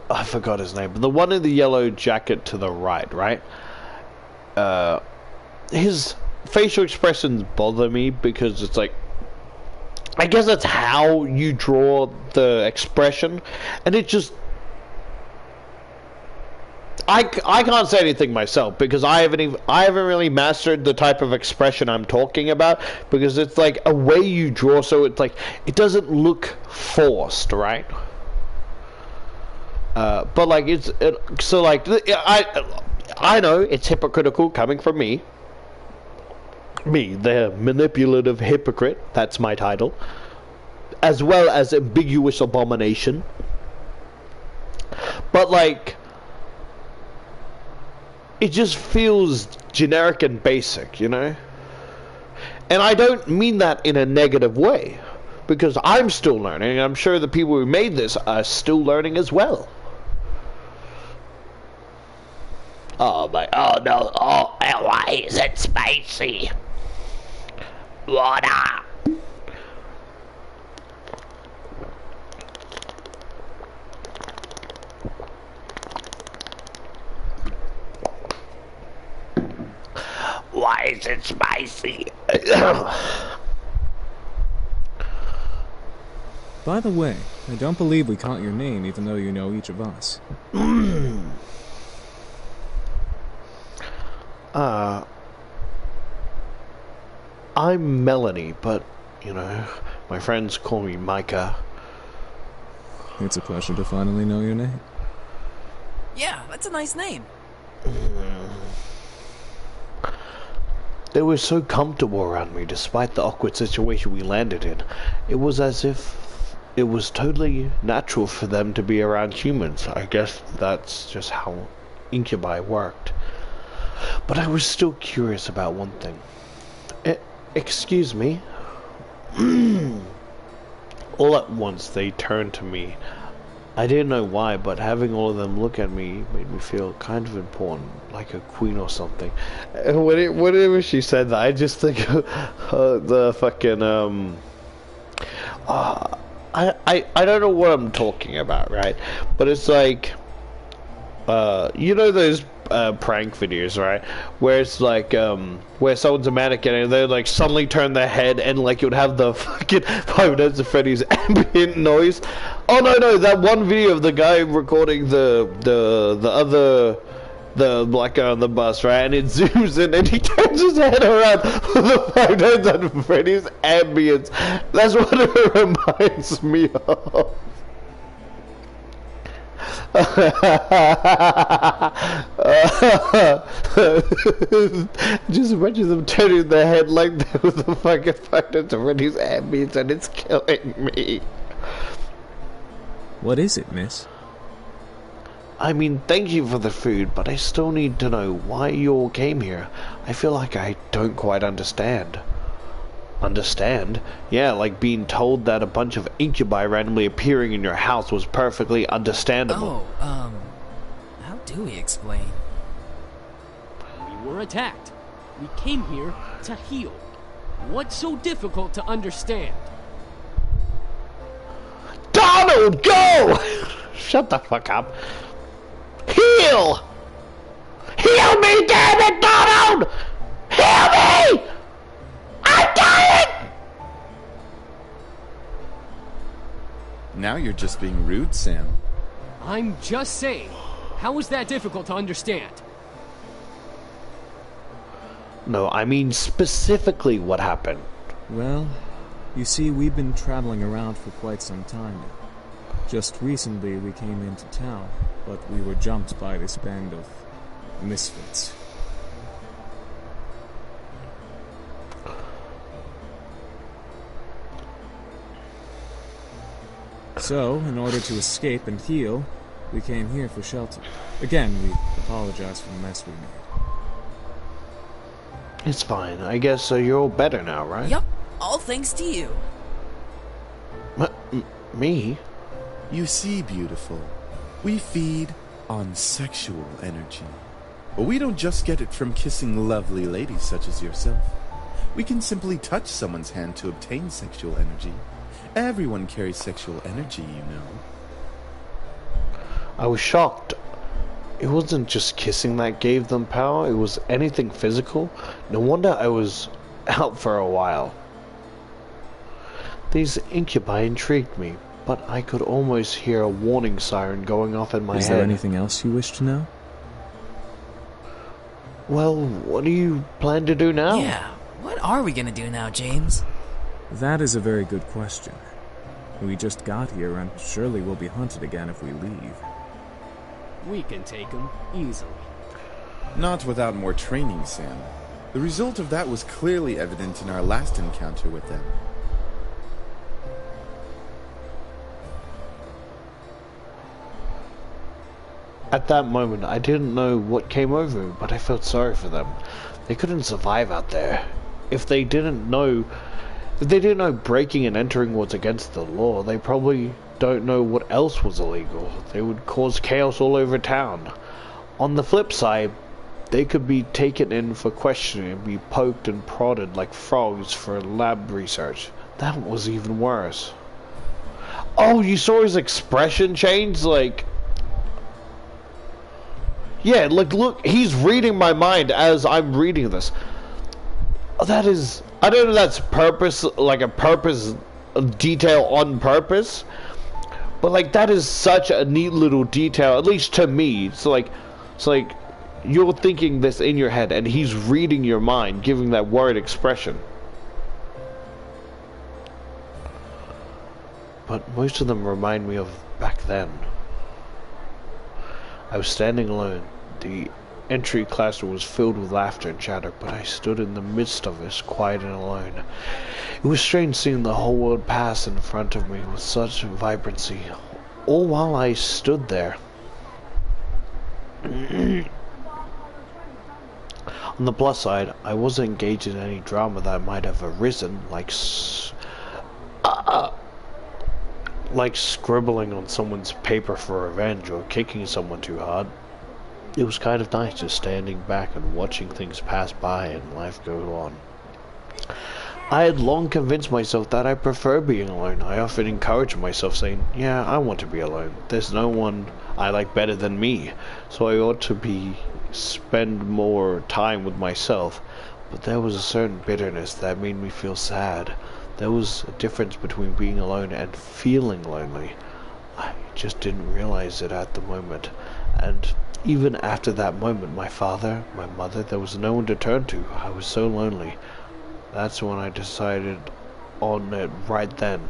I forgot his name, but the one in the yellow jacket to the right? His facial expressions bother me because it's like, I guess that's how you draw the expression, and it just, I can't say anything myself because I haven't really mastered the type of expression I'm talking about, because it's like a way you draw, so it's like it doesn't look forced, right? But like I know it's hypocritical coming from me, the manipulative hypocrite. That's my title, as well as ambiguous abomination. But like, it just feels generic and basic, you know? And I don't mean that in a negative way, because I'm still learning, and I'm sure the people who made this are still learning as well. Oh no, why is it spicy? Water! Why is it spicy? By the way, I don't believe we caught your name, even though you know each of us. I'm Melanie, but, you know, my friends call me Micah. It's a pleasure to finally know your name. Yeah, that's a nice name. They were so comfortable around me despite the awkward situation we landed in. It was as if it was totally natural for them to be around humans. I guess that's just how incubi worked. But I was still curious about one thing. Excuse me. All at once they turned to me. I didn't know why, but having all of them look at me made me feel kind of important, like a queen or something. Whenever she said that, I just think of the fucking I don't know what I'm talking about, right? But it's like, you know those prank videos, right? Where it's like, where someone's a mannequin and they like suddenly turn their head and like you'd have the fucking Five Nights at Freddy's ambient noise. Oh no, that one video of the guy recording the black guy on the bus, right? And it zooms in and he turns his head around with the Five Nights at Freddy's ambience. That's what it reminds me of. Just imagine them turning their head like that with the fucking Five Nights at Freddy's ambience, and it's killing me. What is it, miss? I mean, thank you for the food, but I still need to know why you all came here. I feel like I don't quite understand. Understand? Yeah, like being told that a bunch of incubi randomly appearing in your house was perfectly understandable. Oh, how do we explain? We were attacked. We came here to heal. What's so difficult to understand? Donald, go! Shut the fuck up. Heal! Heal me, damn it, Donald! Heal me! I'm dying! Now you're just being rude, Sam. I'm just saying. How is that difficult to understand? No, I mean specifically what happened. Well, you see, we've been traveling around for quite some time now. Just recently we came into town, but we were jumped by this band of misfits. So, in order to escape and heal, we came here for shelter. Again, we apologize for the mess we made. It's fine. I guess you're all better now, right? Yup, all thanks to you. Me? You see, beautiful, we feed on sexual energy. But we don't just get it from kissing lovely ladies such as yourself. We can simply touch someone's hand to obtain sexual energy. Everyone carries sexual energy, you know. I was shocked. It wasn't just kissing that gave them power, it was anything physical. No wonder I was out for a while. These incubi intrigued me, but I could almost hear a warning siren going off in my head. Is there anything else you wish to know? Well, what do you plan to do now? Yeah, what are we gonna do now, James? That is a very good question. We just got here, and surely we'll be hunted again if we leave. We can take him easily. Not without more training, Sam. The result of that was clearly evident in our last encounter with them. At that moment, I didn't know what came over me, but I felt sorry for them. They couldn't survive out there. If they didn't know breaking and entering was against the law, they probably don't know what else was illegal. They would cause chaos all over town. On the flip side, they could be taken in for questioning and be poked and prodded like frogs for lab research. That was even worse. Oh, you saw his expression change? Like... yeah, like, look, he's reading my mind as I'm reading this. That is... I don't know if that's purpose, like a purpose detail on purpose. But, like, that is such a neat little detail, at least to me. It's like you're thinking this in your head, and he's reading your mind, giving that word expression. But most of them remind me of back then. I was standing alone. The entry classroom was filled with laughter and chatter, but I stood in the midst of it, quiet and alone. It was strange seeing the whole world pass in front of me with such vibrancy, all while I stood there. On the plus side, I wasn't engaged in any drama that might have arisen, like scribbling on someone's paper for revenge or kicking someone too hard. It was kind of nice just standing back and watching things pass by and life go on. I had long convinced myself that I prefer being alone. I often encouraged myself saying, yeah, I want to be alone. There's no one I like better than me, so I ought to spend more time with myself. But there was a certain bitterness that made me feel sad. There was a difference between being alone and feeling lonely. I just didn't realize it at the moment. And even after that moment, my father, my mother, there was no one to turn to. I was so lonely. That's when I decided on it right then.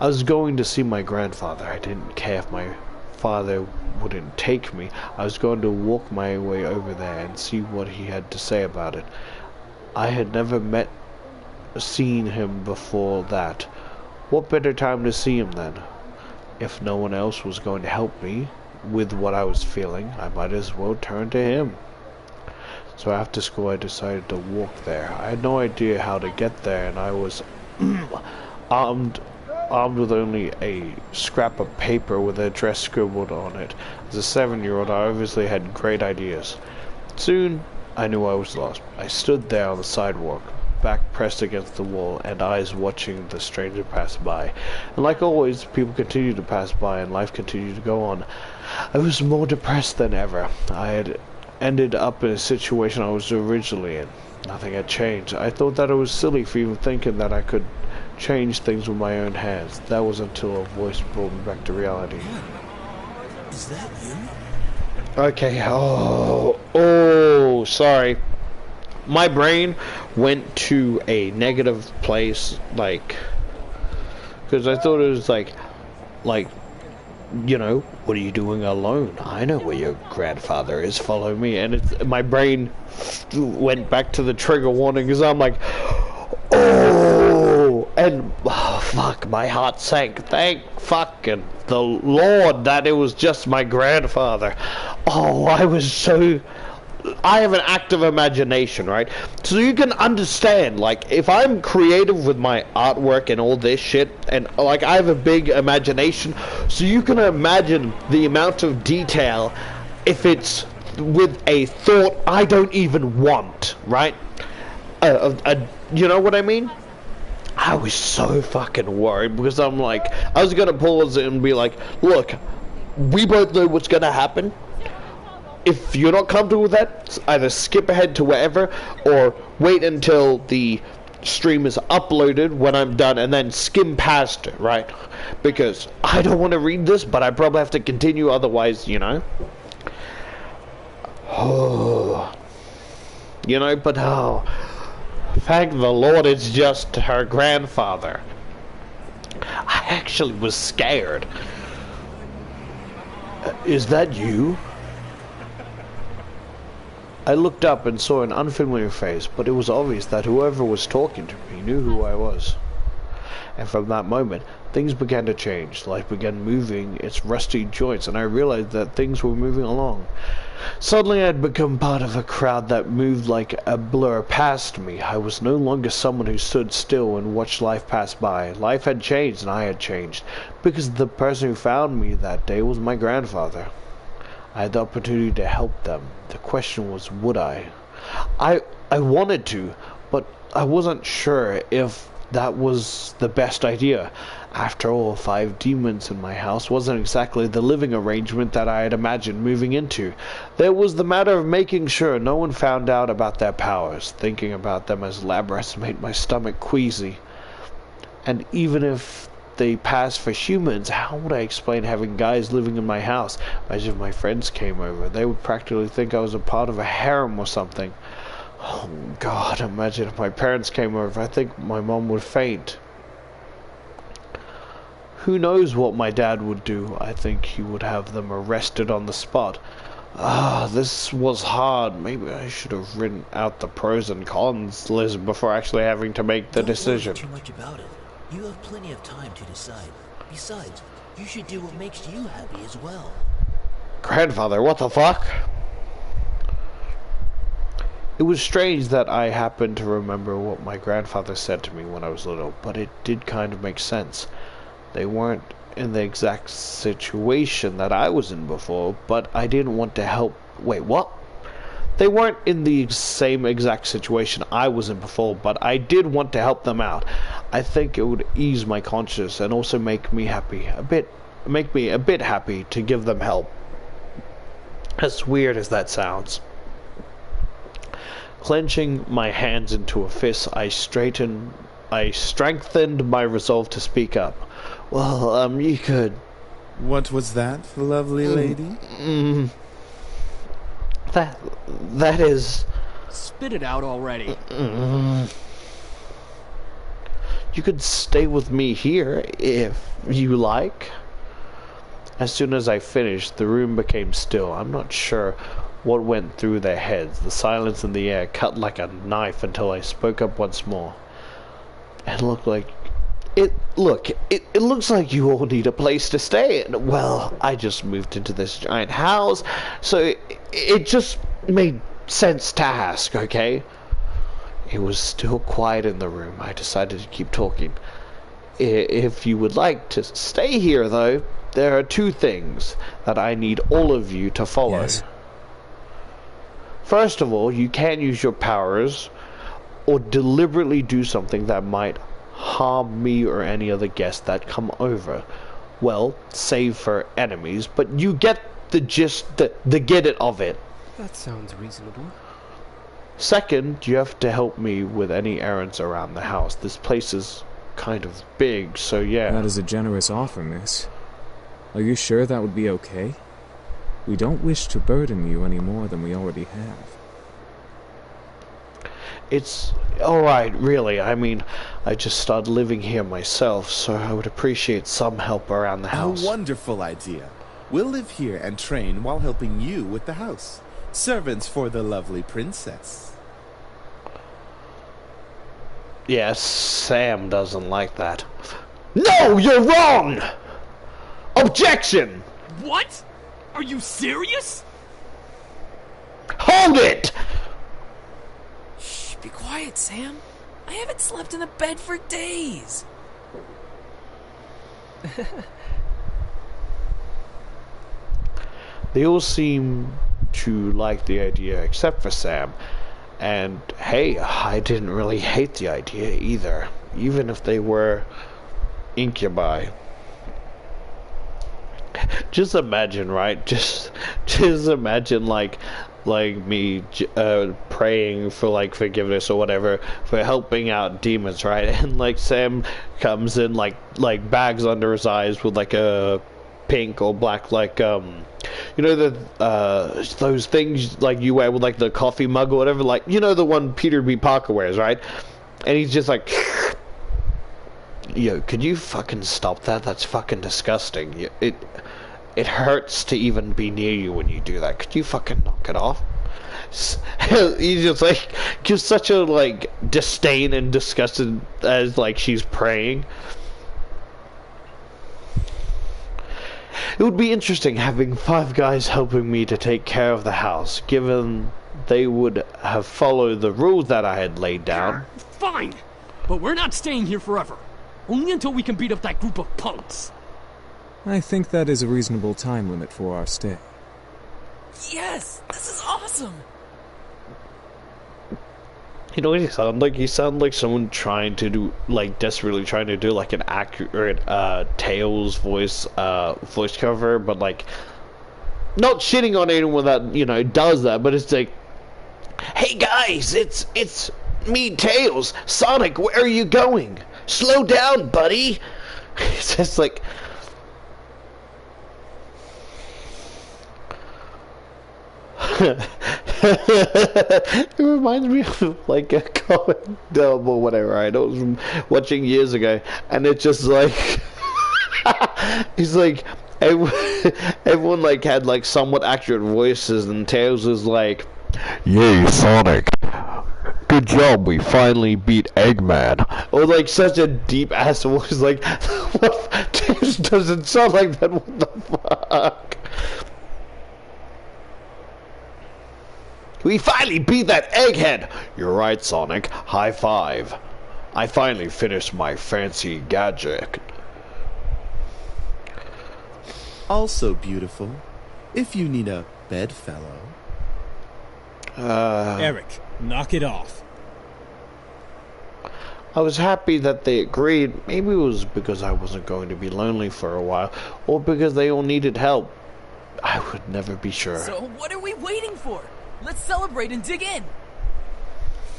I was going to see my grandfather. I didn't care if my father wouldn't take me. I was going to walk my way over there and see what he had to say about it. I had never seen him before that. What better time to see him then? If no one else was going to help me with what I was feeling, I might as well turn to him. So after school I decided to walk there. I had no idea how to get there, and I was armed with only a scrap of paper with an address scribbled on it. As a 7-year-old, I obviously had great ideas. Soon I knew I was lost. I stood there on the sidewalk, back pressed against the wall, and eyes watching the stranger pass by. And like always, people continued to pass by and life continued to go on. I was more depressed than ever. I had ended up in a situation I was originally in. Nothing had changed. I thought that it was silly for even thinking that I could change things with my own hands. That was until a voice brought me back to reality. Is that you? Okay, oh, sorry. My brain went to a negative place, like, because I thought it was like, you know, what are you doing alone? I know where your grandfather is, follow me. And my brain went back to the trigger warning, because I'm like, oh, and fuck, my heart sank. Thank fucking the Lord that it was just my grandfather. Oh, I have an active imagination, right? So you can understand, like, if I'm creative with my artwork and all this shit, and, like, I have a big imagination, so you can imagine the amount of detail if it's with a thought I don't even want, right? You know what I mean? I was so fucking worried, because I'm like, I was gonna pause it and be like, look, we both know what's gonna happen. If you're not comfortable with that, either skip ahead to wherever, or wait until the stream is uploaded when I'm done, and then skim past it, right? Because I don't want to read this, but I probably have to continue, otherwise, you know. Oh. You know, but oh, thank the Lord it's just her grandfather. I actually was scared. Is that you? I looked up and saw an unfamiliar face, but it was obvious that whoever was talking to me knew who I was. And from that moment, things began to change. Life began moving its rusty joints, and I realized that things were moving along. Suddenly I had become part of a crowd that moved like a blur past me. I was no longer someone who stood still and watched life pass by. Life had changed, and I had changed, because the person who found me that day was my grandfather. I had the opportunity to help them. The question was, would I? I wanted to, but I wasn't sure if that was the best idea. After all, 5 demons in my house wasn't exactly the living arrangement that I had imagined moving into. There was the matter of making sure no one found out about their powers. Thinking about them as lab rats made my stomach queasy. And even if they passed for humans, how would I explain having guys living in my house? Imagine if my friends came over. They would practically think I was a part of a harem or something. Oh God, imagine if my parents came over. I think my mom would faint. Who knows what my dad would do? I think he would have them arrested on the spot. This was hard. Maybe I should have written out the pros and cons list before actually having to make the decision. Don't worry too much about it. You have plenty of time to decide. Besides, you should do what makes you happy as well. Grandfather, what the fuck? It was strange that I happened to remember what my grandfather said to me when I was little, but it did kind of make sense. They weren't in the exact situation that I was in before, but I didn't want to help. Wait, what? They weren't in the same exact situation I was in before, but I did want to help them out. I think it would ease my conscience and also make me happy. Make me a bit happy to give them help. As weird as that sounds. Clenching my hands into a fist, I strengthened my resolve to speak up. Well, you could... What was that, lovely lady? That is... Spit it out already. You could stay with me here, if you like. As soon as I finished, the room became still. I'm not sure what went through their heads. The silence in the air cut like a knife until I spoke up once more. It looks like you all need a place to stay. And, well, I just moved into this giant house, so it just made sense to ask, okay? It was still quiet in the room. I decided to keep talking. If you would like to stay here, though, there are 2 things that I need all of you to follow. Yes. First of all, you can't use your powers or deliberately do something that might harm me or any other guests that come over. Well, save for enemies, but you get the gist, the get it of it. That sounds reasonable. Second, you have to help me with any errands around the house. This place is kind of big, so yeah. That is a generous offer, miss. Are you sure that would be okay? We don't wish to burden you any more than we already have. It's alright, really. I mean, I just started living here myself, so I would appreciate some help around the house. A wonderful idea. We'll live here and train while helping you with the house. Servants for the lovely princess. Yes, Sam doesn't like that. No, you're wrong! Objection! What? Are you serious? Hold it! Shh, be quiet, Sam. I haven't slept in a bed for days. They all seem to like the idea except for Sam. And hey, I didn't really hate the idea either, even if they were incubi. Just imagine, right? Just imagine like me praying for like forgiveness or whatever for helping out demons, right? And like Sam comes in like bags under his eyes with like a pink or black like you know the those things like you wear with like the coffee mug or whatever, like you know the one Peter B. Parker wears, right? And he's just like, yo, could you fucking stop that? That's fucking disgusting. It hurts to even be near you when you do that. Could you fucking knock it off? He just like gives such a like disdain and disgusted as like she's praying. It would be interesting having 5 guys helping me to take care of the house, given they would have followed the rules that I had laid down. Fine, but we're not staying here forever. Only until we can beat up that group of punks. I think that is a reasonable time limit for our stay. Yes, this is awesome. You know what you sound like? You sound like someone trying to do, like, desperately trying to do, like, an accurate, Tails voice cover, but, like, not shitting on anyone that, you know, does that, but it's like, hey guys, it's me, Tails. Sonic, where are you going? Slow down, buddy. It's just like... It reminds me of like a comic dub or whatever. I know it was from watching years ago, and it's just like he's like everyone like had like somewhat accurate voices, and Tails was like, "Yay, Sonic! Good job, we finally beat Eggman." Or like such a deep ass voice, like what? Tails doesn't sound like that. What the fuck? We finally beat that egghead! You're right, Sonic. High five. I finally finished my fancy gadget. Also beautiful, if you need a bedfellow. Eric, knock it off. I was happy that they agreed. Maybe it was because I wasn't going to be lonely for a while, or because they all needed help. I would never be sure. So what are we waiting for? Let's celebrate and dig in.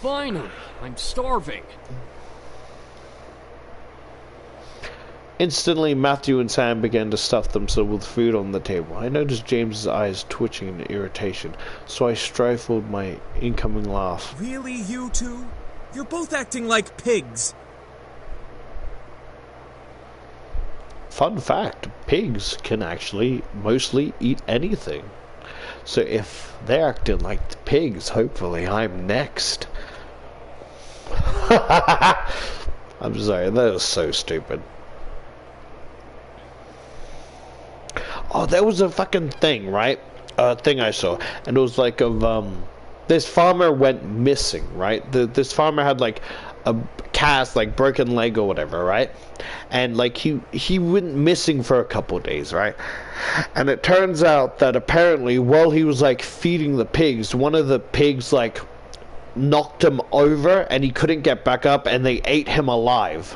Finally, I'm starving. Instantly, Matthew and Sam began to stuff themselves with food on the table. I noticed James's eyes twitching in irritation, so I stifled my incoming laugh. Really, you two? You're both acting like pigs. Fun fact, pigs can actually mostly eat anything. So if they're acting like the pigs, hopefully I'm next. I'm sorry, that was so stupid. Oh, there was a fucking thing, right? Thing I saw, and it was like of this farmer went missing, right? This farmer had like a cast, like broken leg or whatever, right? And like he went missing for a couple days, right? And it turns out that apparently while he was like feeding the pigs, one of the pigs like knocked him over and he couldn't get back up, and they ate him alive.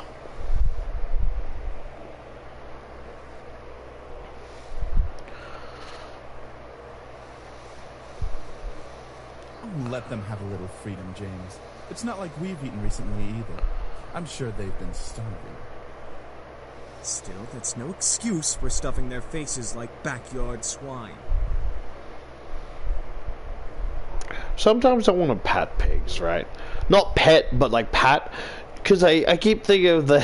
Let them have a little freedom, James. It's not like we've eaten recently either. I'm sure they've been starving. Still, that's no excuse for stuffing their faces like backyard swine. Sometimes I want to pat pigs, right? Not pet, but like pat. Because I keep thinking of the...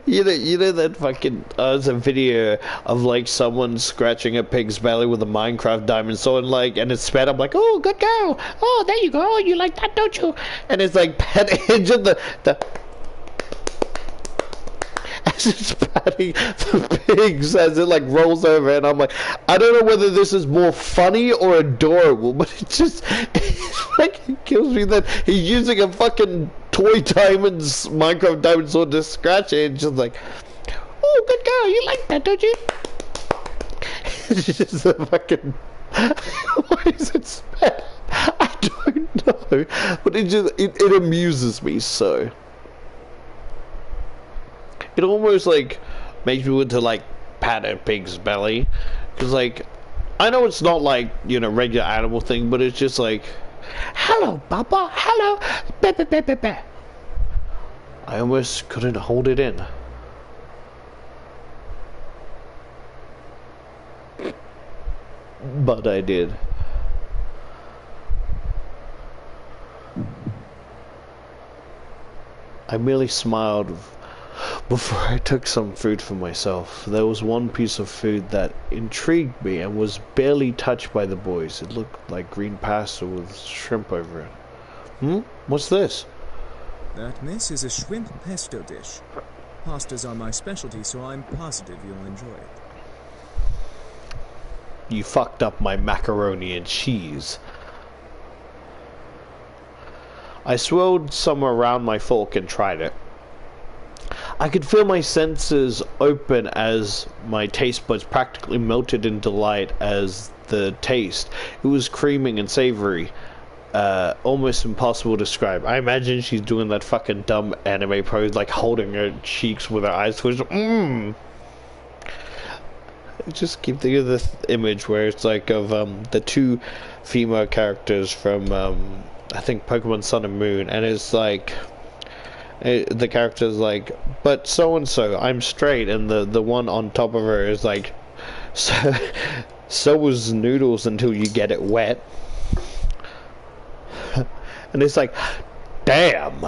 you know that fucking... there's a video of like someone scratching a pig's belly with a Minecraft diamond sword, like, and it's sped up like, oh, good girl. Oh, there you go. You like that, don't you? And it's like pet edge of the as it's patting the pigs as it like rolls over, and I'm like, I don't know whether this is more funny or adorable, but it fucking kills me that he's using a fucking toy diamonds, Minecraft diamond sword to scratch it, and just like, oh, good girl, you like that, don't you? It's just a fucking... Why is it sped? I don't know, but it amuses me so. It almost like makes me want to like pat a pig's belly, because like I know it's not like, you know, regular animal thing, but it's just like, hello Baba, hello, be, be, be, be. I almost couldn't hold it in. But I did. I merely smiled before I took some food for myself. There was one piece of food that intrigued me and was barely touched by the boys. It looked like green pasta with shrimp over it. What's this? That, miss, is a shrimp pesto dish. Pastas are my specialty, so I'm positive you'll enjoy it. You fucked up my macaroni and cheese. I swirled some around my fork and tried it. I could feel my senses open as my taste buds practically melted in delight as the taste. It was creaming and savory. Almost impossible to describe. I imagine she's doing that fucking dumb anime pose, like holding her cheeks with her eyes closed. I just keep thinking of this image where it's like of the two female characters from I think Pokemon Sun and Moon, and it's like the character's like, but so and so, I'm straight, and the one on top of her is like, so was noodles until you get it wet. And it's like, damn.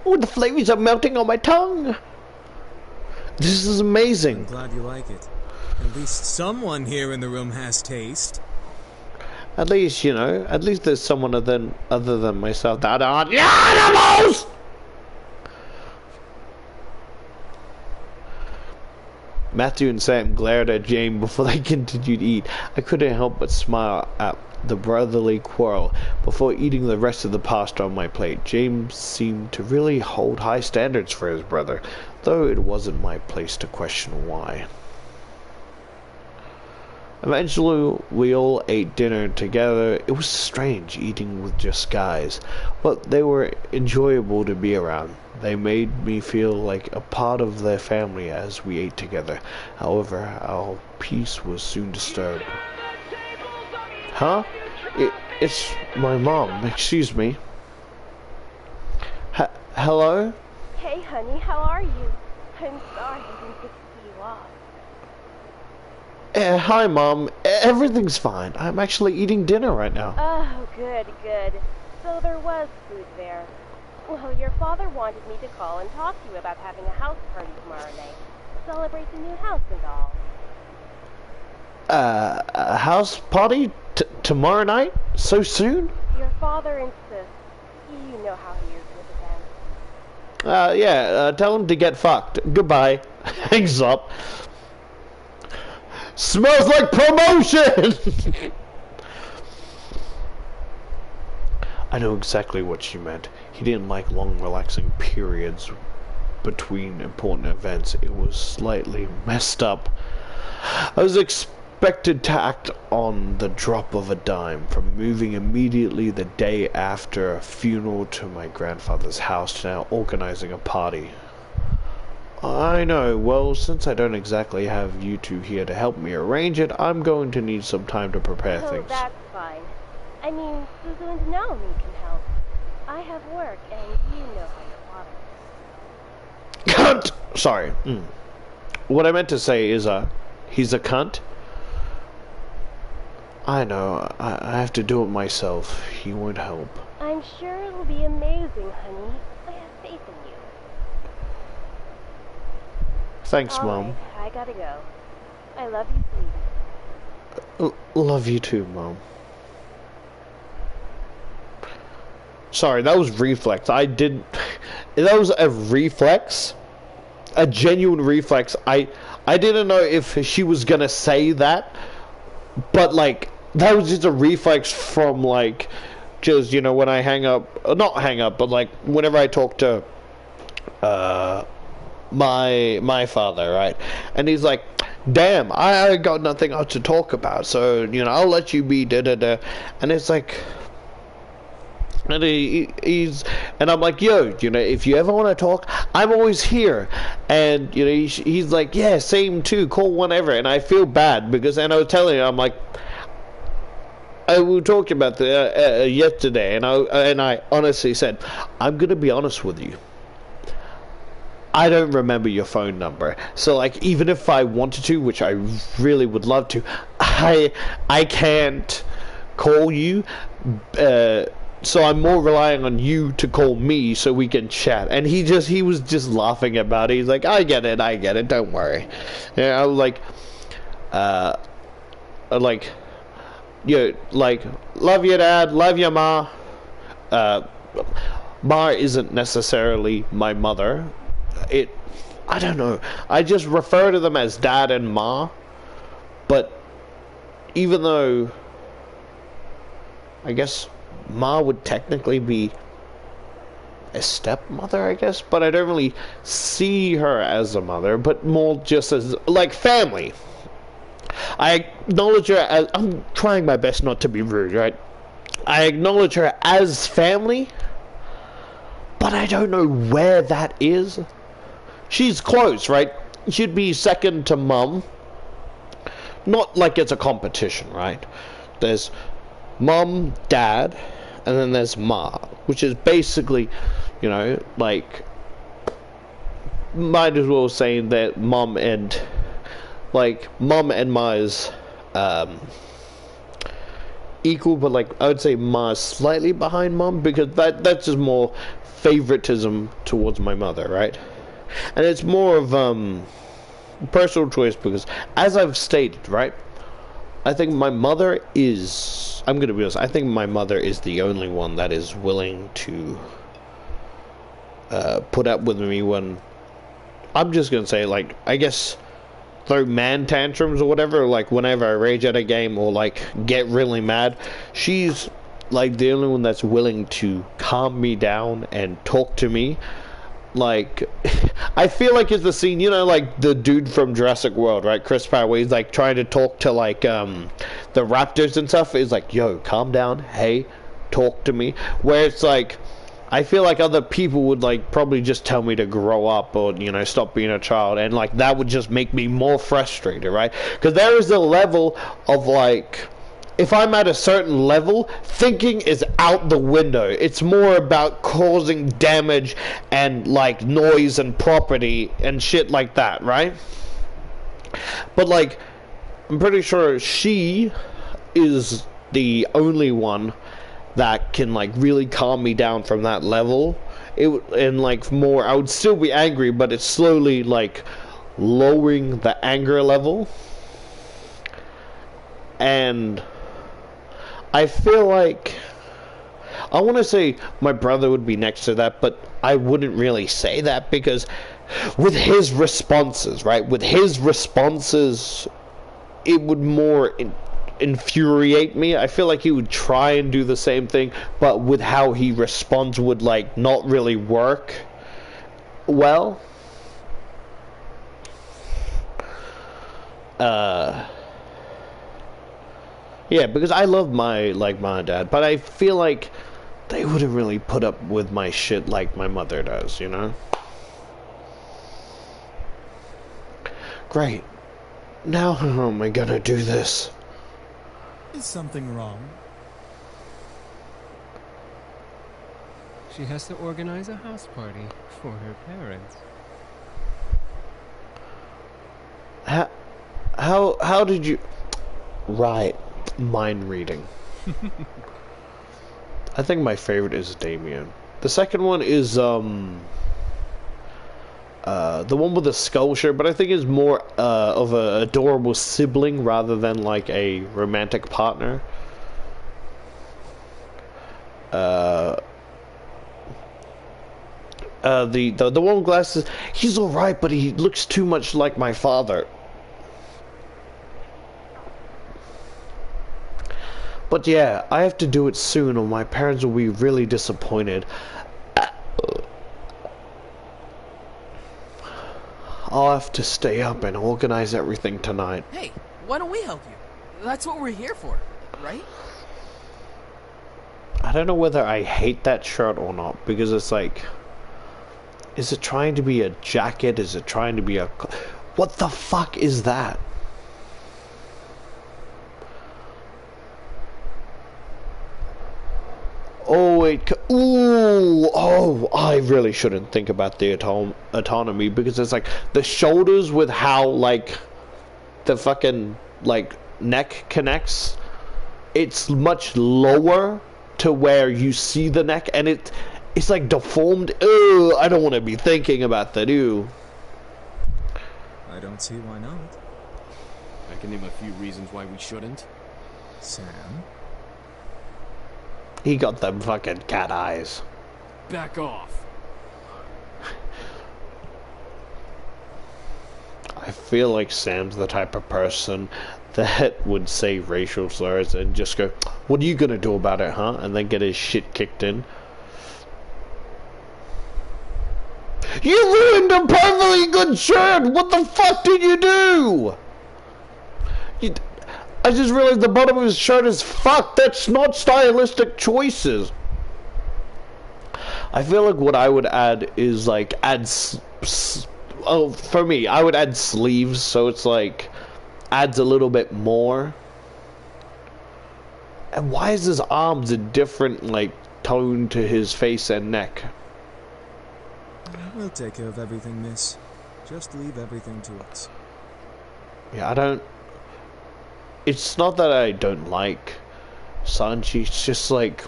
Oh, the flavors are melting on my tongue. This is amazing. I'm glad you like it. At least someone here in the room has taste. At least, you know, at least there's someone other than myself that aren't animals! Matthew and Sam glared at Jane before they continued to eat. I couldn't help but smile at the brotherly quarrel before eating the rest of the pasta on my plate. James seemed to really hold high standards for his brother, though it wasn't my place to question why. Eventually, we all ate dinner together. It was strange eating with just guys, but they were enjoyable to be around. They made me feel like a part of their family as we ate together. However, our peace was soon disturbed. Huh? It's my mom. Excuse me. Hello? Hey, honey, how are you? I'm sorry I didn't get to see you off. Hi, Mom. Everything's fine. I'm actually eating dinner right now. Oh, good, good. So there was food there. Well, your father wanted me to call and talk to you about having a house party tomorrow night. Celebrate the new house and all. A house party? Tomorrow night? So soon? Your father insists. You know how he is with events. Yeah, tell him to get fucked. Goodbye. Hangs up. Smells like promotion! I know exactly what she meant. He didn't like long, relaxing periods between important events. It was slightly messed up. I was expected to act on the drop of a dime, from moving immediately the day after a funeral to my grandfather's house to now organizing a party. I know. Well, since I don't exactly have you two here to help me arrange it, I'm going to need some time to prepare Oh, things. that's fine. I mean, Suzu and Naomi can help. I have work, and you know how your father is. Cunt! Sorry. What I meant to say is, he's a cunt. I know. I have to do it myself. He won't help. I'm sure it'll be amazing, honey. I have faith in you. Thanks, All Mom. right, I gotta go. I love you, sweetie. Love you too, Mom. Sorry, that was reflex. I didn't... That was a reflex. A genuine reflex. I didn't know if she was gonna say that. But, like, that was just a reflex from, like... Just, you know, when I hang up... Not hang up, but, like, whenever I talk to... my father, right? And he's like... Damn, I got nothing else to talk about. So, you know, I'll let you be da-da-da. And it's like... And he's, and I'm like, yo, you know, if you ever want to talk, I'm always here. And, you know, he's like, yeah, same too, call whenever. And I feel bad because, and I was telling you, I'm like, we were talking about the yesterday, and I honestly said, I'm gonna be honest with you. I don't remember your phone number. So, like, even if I wanted to, which I really would love to, I can't call you. So I'm more relying on you to call me so we can chat. And he was just laughing about it. He's like, I get it, don't worry. And I was like, yo, like, love you, Dad, love you, Ma. Ma isn't necessarily my mother. I don't know. I just refer to them as Dad and Ma. But even though, I guess... Ma would technically be a stepmother, I guess, but I don't really see her as a mother, but more just as, like, family. I acknowledge her as, I'm trying my best not to be rude, right? I acknowledge her as family, but I don't know where that is. She's close, right? She'd be second to Mum. Not like it's a competition, right? There's Mum, Dad, and then there's Ma, which is basically, you know, like, might as well say that Mum and Ma is equal, but, like, I would say Ma is slightly behind Mum, because that's just more favoritism towards my mother, right? And it's more of personal choice, because as I've stated, right, I think my mother is, I'm going to be honest, I think my mother is the only one that is willing to put up with me when, I'm just going to say, like, I guess, throw man tantrums or whatever, like, whenever I rage at a game or, like, get really mad. She's, like, the only one that's willing to calm me down and talk to me. Like, I feel like it's the scene, you know, like the dude from Jurassic World, right? Chris Pratt, where he's like trying to talk to like the raptors and stuff. Is like, yo, calm down, hey, talk to me. Where it's like, I feel like other people would like probably just tell me to grow up or, you know, stop being a child, and like that would just make me more frustrated, right? Because there is a level of like, if I'm at a certain level, thinking is out the window. It's more about causing damage and, like, noise and property and shit like that, right? But, like, I'm pretty sure she is the only one that can, like, really calm me down from that level. And, like, more, I would still be angry, but it's slowly, like, lowering the anger level. And I feel like, I want to say my brother would be next to that, but I wouldn't really say that, because with his responses, right? With his responses, it would more infuriate me. I feel like he would try and do the same thing, but with how he responds would, like, not really work well. Yeah, because I love my mom and dad, but I feel like they wouldn't really put up with my shit like my mother does, you know? Great. Now how am I gonna do this? Is something wrong? She has to organize a house party for her parents. How did you... Right. Mind reading. I think my favorite is Damien. The second one is, the one with the skull shirt, but I think is more, of an adorable sibling rather than, like, a romantic partner. The one with glasses, he's alright, but he looks too much like my father. But yeah, I have to do it soon or my parents will be really disappointed. I'll have to stay up and organize everything tonight. Hey, why don't we help you? That's what we're here for, right? I don't know whether I hate that shirt or not, because it's like... Is it trying to be a jacket? Is it trying to be a... What the fuck is that? Oh, ooh, oh, I really shouldn't think about the autonomy, because it's like the shoulders with how, like, the fucking, like, neck connects, it's much lower to where you see the neck, and it's like deformed. Ew, I don't want to be thinking about that. Ew. I don't see why not. I can name a few reasons why we shouldn't. Sam? He got them fucking cat eyes. Back off. I feel like Sam's the type of person that would say racial slurs and just go, "What are you gonna do about it, huh?" And then get his shit kicked in. You ruined a perfectly good shirt! What the fuck did you do? I just realized the bottom of his shirt is fucked. That's not stylistic choices. I feel like what I would add is like for me, I would add sleeves, so it's like adds a little bit more. And why is his arms a different like tone to his face and neck? We'll take care of everything, miss. Just leave everything to us. Yeah, I don't... It's not that I don't like Sanji, it's just like...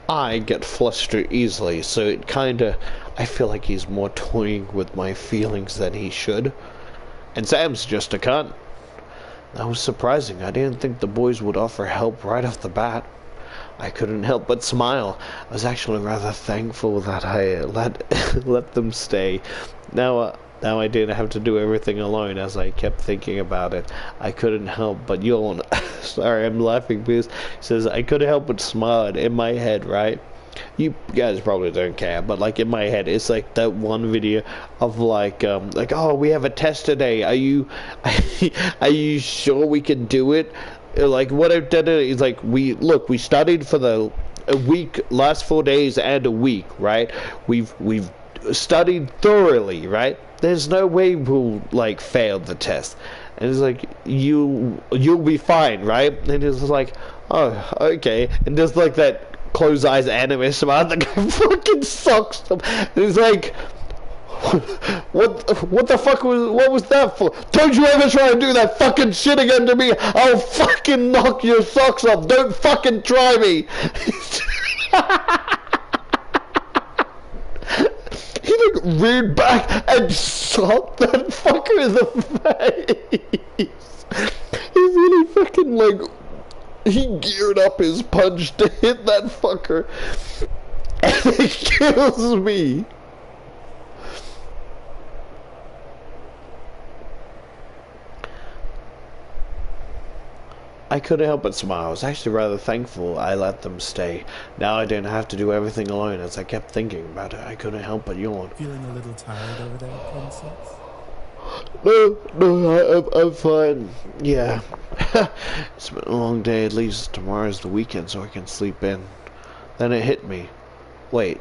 I get flustered easily, so it kinda... I feel like he's more toying with my feelings than he should. And Sam's just a cunt. That was surprising. I didn't think the boys would offer help right off the bat. I couldn't help but smile. I was actually rather thankful that I let them stay. Now I didn't have to do everything alone. As I kept thinking about it, I couldn't help but yawn. Sorry, I'm laughing because he says I couldn't help but smile. In my head, right? You guys probably don't care, but like in my head, it's like that one video of like oh, we have a test today. Are you sure we can do it? Like what I've done is like we studied for a week, last 4 days and a week, right? We've studied thoroughly, right? There's no way we'll like fail the test. And it's like you'll be fine, right? And it's like, oh, okay. And there's like that close eyes anime smile. The guy fucking sucks them. And it's like, what the fuck what was that for? Don't you ever try and do that fucking shit again to me. I'll fucking knock your socks off. Don't fucking try me. He like reared back and shot that fucker in the face. He's really fucking like, he geared up his punch to hit that fucker. And it kills me. I couldn't help but smile. I was actually rather thankful I let them stay. Now I didn't have to do everything alone. As I kept thinking about it, I couldn't help but yawn. Feeling a little tired over there, Princess? No, I'm fine. Yeah. It's been a long day. At least tomorrow's the weekend so I can sleep in. Then it hit me. Wait,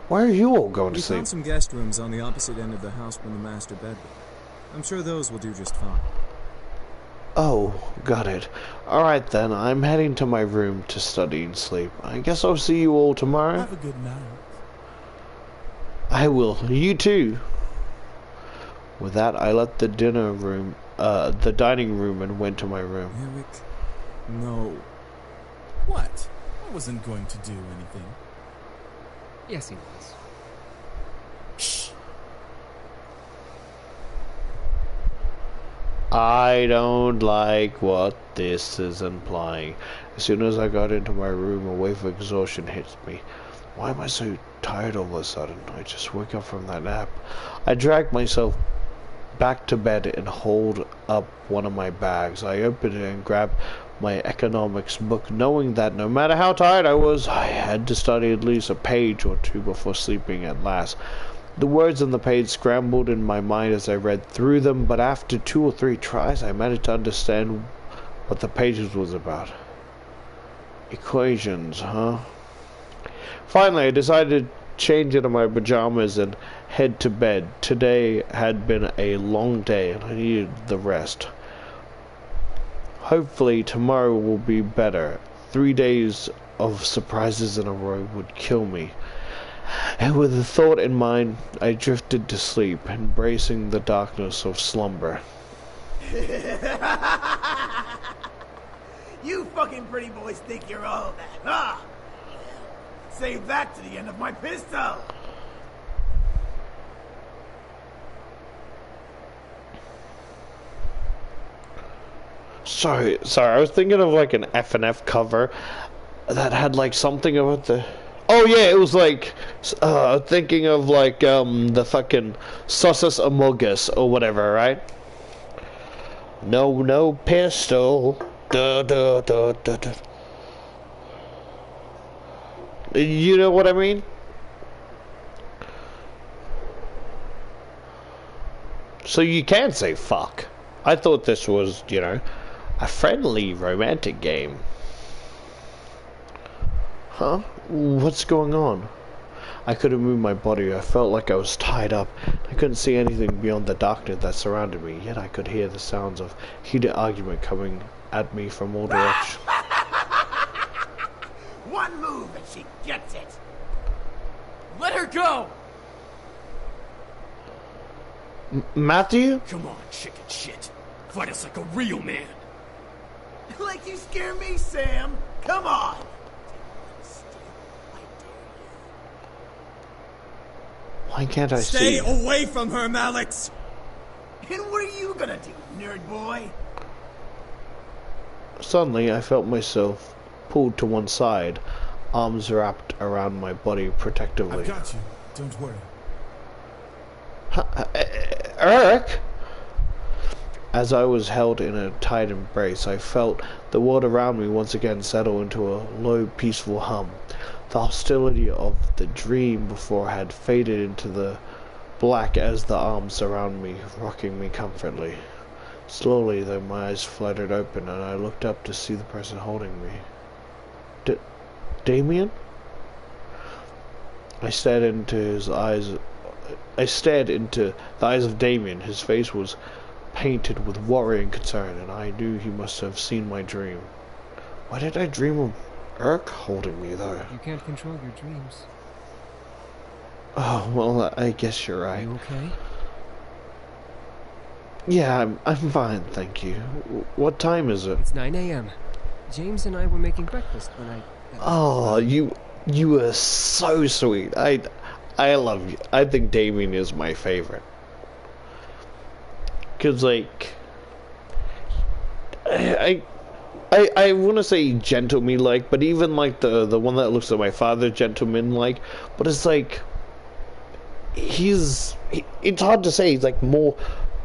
why are you all going to sleep? We found some guest rooms on the opposite end of the house from the master bedroom. I'm sure those will do just fine. Oh, got it. Alright then, I'm heading to my room to study and sleep. I guess I'll see you all tomorrow. Have a good night. I will. You too. With that, I left the the dining room and went to my room. Eric, no. What? I wasn't going to do anything. Yes, he was. Shh. I don't like what this is implying. As soon as I got into my room, a wave of exhaustion hit me. Why am I so tired all of a sudden? I just woke up from that nap. I dragged myself back to bed and hauled up one of my bags. I opened it and grabbed my economics book, knowing that no matter how tired I was, I had to study at least a page or two before sleeping at last. The words on the page scrambled in my mind as I read through them, but after 2 or 3 tries, I managed to understand what the pages was about. Equations, huh? Finally, I decided to change into my pajamas and head to bed. Today had been a long day, and I needed the rest. Hopefully, tomorrow will be better. 3 days of surprises in a row would kill me. And with the thought in mind, I drifted to sleep, embracing the darkness of slumber. You fucking pretty boys think you're all that, huh? Save that to the end of my pistol! Sorry, I was thinking of like an F&F cover that had like something about the... Oh yeah, it was like, thinking of like, the fucking Sussus Amogus or whatever, right? No pistol. Duh, duh, duh, duh, duh. You know what I mean? So you can say fuck. I thought this was, you know, a friendly romantic game. Huh? What's going on? I couldn't move my body. I felt like I was tied up. I couldn't see anything beyond the darkness that surrounded me, yet I could hear the sounds of heated argument coming at me from all directions. One move and she gets it! Let her go! Matthew? Come on, chicken shit. Fight us like a real man. Like you scare me, Sam! Come on! Why can't I Stay see? away from her, Malix! And what are you gonna do, nerd boy? Suddenly, I felt myself pulled to one side, arms wrapped around my body protectively. I've got you. Don't worry. Eric! As I was held in a tight embrace, I felt the world around me once again settle into a low, peaceful hum. The hostility of the dream before had faded into the black as the arms around me, rocking me comfortably. Slowly, though, my eyes fluttered open, and I looked up to see the person holding me. Damien? I stared into the eyes of Damien. His face was painted with worry and concern, and I knew he must have seen my dream. Why did I dream of Eric holding me, though? You can't control your dreams. Oh, well, I guess you're right. Are you okay? Yeah, I'm fine, thank you. What time is it? It's 9 a.m. James and I were making breakfast when I... Oh, you were so sweet. I love you. I think Damien is my favorite. Cause like, I want to say gentleman-like, but even like the one that looks like my father, gentleman-like. But it's like it's hard to say. He's like more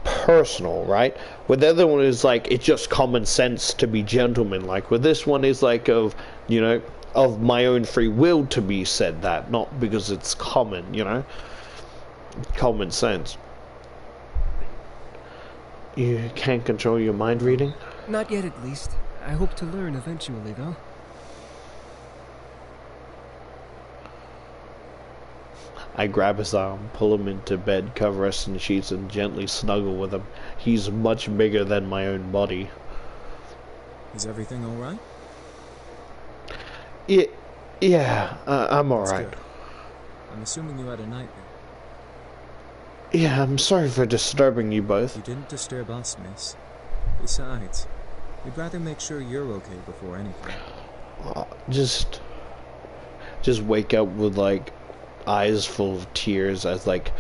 personal, right? Where the other one is like it's just common sense to be gentleman-like. Where this one is like of my own free will to be said that, not because it's common, common sense. You can't control your mind reading? Not yet, at least. I hope to learn eventually, though. I grab his arm, pull him into bed, cover us in sheets, and gently snuggle with him. He's much bigger than my own body. Is everything alright? Yeah, I'm alright. I'm assuming you had a nightmare. Yeah, I'm sorry for disturbing you both. You didn't disturb us, miss. Besides, we'd rather make sure you're okay before anything. Just wake up with, like, eyes full of tears as, like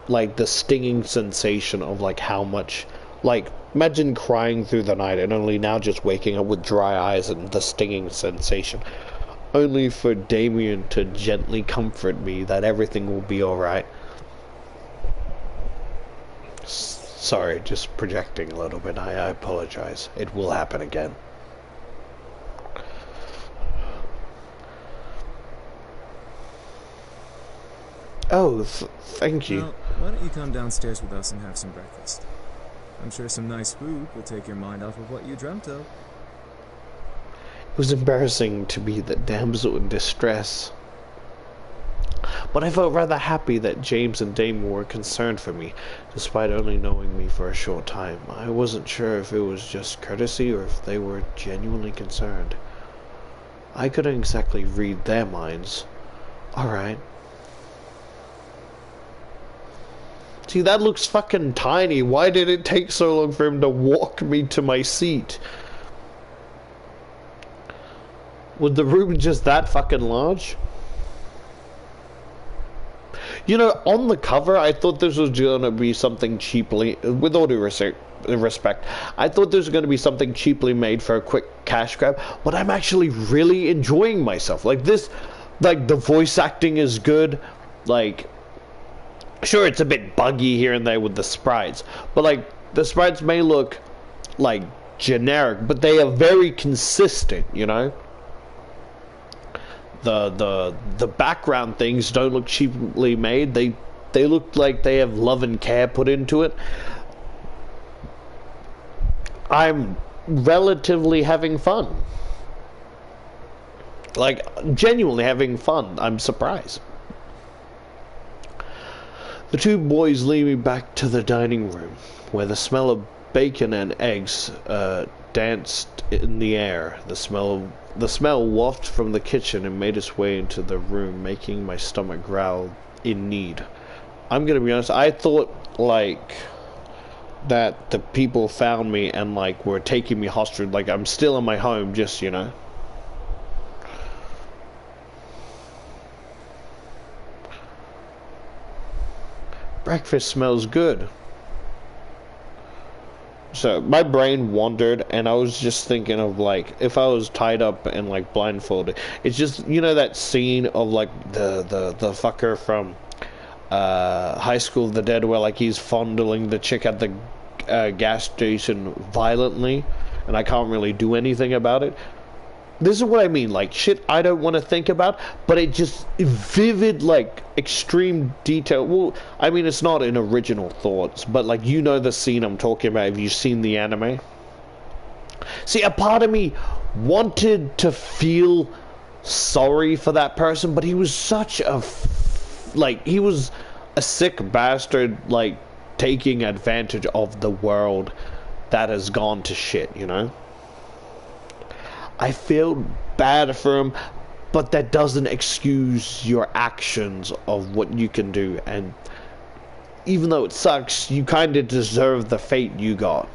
the stinging sensation of, like, how much, like, imagine crying through the night and only now just waking up with dry eyes and the stinging sensation. Only for Damien to gently comfort me that everything will be alright. Sorry, just projecting a little bit. I apologize. It will happen again. Oh, thank you. Well, why don't you come downstairs with us and have some breakfast? I'm sure some nice food will take your mind off of what you dreamt of. It was embarrassing to be the damsel in distress. But I felt rather happy that James and Damon were concerned for me, despite only knowing me for a short time. I wasn't sure if it was just courtesy or if they were genuinely concerned. I couldn't exactly read their minds. Alright. See, that looks fucking tiny. Why did it take so long for him to walk me to my seat? Was the room just that fucking large? You know, on the cover, I thought this was gonna be something cheaply, with all due respect, I thought this was gonna be something cheaply made for a quick cash grab, but I'm actually really enjoying myself. Like this, like the voice acting is good, like, sure it's a bit buggy here and there with the sprites, but like, the sprites may look, like, generic, but they are very consistent, you know? The background things don't look cheaply made. They look like they have love and care put into it. I'm relatively having fun. Like, genuinely having fun. I'm surprised. The two boys lead me back to the dining room, where the smell of bacon and eggs danced in the air. The smell wafted from the kitchen and made its way into the room, making my stomach growl in need. I'm gonna be honest, I thought, like, that the people found me and, like, were taking me hostage. Like, I'm still in my home, just, you know. Breakfast smells good. So my brain wandered and I was just thinking of, like, if I was tied up and, like, blindfolded. It's just, you know, that scene of, like, the fucker from High School of the Dead where, like, he's fondling the chick at the gas station violently and I can't really do anything about it. This is what I mean, like, shit I don't want to think about, but it just vivid, like, extreme detail. Well, I mean, it's not in original thoughts, but, like, you know the scene I'm talking about if you've seen the anime. See, a part of me wanted to feel sorry for that person, but he was such a he was a sick bastard, like, taking advantage of the world that has gone to shit, you know? I feel bad for him, but that doesn't excuse your actions of what you can do, and even though it sucks, you kind of deserve the fate you got.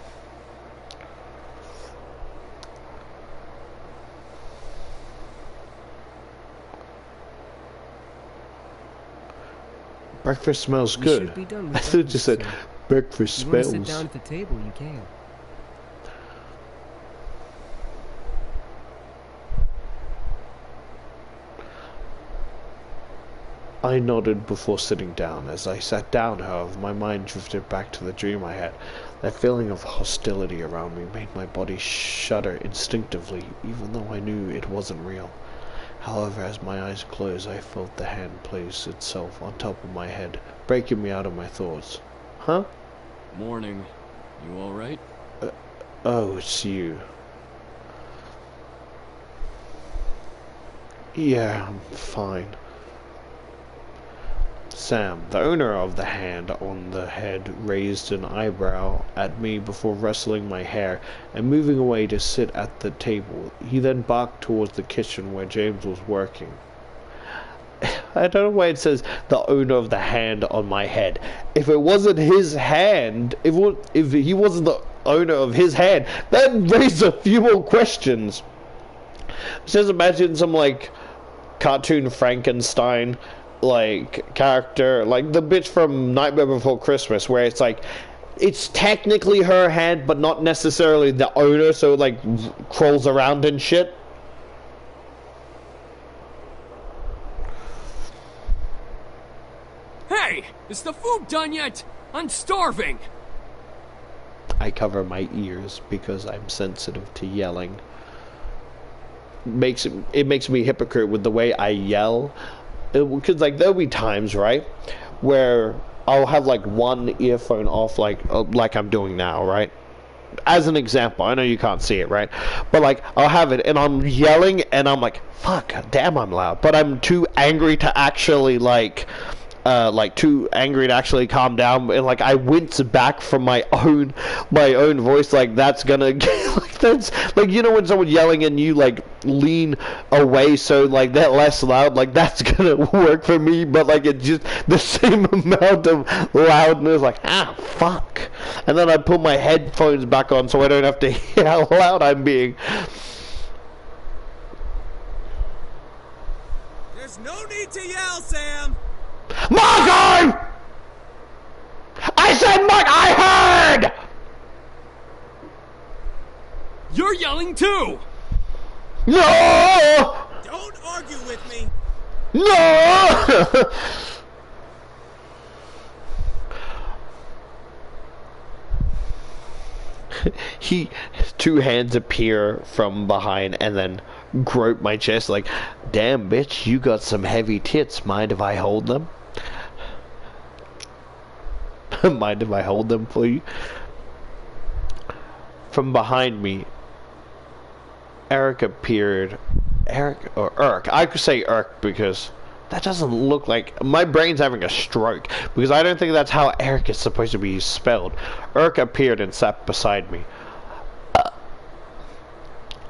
Breakfast smells good. I thought you said breakfast smells. You want to sit down at the table, you can. I nodded before sitting down. As I sat down, however, my mind drifted back to the dream I had. That feeling of hostility around me made my body shudder instinctively, even though I knew it wasn't real. However, as my eyes closed, I felt the hand place itself on top of my head, breaking me out of my thoughts. Huh? Morning. You alright? Oh, it's you. Yeah, I'm fine. Sam, the owner of the hand on the head, raised an eyebrow at me before rustling my hair and moving away to sit at the table. He then barked towards the kitchen where James was working. I don't know why it says the owner of the hand on my head. If it wasn't his hand, if he wasn't the owner of his hand, that raised a few more questions. Just imagine some like cartoon Frankenstein like character, like the bitch from Nightmare Before Christmas, where it's like it's technically her hand but not necessarily the owner, so it like crawls around and shit. Hey, is the food done yet? I'm starving. I cover my ears because I'm sensitive to yelling. It makes me a hypocrite with the way I yell. Because like there'll be times, right, where I'll have like one earphone off, like I'm doing now, right? As an example, I know you can't see it, right? But like I'll have it and I'm yelling and I'm like, fuck, damn, I'm loud. But I'm too angry to actually too angry to actually calm down, and like I wince back from my own voice, like that's gonna like that's like, you know, when someone yelling and you like lean away so like they're less loud, like that's gonna work for me, but like it's just the same amount of loudness, like fuck, and then I put my headphones back on so I don't have to hear how loud I'm being. There's no need to yell, Sam! Marco! I said Mark, I heard! You're yelling too! No! Don't argue with me! No! Two hands appear from behind and then grope my chest like, damn bitch, you got some heavy tits, mind if I hold them? Mind if I hold them for you? From behind me, Eric appeared. Eric or Irk. I could say Irk because that doesn't look like... My brain's having a stroke because I don't think that's how Eric is supposed to be spelled. Irk appeared and sat beside me,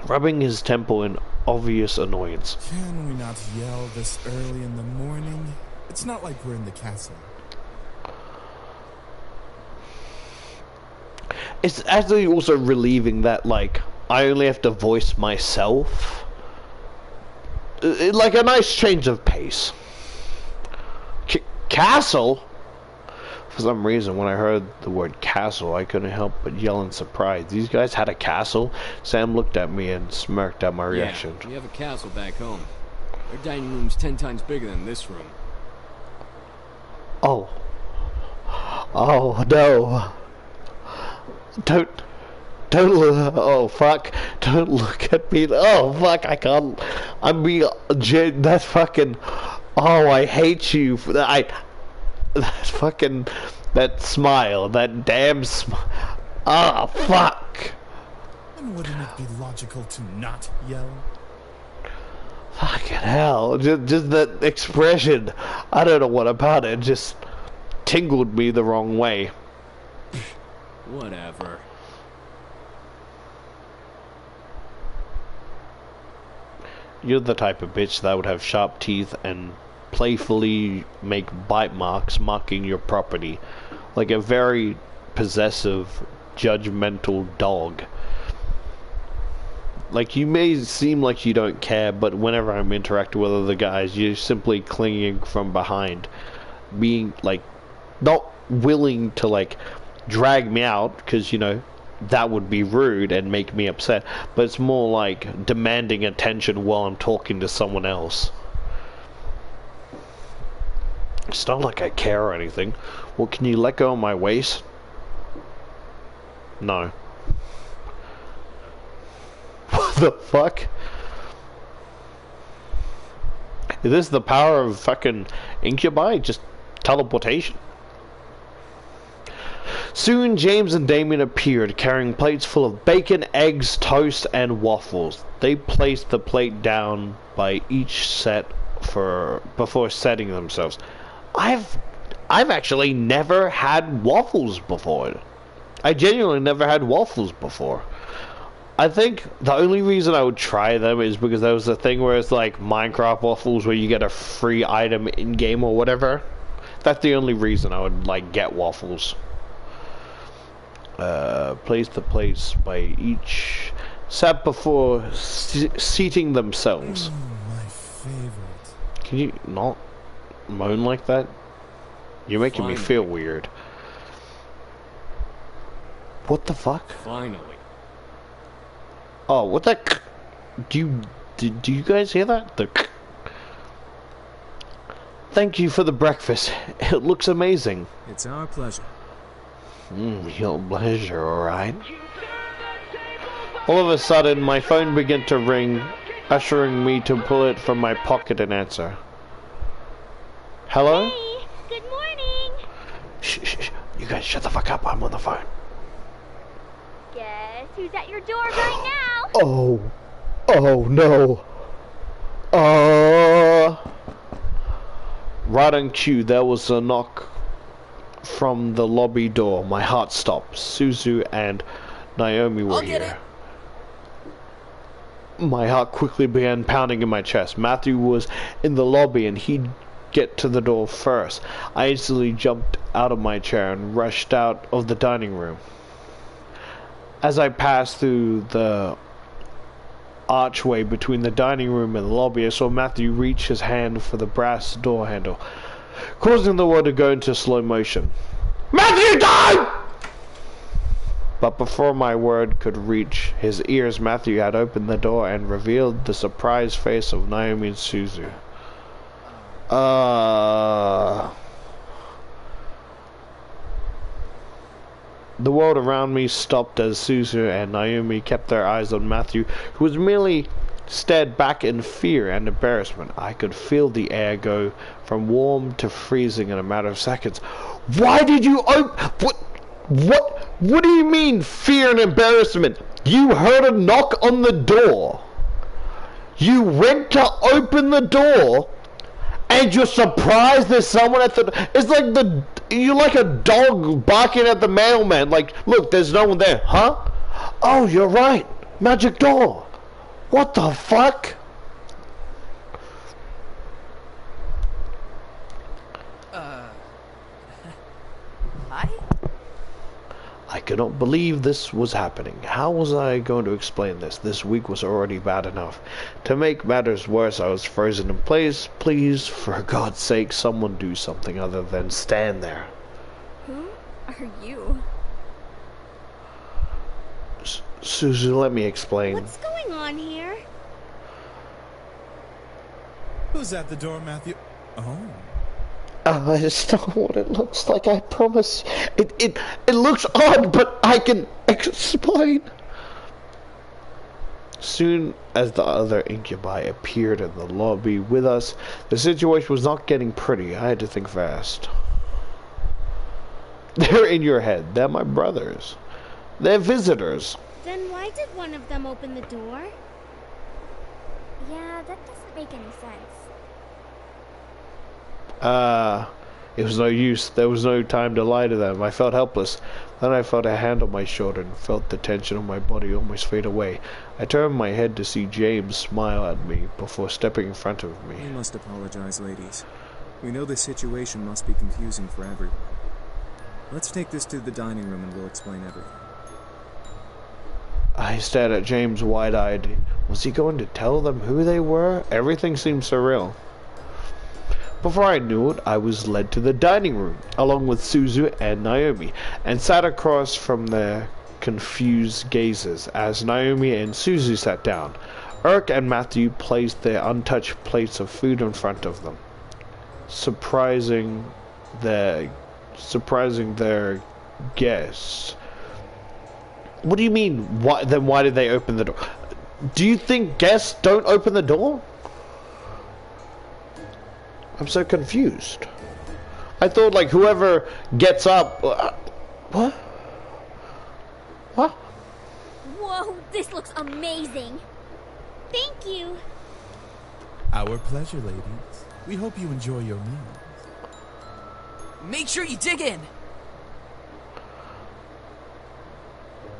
rubbing his temple in obvious annoyance. Can we not yell this early in the morning? It's not like we're in the castle. It's actually also relieving that, like, I only have to voice myself. Like a nice change of pace. Castle? For some reason, when I heard the word castle, I couldn't help but yell in surprise. These guys had a castle? Sam looked at me and smirked at my reaction. Yeah, we have a castle back home. Our dining room's 10 times bigger than this room. Oh. Oh, no. Don't look, oh fuck, don't look at me, oh fuck, I can't, I'm being, that's fucking, oh, I hate you, that fucking, that smile, that damn smile, ah, fuck. And wouldn't it be logical to not yell? Fucking hell, just that expression, I don't know what about it, just tingled me the wrong way. Whatever. You're the type of bitch that would have sharp teeth and playfully make bite marks marking your property. Like a very possessive, judgmental dog. Like, you may seem like you don't care, but whenever I'm interacting with other guys, you're simply clinging from behind. Being, like, not willing to, like, drag me out, because, you know, that would be rude and make me upset, but it's more like demanding attention while I'm talking to someone else. It's not like I care or anything. Well, can you let go of my waist? No. What the fuck? Is this the power of fucking incubi? Just teleportation? Soon James and Damien appeared, carrying plates full of bacon, eggs, toast, and waffles. They placed the plate down by each set before setting themselves. I've actually never had waffles before. I genuinely never had waffles before. I think the only reason I would try them is because there was a thing where it's like Minecraft waffles where you get a free item in game or whatever. That's the only reason I would like get waffles. Place to place by each sat before seating themselves. My favorite. Can you not moan like that? You're making me feel weird. What the fuck? Finally. Oh, what the? Do you guys hear that? The. Thank you for the breakfast. It looks amazing. It's our pleasure. Your pleasure, alright. All of a sudden, my phone began to ring, ushering me to pull it from my pocket and answer. Hello? Hey, good morning. Shh. You guys shut the fuck up. I'm on the phone. Guess who's at your door right now? Oh no. Right on cue, there was a knock from the lobby door. My heart stopped. Suzu and Naomi were here. My heart quickly began pounding in my chest. Matthew was in the lobby and he'd get to the door first. I instantly jumped out of my chair and rushed out of the dining room. As I passed through the archway between the dining room and the lobby, I saw Matthew reach his hand for the brass door handle, causing the world to go into slow motion. Matthew, don't! But before my word could reach his ears, Matthew had opened the door and revealed the surprised face of Naomi and Suzu. The world around me stopped as Suzu and Naomi kept their eyes on Matthew, who was merely stared back in fear and embarrassment. I could feel the air go from warm to freezing in a matter of seconds. Why did you What do you mean, fear and embarrassment? You heard a knock on the door. You went to open the door, and you're surprised there's someone at the... It's like you're like a dog barking at the mailman. Like, look, there's no one there. Huh? Oh, you're right. Magic door. What the fuck? Hi? I could not believe this was happening. How was I going to explain this? This week was already bad enough. To make matters worse, I was frozen in place. Please, for God's sake, someone do something other than stand there. Who are you? Suzu, let me explain. What's going on here? Who's at the door, Matthew? Oh. I just know what it looks like, I promise. It looks odd, but I can explain. Soon as the other incubi appeared in the lobby with us, the situation was not getting pretty. I had to think fast. They're in your head. They're my brothers. They're visitors. Then why did one of them open the door? Yeah, that doesn't make any sense. It was no use. There was no time to lie to them. I felt helpless. Then I felt a hand on my shoulder and felt the tension of my body almost fade away. I turned my head to see James smile at me before stepping in front of me. We must apologize, ladies. We know this situation must be confusing for everyone. Let's take this to the dining room and we'll explain everything. I stared at James wide-eyed. Was he going to tell them who they were? Everything seemed surreal. Before I knew it, I was led to the dining room, along with Suzu and Naomi, and sat across from their confused gazes as Naomi and Suzu sat down. Urk and Matthew placed their untouched plates of food in front of them, surprising their guests. What do you mean? Why did they open the door? Do you think guests don't open the door? I'm so confused. I thought, like, whoever gets up... what? What? Whoa, this looks amazing. Thank you. Our pleasure, ladies. We hope you enjoy your meal. Make sure you dig in.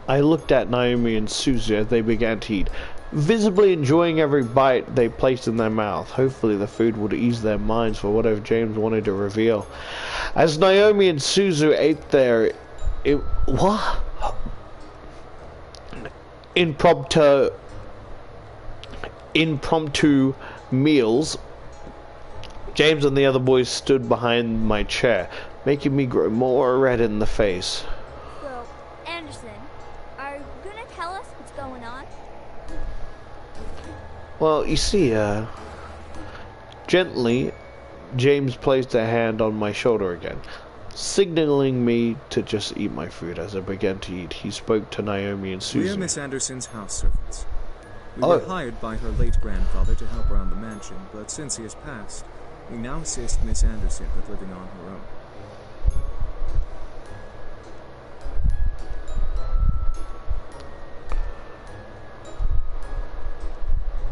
I looked at Naomi and Susie as they began to eat, visibly enjoying every bite they placed in their mouth. Hopefully the food would ease their minds for whatever James wanted to reveal. As Naomi and Suzu ate their impromptu meals, James and the other boys stood behind my chair, making me grow more red in the face. So, Anderson, are you gonna tell us what's going on? Well, you see, gently, James placed a hand on my shoulder again, signaling me to just eat my food. As I began to eat, he spoke to Naomi and Susie. We are Miss Anderson's house servants. We were hired by her late grandfather to help around the mansion, but since he has passed, we now assist Miss Anderson with living on her own.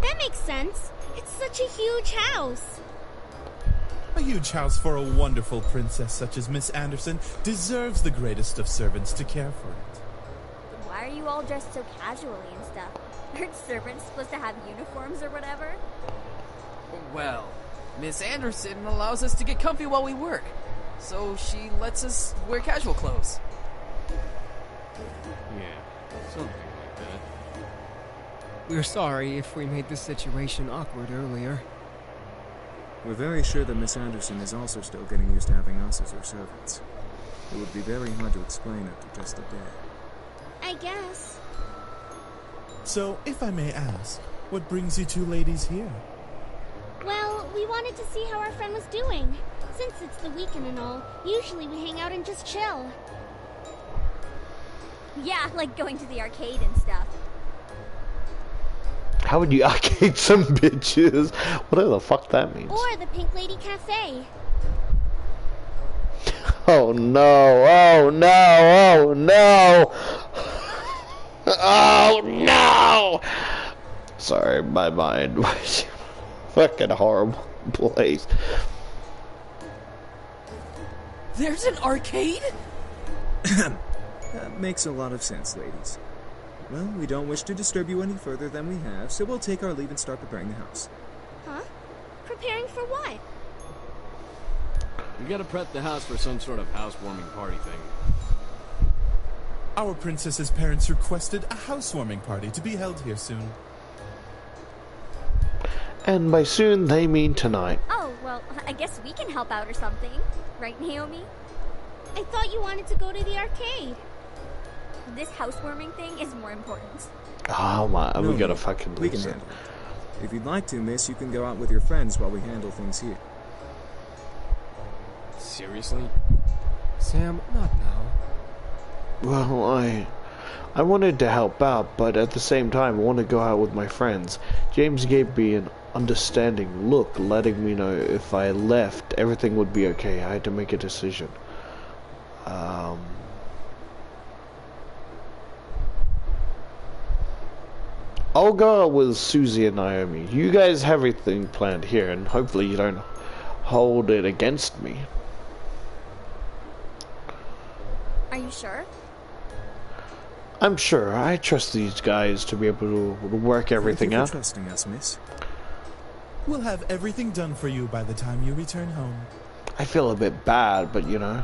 That makes sense. It's such a huge house. A huge house for a wonderful princess such as Miss Anderson deserves the greatest of servants to care for it. Why are you all dressed so casually and stuff? Aren't servants supposed to have uniforms or whatever? Well, Miss Anderson allows us to get comfy while we work, so she lets us wear casual clothes. Yeah, something like that. We're sorry if we made this situation awkward earlier. We're very sure that Miss Anderson is also still getting used to having us as her servants. It would be very hard to explain after just a day. I guess. So, if I may ask, what brings you two ladies here? Well, we wanted to see how our friend was doing. Since it's the weekend and all, usually we hang out and just chill. Yeah, like going to the arcade and stuff. How would you arcade some bitches? Whatever the fuck that means. Or the Pink Lady Cafe. Oh no, oh no, oh no! Oh no! Sorry, my mind was fucking horrible place. There's an arcade? That makes a lot of sense, ladies. Well, we don't wish to disturb you any further than we have, so we'll take our leave and start preparing the house. Huh? Preparing for what? We gotta prep the house for some sort of housewarming party thing. Our princess's parents requested a housewarming party to be held here soon. And by soon, they mean tonight. Oh, well, I guess we can help out or something. Right, Naomi? I thought you wanted to go to the arcade. This housewarming thing is more important. Oh my, we gotta fucking we can handle it. If you'd like to, miss, you can go out with your friends while we handle things here. Seriously? Sam, not now. Well, I wanted to help out, but at the same time, I want to go out with my friends. James gave me an understanding look, letting me know if I left, everything would be okay. I had to make a decision. I'll go out with Susie and Naomi. You guys have everything planned here, and hopefully you don't hold it against me. Are you sure? I'm sure. I trust these guys to be able to work everything out. Thank you for trusting us, miss. We'll have everything done for you by the time you return home. I feel a bit bad, but you know,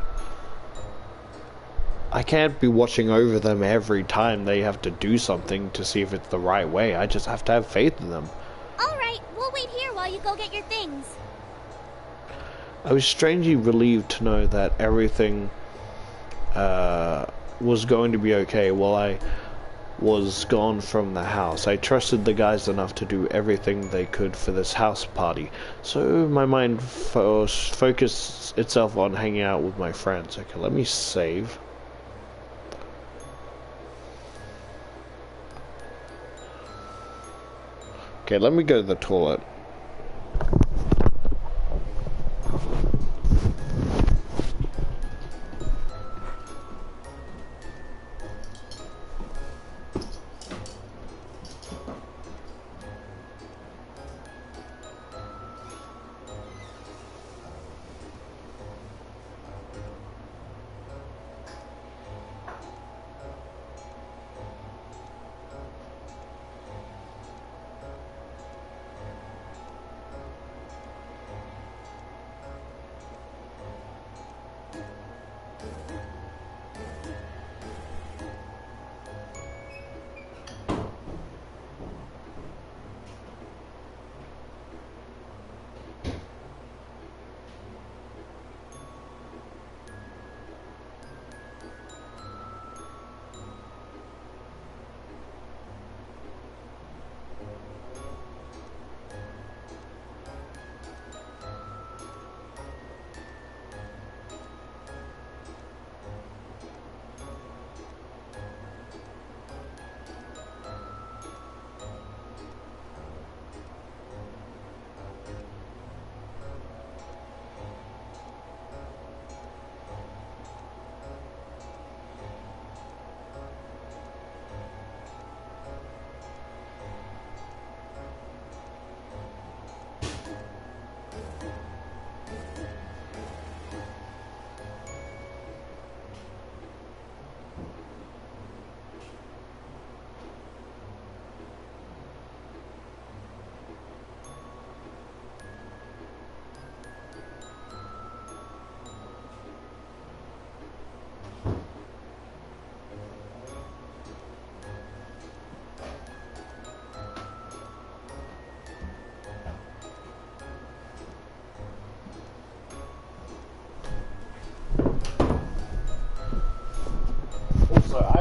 I can't be watching over them every time they have to do something to see if it's the right way. I just have to have faith in them. Alright, we'll wait here while you go get your things. I was strangely relieved to know that everything was going to be okay while I was gone from the house. I trusted the guys enough to do everything they could for this house party, so my mind focused itself on hanging out with my friends. Okay, let me save. Okay, let me go to the toilet.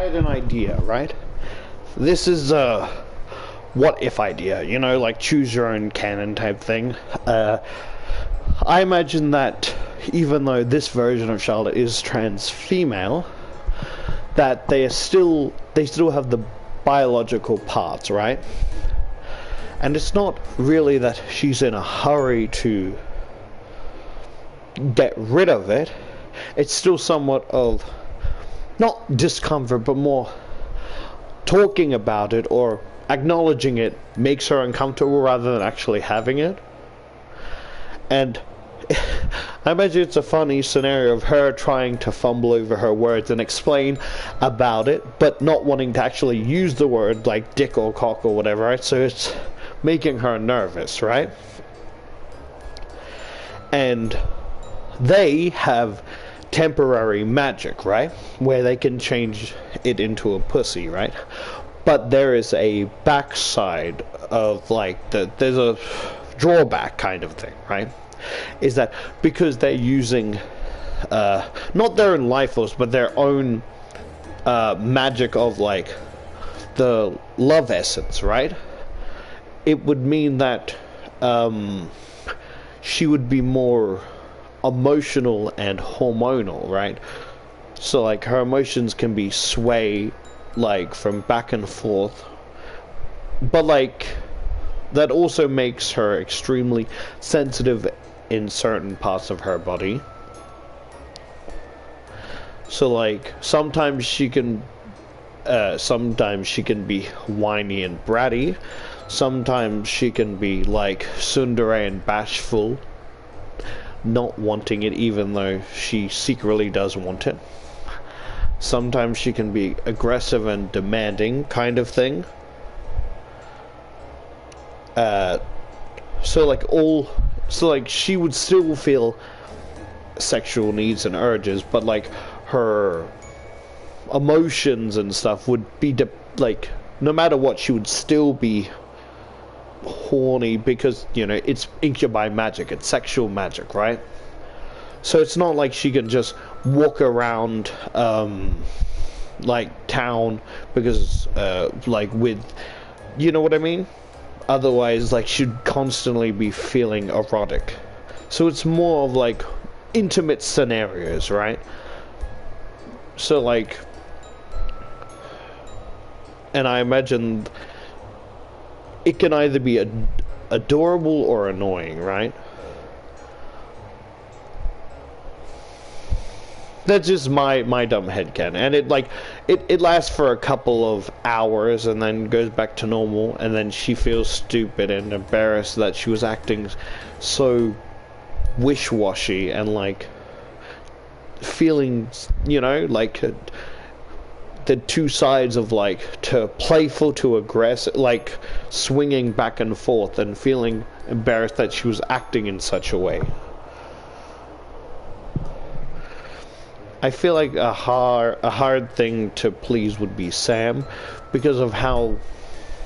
had an idea, right? This is a what if idea, you know, like choose your own canon type thing. I imagine that even though this version of Charlotte is trans female, that they still have the biological parts, right? And it's not really that she's in a hurry to get rid of it. It's still somewhat of not discomfort, but more talking about it or acknowledging it makes her uncomfortable rather than actually having it. And I imagine it's a funny scenario of her trying to fumble over her words and explain about it, but not wanting to actually use the word like dick or cock or whatever, right? So it's making her nervous, right? And they have temporary magic, right? Where they can change it into a pussy, right? But there is a backside of like there's a drawback kind of thing, right? Is that because they're using not their own life force, but their own magic of like the love essence, right? It would mean that she would be more emotional and hormonal, right? So like her emotions can be sway like from back and forth, but like that also makes her extremely sensitive in certain parts of her body. So like sometimes she can be whiny and bratty, sometimes she can be like tsundere and bashful, not wanting it even though she secretly does want it. Sometimes she can be aggressive and demanding kind of thing. So like she would still feel sexual needs and urges, but like her emotions and stuff would be like no matter what, she would still be horny because, you know, it's incubi magic, it's sexual magic, right? So it's not like she can just walk around like town because like with, you know what I mean? Otherwise, like, she'd constantly be feeling erotic. So it's more of like intimate scenarios, right? So like, and I imagine it can either be adorable or annoying, right? That's just my dumb headcanon. And it lasts for a couple of hours and then goes back to normal, and then she feels stupid and embarrassed that she was acting so wish-washy and like feeling, you know, like the two sides of like to playful to aggressive, like swinging back and forth and feeling embarrassed that she was acting in such a way. I feel like a hard thing to please would be Sam, because of how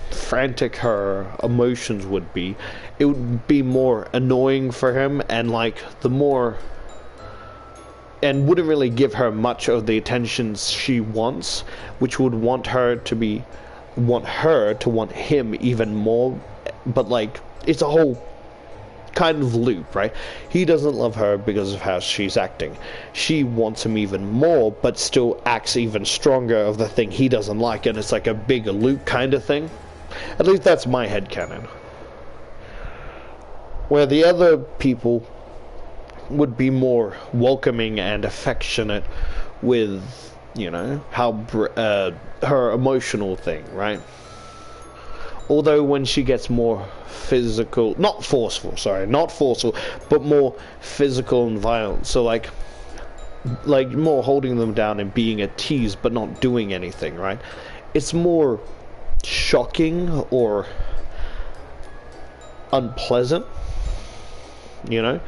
frantic her emotions would be. It would be more annoying for him, and like and wouldn't really give her much of the attention she wants, which would want her to want him even more. But like, it's a whole kind of loop, right? He doesn't love her because of how she's acting. She wants him even more, but still acts even stronger of the thing he doesn't like, and it's like a big loop kind of thing. At least that's my headcanon. Where the other people would be more welcoming and affectionate with, you know, how her emotional thing, right? Although when she gets more physical, not forceful, but more physical and violent, so like more holding them down and being a tease but not doing anything, right? It's more shocking or unpleasant, you know,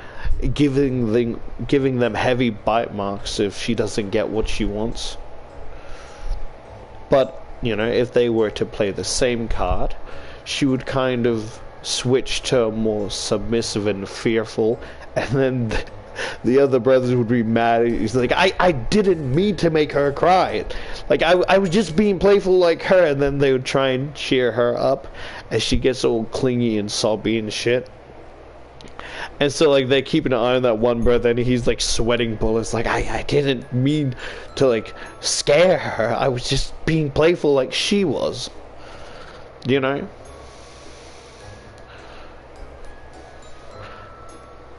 giving them heavy bite marks if she doesn't get what she wants. But, you know, if they were to play the same card, she would kind of switch to more submissive and fearful, and then the other brothers would be mad. He's like, I didn't mean to make her cry. Like, I was just being playful like her. And then they would try and cheer her up as she gets all clingy and sobby and shit. And so, like, they're keeping an eye on that one brother, and he's, like, sweating bullets. Like, I didn't mean to, like, scare her. I was just being playful like she was. You know?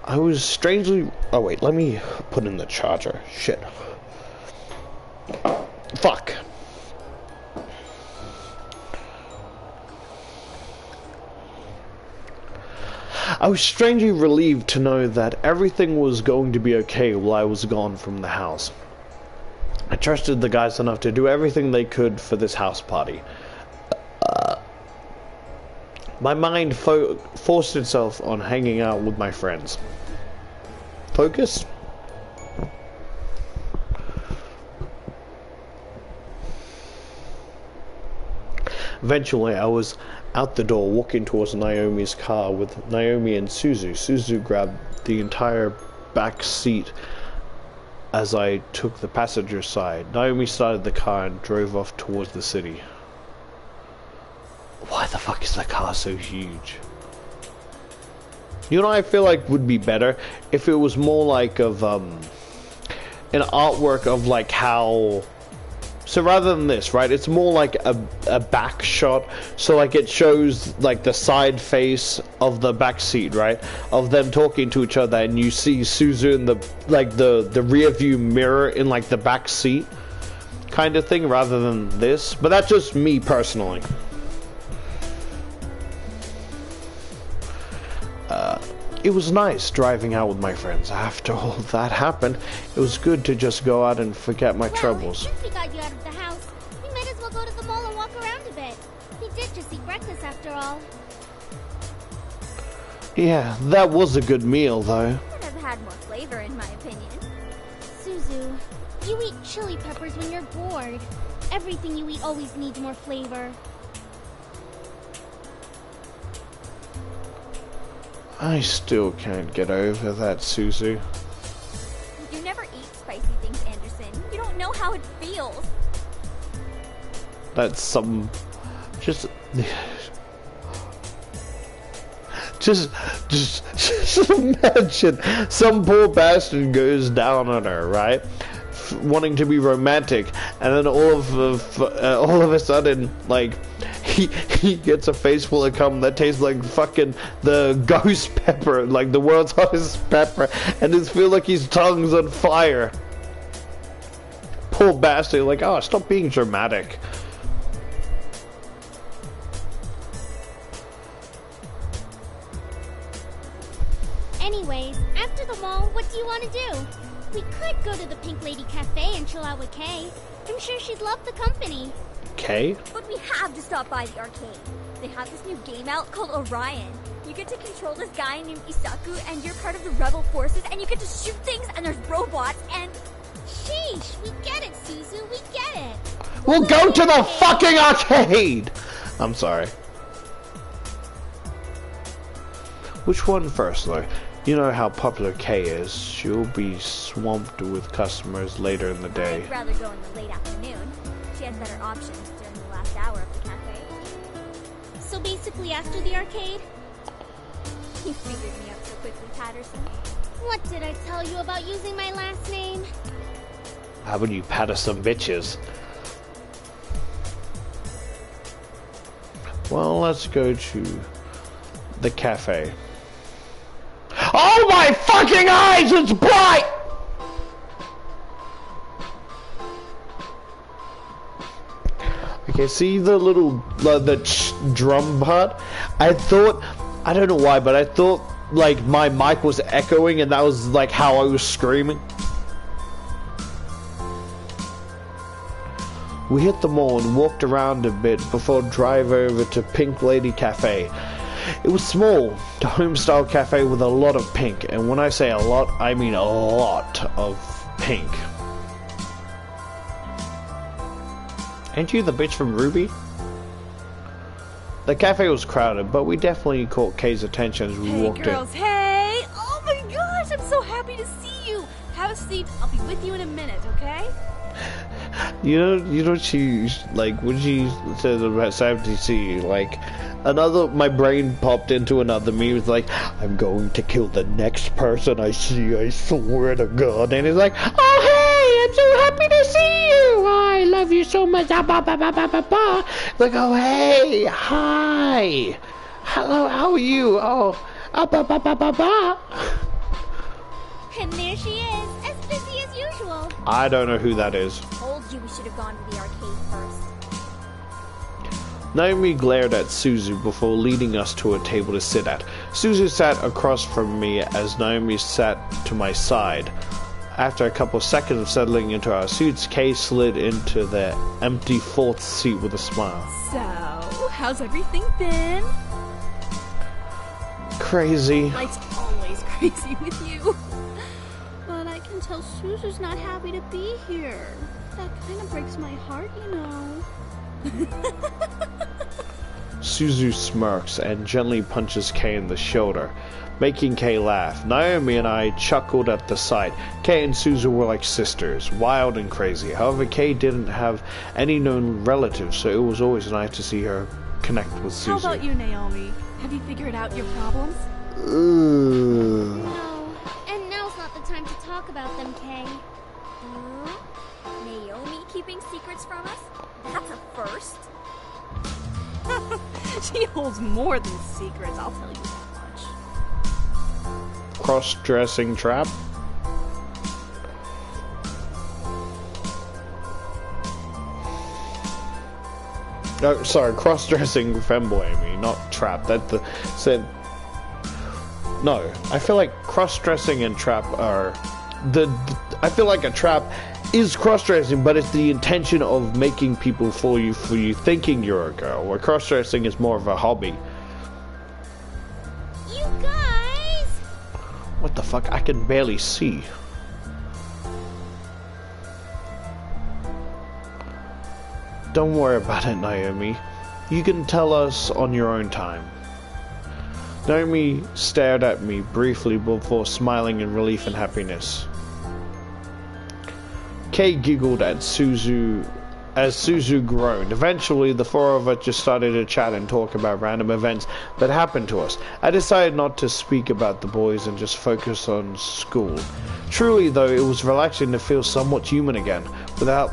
I was strangely... Oh, wait, let me put in the charger. Shit. Fuck. I was strangely relieved to know that everything was going to be okay while I was gone from the house. I trusted the guys enough to do everything they could for this house party. My mind forced itself on hanging out with my friends. Focus? Eventually, I was out the door, walking towards Naomi's car with Naomi and Suzu. Suzu grabbed the entire back seat as I took the passenger side. Naomi started the car and drove off towards the city. Why the fuck is the car so huge? You know, I feel like would be better if it was more like of an artwork of like how. So rather than this, right, it's more like a back shot. So like it shows like the side face of the back seat, right, of them talking to each other, and you see Suzu in the rear view mirror in like the back seat kind of thing, rather than this. But that's just me personally. It was nice driving out with my friends. After all that happened, it was good to just go out and forget my troubles. Since we got you out of the house, we might as well go to the mall and walk around a bit. We did just eat breakfast after all. Yeah, that was a good meal, though. Could have had more flavor, in my opinion. Suzu, you eat chili peppers when you're bored. Everything you eat always needs more flavor. I still can't get over that, Suzu. You never eat spicy things, Anderson. You don't know how it feels. That's some... Just imagine some poor bastard goes down on her, right? Wanting to be romantic, and then all of a sudden, like, he gets a face full of cum that tastes like fucking the ghost pepper, like the world's hottest pepper, and it feels like his tongue's on fire. Poor bastard, like, oh, stop being dramatic. Anyways, after the mall, what do you want to do? We could go to the Pink Lady Cafe and chill out with Kay. I'm sure she'd love the company. Kay? But we have to stop by the arcade. They have this new game out called Orion. You get to control this guy named Isaku, and you're part of the rebel forces, and you get to shoot things, and there's robots, and... Sheesh, we get it, Suzu, we get it. We'll go to the fucking arcade! I'm sorry. Which one first, though? You know how popular Kay is. She'll be swamped with customers later in the day. I'd rather go in the late afternoon. She has better options during the last hour of the cafe. So basically after the arcade? You figured me out so quickly, Patterson. What did I tell you about using my last name? How about you patter some bitches? Well, let's go to the cafe. Oh my fucking eyes, it's bright! Okay, see the little, drum part? I thought, I don't know why, but I thought, like, my mic was echoing and that was, like, how I was screaming. We hit the mall and walked around a bit before drive over to Pink Lady Cafe. It was small, a home-style cafe with a lot of pink, and when I say a lot, I mean a lot of pink. Ain't you the bitch from Ruby? The cafe was crowded, but we definitely caught Kay's attention as we walked in. Hey girls, hey! Oh my gosh, I'm so happy to see have a seat. I'll be with you in a minute, okay? You know, she, like, when she says about 70C, like, my brain popped into another meme. It's like, I'm going to kill the next person I see, I swear to God. And it's like, oh, hey, I'm so happy to see you. I love you so much. It's like, oh, hey, hi. Hello, how are you? Oh, And there she is, as busy as usual. I don't know who that is. Told you we should have gone to the arcade first. Naomi glared at Suzu before leading us to a table to sit at. Suzu sat across from me as Naomi sat to my side. After a couple seconds of settling into our suits, Kay slid into the empty fourth seat with a smile. So, how's everything been? Crazy. Life's always crazy with you. But I can tell Suzu's not happy to be here. That kind of breaks my heart, you know. Suzu smirks and gently punches Kay in the shoulder, making Kay laugh. Naomi and I chuckled at the sight. Kay and Suzu were like sisters, wild and crazy. However, Kay didn't have any known relatives, so it was always nice to see her connect with Suzu. How about you, Naomi? Have you figured out your problems? No, and now's not the time to talk about them, Kay. Naomi keeping secrets from us? That's a first. She holds more than secrets, I'll tell you that much. Cross-dressing trap? Oh, sorry, cross-dressing femboy, I mean, not trap. No, I feel like cross-dressing and trap are... I feel like a trap is cross-dressing, but it's the intention of making people for you thinking you're a girl, where cross-dressing is more of a hobby. You guys! What the fuck? I can barely see. Don't worry about it, Naomi. You can tell us on your own time. Naomi stared at me briefly before smiling in relief and happiness. Kay giggled at Suzu as Suzu groaned. Eventually, the four of us just started to chat and talk about random events that happened to us. I decided not to speak about the boys and just focus on school. Truly, though, it was relaxing to feel somewhat human again, without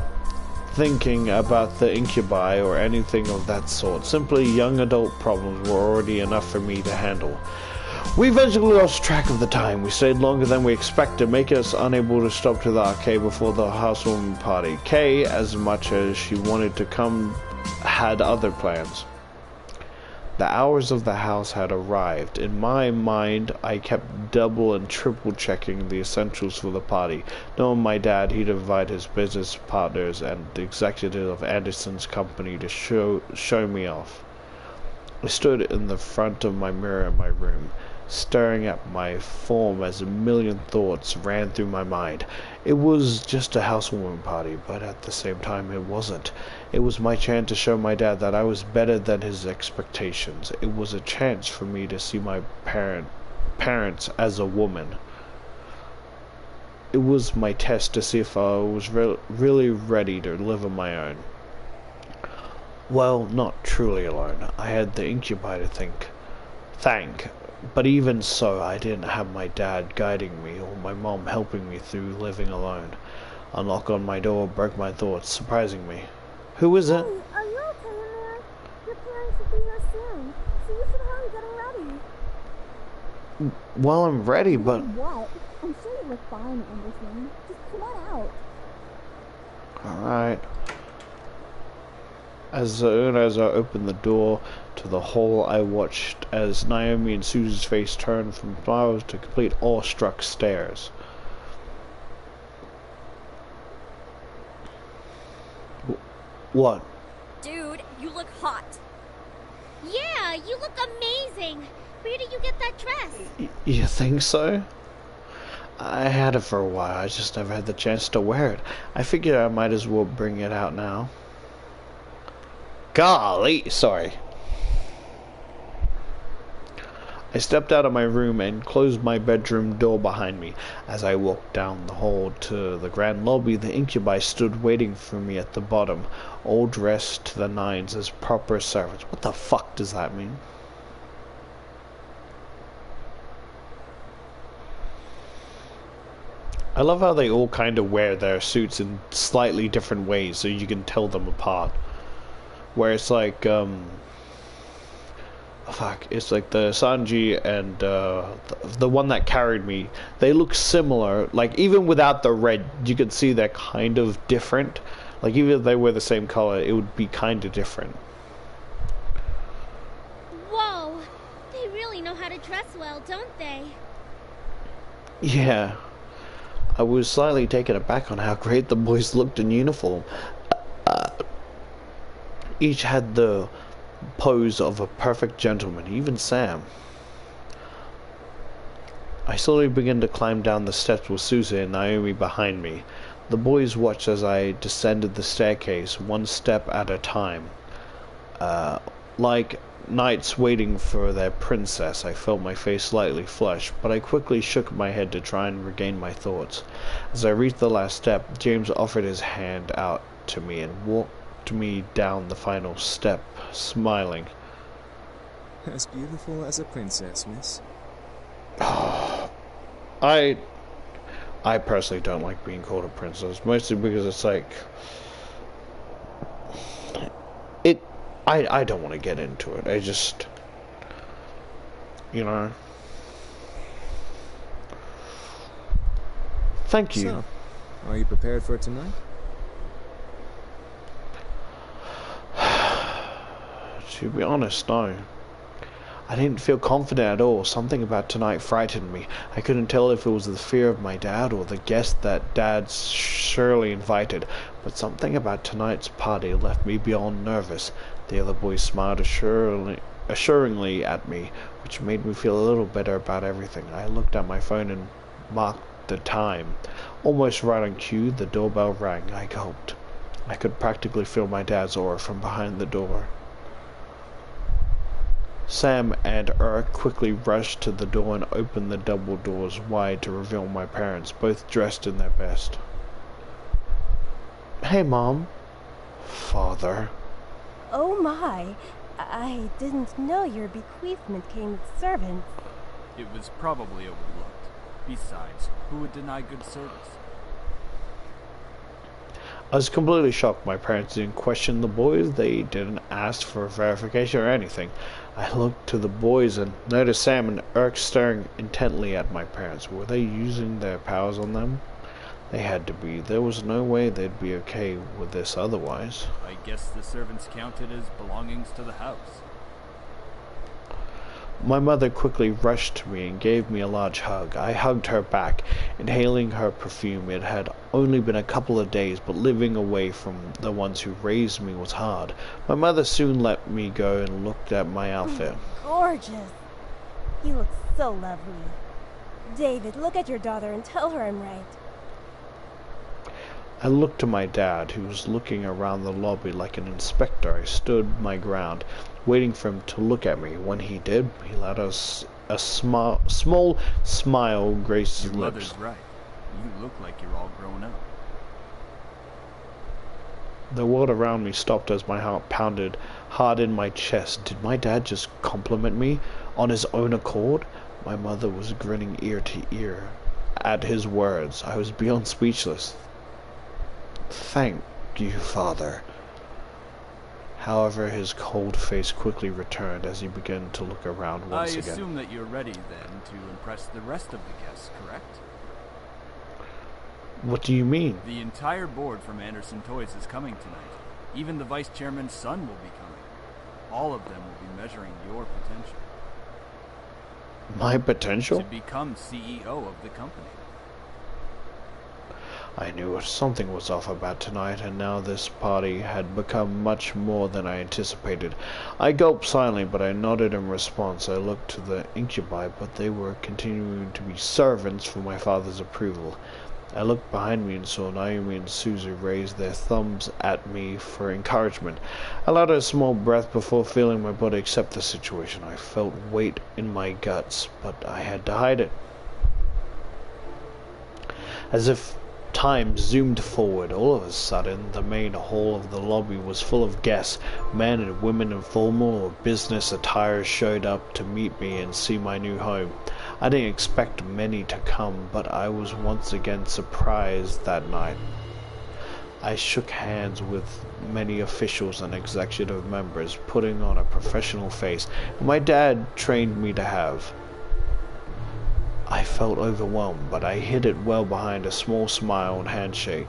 thinking about the incubi or anything of that sort. Simply, young adult problems were already enough for me to handle. We eventually lost track of the time. We stayed longer than we expected, making us unable to stop to the arcade before the housewarming party. Kay, as much as she wanted to come, had other plans. The hours of the house had arrived. In my mind, I kept double and triple checking the essentials for the party. Knowing my dad, he'd invite his business partners and the executive of Anderson's company to show me off. I stood in the front of my mirror in my room, staring at my form as a million thoughts ran through my mind. It was just a housewarming party, but at the same time it wasn't. It was my chance to show my dad that I was better than his expectations. It was a chance for me to see my parents as a woman. It was my test to see if I was really ready to live on my own. Well, not truly alone. I had the incubi to thank. But even so, I didn't have my dad guiding me or my mom helping me through living alone. A knock on my door broke my thoughts, surprising me. Who is it? Hey, are you okay in there? Your parents should be here soon, so you should hurry getting ready. Well, I'm ready, but... What? I'm sure you look fine, Anderson. Just come on out. Alright. As soon as I opened the door to the hall, I watched as Naomi and Suzu's face turned from flowers to complete awestruck stares. What? Dude, you look hot. Yeah, you look amazing. Where did you get that dress? You think so? I had it for a while, I just never had the chance to wear it. I figured I might as well bring it out now. Golly, sorry. I stepped out of my room and closed my bedroom door behind me. As I walked down the hall to the grand lobby, the incubi stood waiting for me at the bottom, all dressed to the nines as proper servants. What the fuck does that mean? I love how they all kind of wear their suits in slightly different ways so you can tell them apart. Where it's like, it's like the Sanji and the one that carried me, they look similar. Like, even without the red, you could see they're kind of different. Like, even if they were the same color, it would be kind of different. Whoa! They really know how to dress well, don't they? Yeah. I was slightly taken aback on how great the boys looked in uniform. Each had the pose of a perfect gentleman, even Sam. I slowly began to climb down the steps with Susan and Naomi behind me. The boys watched as I descended the staircase, one step at a time. Like knights waiting for their princess, I felt my face slightly flush, but I quickly shook my head to try and regain my thoughts. As I reached the last step, James offered his hand out to me and walked me down the final step, smiling. As beautiful as a princess, miss. I personally don't like being called a princess, mostly because it's like I don't want to get into it. I just, you know. Thank you. So, are you prepared for tonight? To be honest, no. I didn't feel confident at all. Something about tonight frightened me. I couldn't tell if it was the fear of my dad or the guest that Dad surely invited, but something about tonight's party left me beyond nervous. The other boys smiled assuringly at me, which made me feel a little better about everything. I looked at my phone and marked the time. Almost right on cue, the doorbell rang. I gulped. I could practically feel my dad's aura from behind the door. Sam and Eric quickly rushed to the door and opened the double doors wide to reveal my parents, both dressed in their best. Hey, Mom. Father. Oh my, I didn't know your bequeathment came with servants. It was probably overlooked. Besides, who would deny good service? I was completely shocked. My parents didn't question the boys. They didn't ask for verification or anything. I looked to the boys and noticed Sam and Eric staring intently at my parents. Were they using their powers on them? They had to be. There was no way they'd be okay with this otherwise. I guess the servants counted as belongings to the house. My mother quickly rushed to me and gave me a large hug. I hugged her back, inhaling her perfume. It had only been a couple of days, but living away from the ones who raised me was hard. My mother soon let me go and looked at my outfit. Gorgeous. You look so lovely. David, look at your daughter and tell her I'm right. I looked to my dad, who was looking around the lobby like an inspector. I stood my ground, waiting for him to look at me. When he did, he let us a small smile grace his Your lips. mother's right. You look like you're all grown up. The world around me stopped as my heart pounded hard in my chest. Did my dad just compliment me on his own accord? My mother was grinning ear to ear at his words. I was beyond speechless. Thank you, Father. However, his cold face quickly returned as he began to look around once again. I assume that you're ready, then, to impress the rest of the guests, correct? What do you mean? The entire board from Anderson Toys is coming tonight. Even the vice chairman's son will be coming. All of them will be measuring your potential. My potential? To become CEO of the company. I knew something was off about tonight, and now this party had become much more than I anticipated. I gulped silently, but I nodded in response. I looked to the incubi, but they were continuing to be servants for my father's approval. I looked behind me and saw Naomi and Suzu raise their thumbs at me for encouragement. I allowed a small breath before feeling my body accept the situation. I felt weight in my guts, but I had to hide it. As if time zoomed forward, all of a sudden, the main hall of the lobby was full of guests. Men and women in formal or business attire showed up to meet me and see my new home. I didn't expect many to come, but I was once again surprised that night. I shook hands with many officials and executive members, putting on a professional face my dad trained me to have. I felt overwhelmed, but I hid it well behind a small smile and handshake.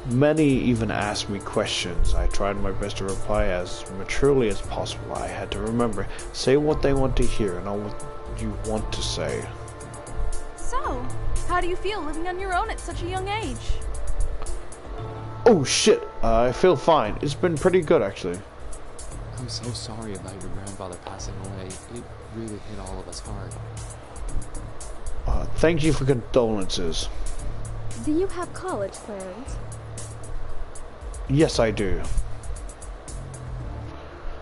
Many even asked me questions. I tried my best to reply as maturely as possible. I had to remember, say what they want to hear, not what you want to say. So, how do you feel living on your own at such a young age? Oh shit, I feel fine. It's been pretty good, actually. I'm so sorry about your grandfather passing away. It really hit all of us hard. Thank you for condolences. Do you have college plans? Yes, I do.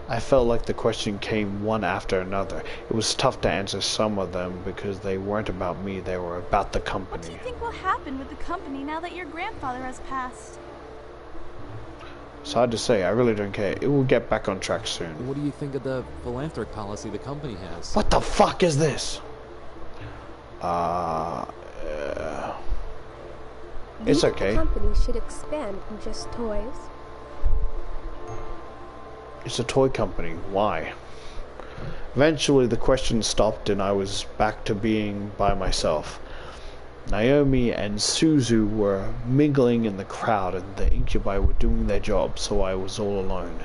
I felt like the question came one after another. It was tough to answer some of them because they weren't about me, they were about the company. What do you think will happen with the company now that your grandfather has passed? It's hard to say, I really don't care. It will get back on track soon. What do you think of the philanthropic policy the company has? What the fuck is this? It's okay. The company should expand from just toys. It's a toy company. Why? Eventually the question stopped and I was back to being by myself. Naomi and Suzu were mingling in the crowd and the incubi were doing their job, so I was all alone.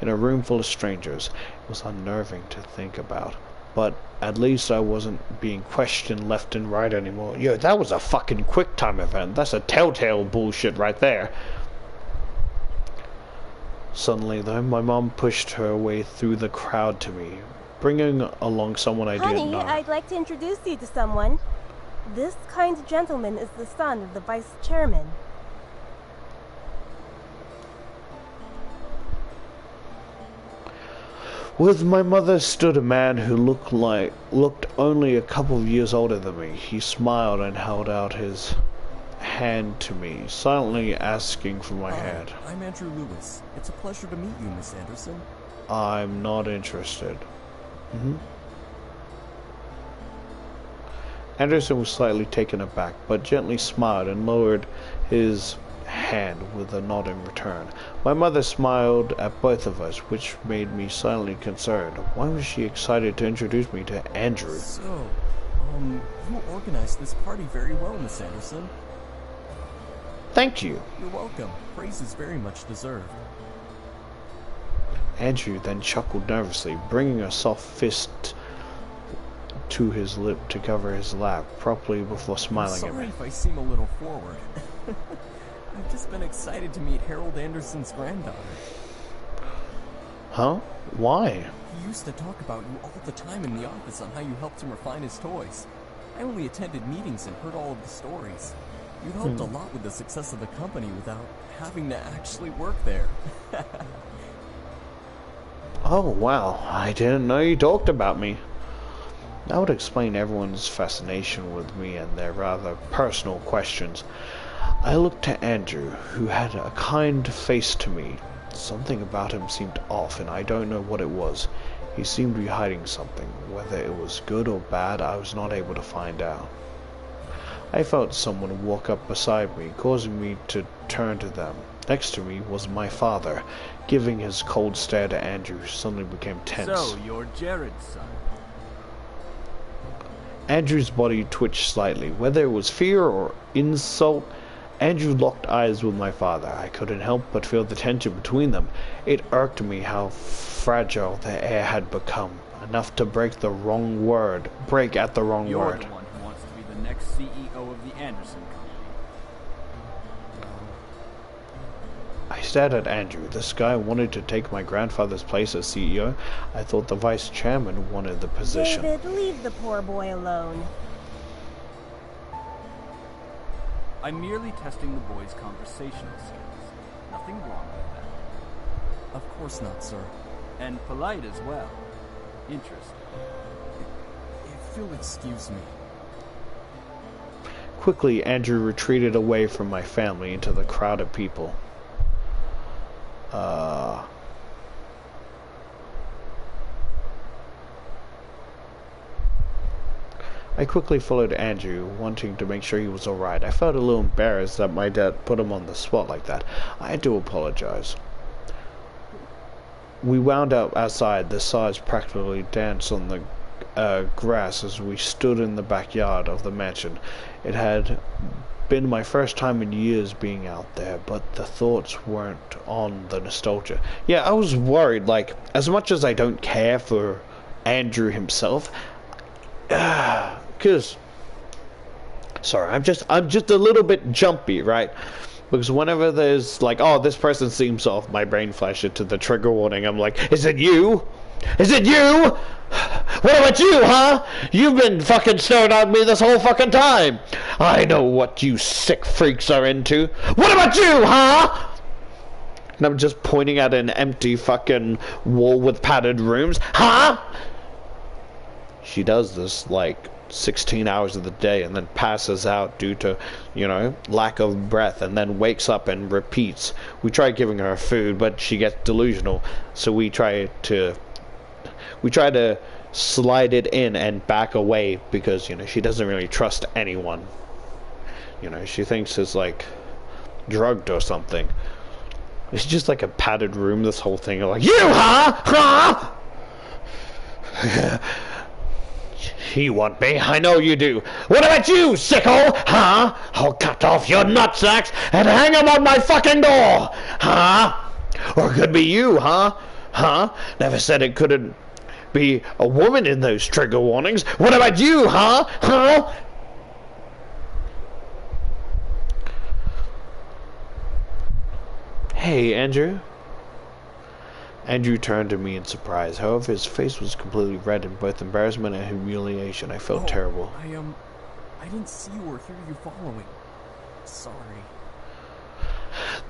In a room full of strangers. It was unnerving to think about. But at least I wasn't being questioned left and right anymore. Yo, that was a fucking quick time event. That's a telltale bullshit right there. Suddenly, though, my mom pushed her way through the crowd to me, bringing along someone I didn't know. Honey, I'd like to introduce you to someone. This kind gentleman is the son of the vice chairman. With my mother stood a man who looked only a couple of years older than me. He smiled and held out his hand to me, silently asking for my hand. I'm Andrew Lewis. It's a pleasure to meet you, Miss Anderson. I'm not interested. Anderson was slightly taken aback, but gently smiled and lowered his hand with a nod in return. My mother smiled at both of us, which made me silently concerned. Why was she excited to introduce me to Andrew? So, you organized this party very well, Miss Anderson. Thank you. You're welcome. Praise is very much deserved. Andrew then chuckled nervously, bringing a soft fist to his lip to cover his laugh properly before smiling at me. Sorry if I seem a little forward. I've just been excited to meet Harold Anderson's granddaughter. Huh? Why? He used to talk about you all the time in the office on how you helped him refine his toys. I only attended meetings and heard all of the stories. You helped a lot with the success of the company without having to actually work there. Oh, wow. I didn't know you talked about me. That would explain everyone's fascination with me and their rather personal questions. I looked to Andrew, who had a kind face to me. Something about him seemed off, and I don't know what it was. He seemed to be hiding something. Whether it was good or bad, I was not able to find out. I felt someone walk up beside me, causing me to turn to them. Next to me was my father, giving his cold stare to Andrew, who suddenly became tense. So, you're Jared's son. Andrew's body twitched slightly. Whether it was fear or insult, Andrew locked eyes with my father. I couldn't help but feel the tension between them. It irked me how fragile the air had become, enough to break at the wrong word. You're the one who wants to be the next CEO of the Anderson Company. I stared at Andrew. This guy wanted to take my grandfather's place as CEO. I thought the vice chairman wanted the position. David, leave the poor boy alone. I'm merely testing the boys' conversational skills. Nothing wrong with that. Of course not, sir. And polite as well. Interesting. If you'll excuse me. Quickly, Andrew retreated away from my family into the crowd of people. I quickly followed Andrew, wanting to make sure he was alright. I felt a little embarrassed that my dad put him on the spot like that. I had to apologize. We wound up outside. The sides practically danced on the grass as we stood in the backyard of the mansion. It had been my first time in years being out there, but the thoughts weren't on the nostalgia. Yeah, I was worried, like, as much as I don't care for Andrew himself, because sorry, I'm just a little bit jumpy, right? Because whenever there's like, oh, this person seems off, my brain flashes to the trigger warning. I'm like, is it you? Is it you? What about you, huh? You've been fucking staring at me this whole fucking time. I know what you sick freaks are into. What about you, huh? And I'm just pointing at an empty fucking wall with padded rooms. Huh? She does this like 16 hours of the day and then passes out due to, you know, lack of breath, and then wakes up and repeats. We try giving her food, but she gets delusional, so we try to slide it in and back away because, you know, she doesn't really trust anyone. You know, she thinks it's like drugged or something. It's just like a padded room, this whole thing. Like, you, huh? You want me? I know you do. What about you, sicko? Huh? I'll cut off your nutsacks and hang them on my fucking door. Huh? Or it could be you, huh? Huh? Never said it couldn't be a woman in those trigger warnings. What about you, huh? Huh? Hey, Andrew. Andrew turned to me in surprise. However, his face was completely red in both embarrassment and humiliation. I felt terrible. I didn't see you or hear you following. Sorry.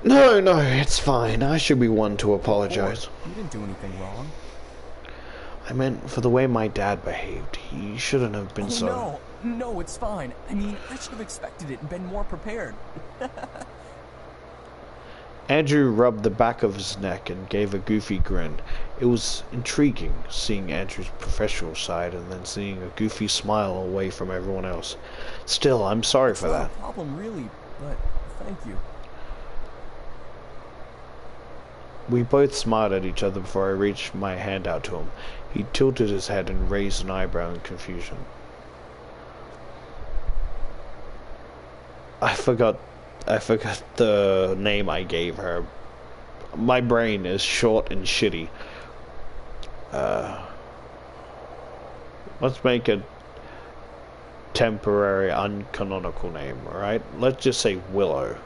No, it's fine. I should be one to apologize. You didn't do anything wrong. I meant for the way my dad behaved. He shouldn't have been so... No, it's fine. I mean, I should have expected it and been more prepared. Andrew rubbed the back of his neck and gave a goofy grin. It was intriguing, seeing Andrew's professional side and then seeing a goofy smile away from everyone else. Still, I'm sorry for that. It's not a problem, really, but thank you. We both smiled at each other before I reached my hand out to him. He tilted his head and raised an eyebrow in confusion. I forgot the name I gave her. My brain is short and shitty. Let's make a temporary uncanonical name, alright? Let's just say Willow.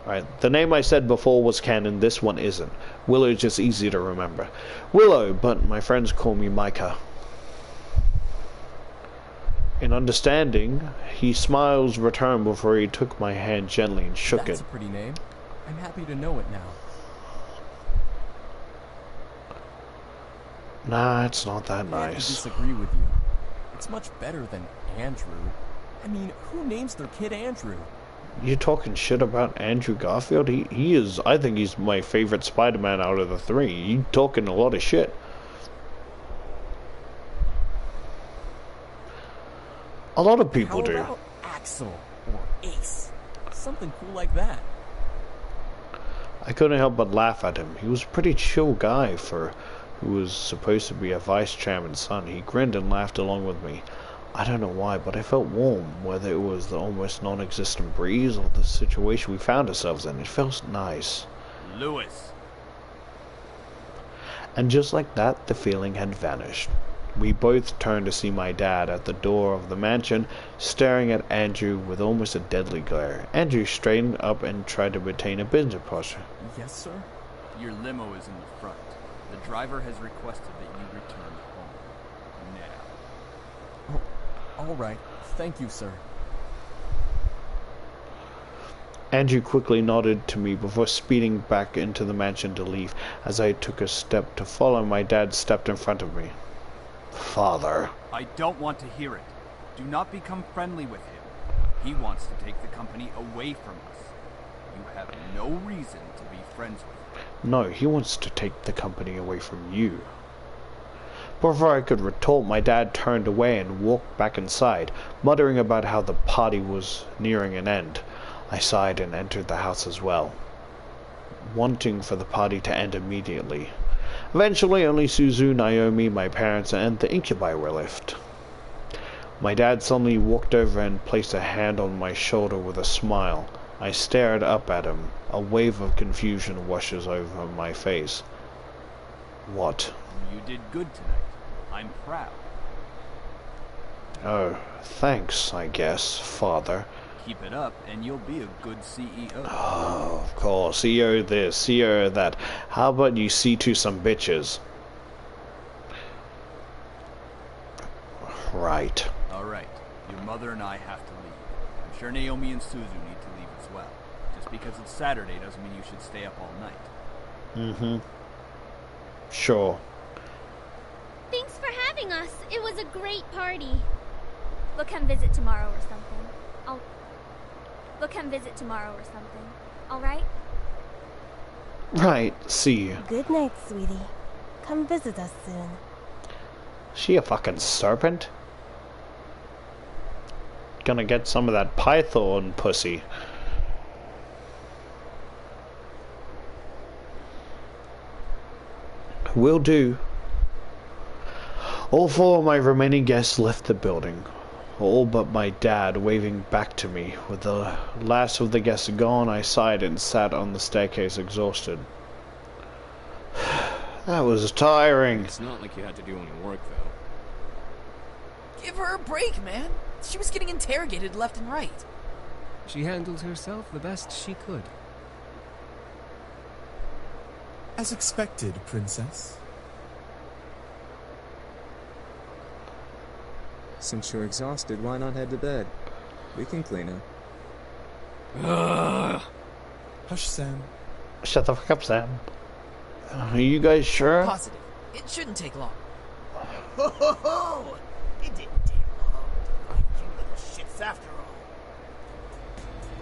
Alright, the name I said before was canon, this one isn't. Willow's just easy to remember. Willow, but my friends call me Micah. In understanding, he smiles returned before he took my hand gently and shook it. That's a pretty name. I'm happy to know it now. Nah, it's not that nice. I disagree with you. It's much better than Andrew. I mean, who names their kid Andrew? You talking shit about Andrew Garfield? He is, I think he's my favorite Spider-Man out of the three. You talking a lot of shit. A lot of people do. How about Axel or Ace? Something cool like that. I couldn't help but laugh at him. He was a pretty chill guy for who was supposed to be a vice chairman's son. He grinned and laughed along with me. I don't know why, but I felt warm, whether it was the almost non-existent breeze or the situation we found ourselves in. It felt nice. Lewis. And just like that, the feeling had vanished. We both turned to see my dad at the door of the mansion, staring at Andrew with almost a deadly glare. Andrew straightened up and tried to maintain a business posture. Yes, sir? Your limo is in the front. The driver has requested that you return home. Now. Oh, all right. Thank you, sir. Andrew quickly nodded to me before speeding back into the mansion to leave. As I took a step to follow, my dad stepped in front of me. Father. I don't want to hear it. Do not become friendly with him. He wants to take the company away from us. You have no reason to be friends with him. No, he wants to take the company away from you. Before I could retort, my dad turned away and walked back inside, muttering about how the party was nearing an end. I sighed and entered the house as well, wanting for the party to end immediately. Eventually, only Suzu, Naomi, my parents, and the incubi were left. My dad suddenly walked over and placed a hand on my shoulder with a smile. I stared up at him. A wave of confusion washes over my face. What? You did good tonight. I'm proud. Oh, thanks, I guess, Father. Keep it up, and you'll be a good CEO. Oh, of course. CEO this, CEO that. How about you see to some bitches? Right. All right. Your mother and I have to leave. I'm sure Naomi and Suzu need to leave as well. Just because it's Saturday doesn't mean you should stay up all night. Mm-hmm. Sure. Thanks for having us. It was a great party. We'll come visit tomorrow or something. We'll come visit tomorrow or something. All right? Right. See you. Good night, sweetie. Come visit us soon. She a fucking serpent? Gonna get some of that python pussy. Will do. All four of my remaining guests left the building. All but my dad waving back to me. With the last of the guests gone, I sighed and sat on the staircase exhausted. That was tiring. It's not like you had to do any work, though. Give her a break, man. She was getting interrogated left and right. She handled herself the best she could. As expected, Princess. Since you're exhausted, why not head to bed? We can clean up. Hush, Sam. Shut the fuck up, Sam. Are you guys sure? Positive. It shouldn't take long. Ho ho ho! It didn't take long to find you little shits after all.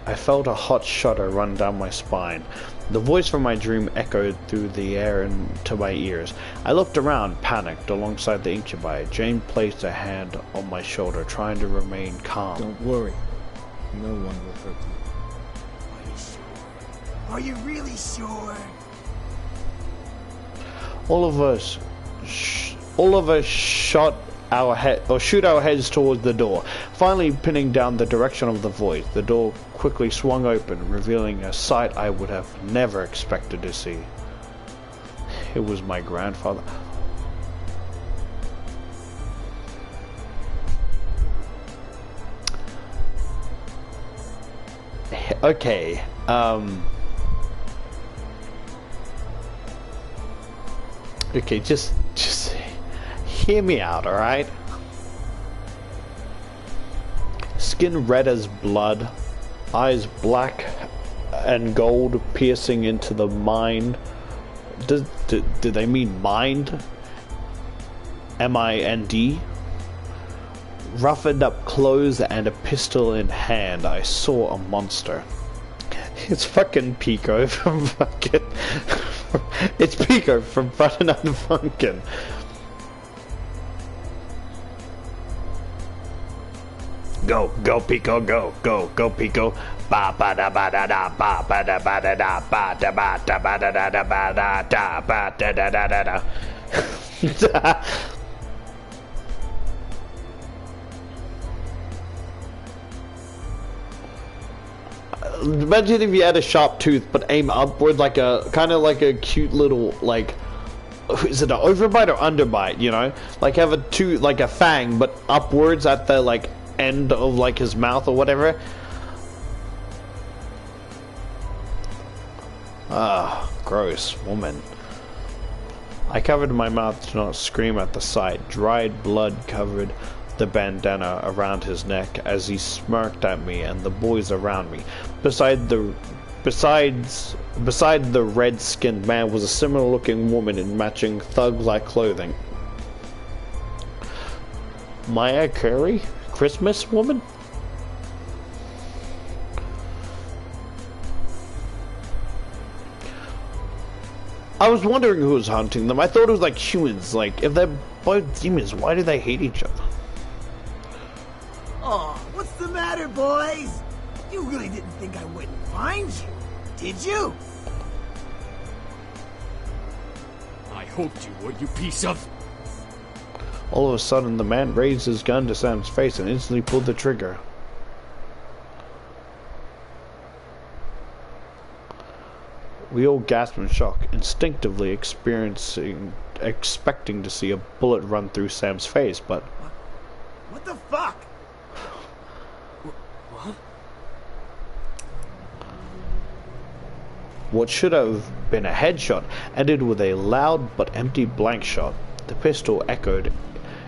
I felt a hot shudder run down my spine. The voice from my dream echoed through the air into my ears. I looked around, panicked, alongside the incubi. Jane placed a hand on my shoulder, trying to remain calm. Don't worry. No one will hurt you. Are you sure? Are you really sure? All of us shot our head or shoot our heads towards the door, finally pinning down the direction of the voice. The door quickly swung open, revealing a sight I would have never expected to see. It was my grandfather. Okay, okay, just hear me out, alright? Skin red as blood, eyes black and gold piercing into the mind. Do they mean mind? M-I-N-D? Roughened up clothes and a pistol in hand, I saw a monster. It's fucking Pico from fucking... it's Pico from Friday Night Funkin'. Go, go Pico, go, go, go Pico. Ba ba da ba da da ba ba da ba da da ba da ba da ba da da da ba da da ba da da da da da. Imagine if you had a sharp tooth but aim upward, like a kind of like a cute little, like, is it an overbite or underbite, you know, like have a tooth like a fang but upwards at the like end of like his mouth or whatever. Ah, gross woman. I covered my mouth to not scream at the sight. Dried blood covered the bandana around his neck as he smirked at me and the boys around me. Beside the red-skinned man was a similar-looking woman in matching thug-like clothing. Maya Carey? Christmas woman? I was wondering who was hunting them. I thought it was like humans. Like, if they're both demons, why do they hate each other? Oh, what's the matter, boys? You really didn't think I wouldn't find you, did you? I hoped you would, you piece of... All of a sudden, the man raised his gun to Sam's face and instantly pulled the trigger. We all gasped in shock, instinctively expecting to see a bullet run through Sam's face, but... What the fuck? What? What should have been a headshot ended with a loud but empty blank shot. The pistol echoed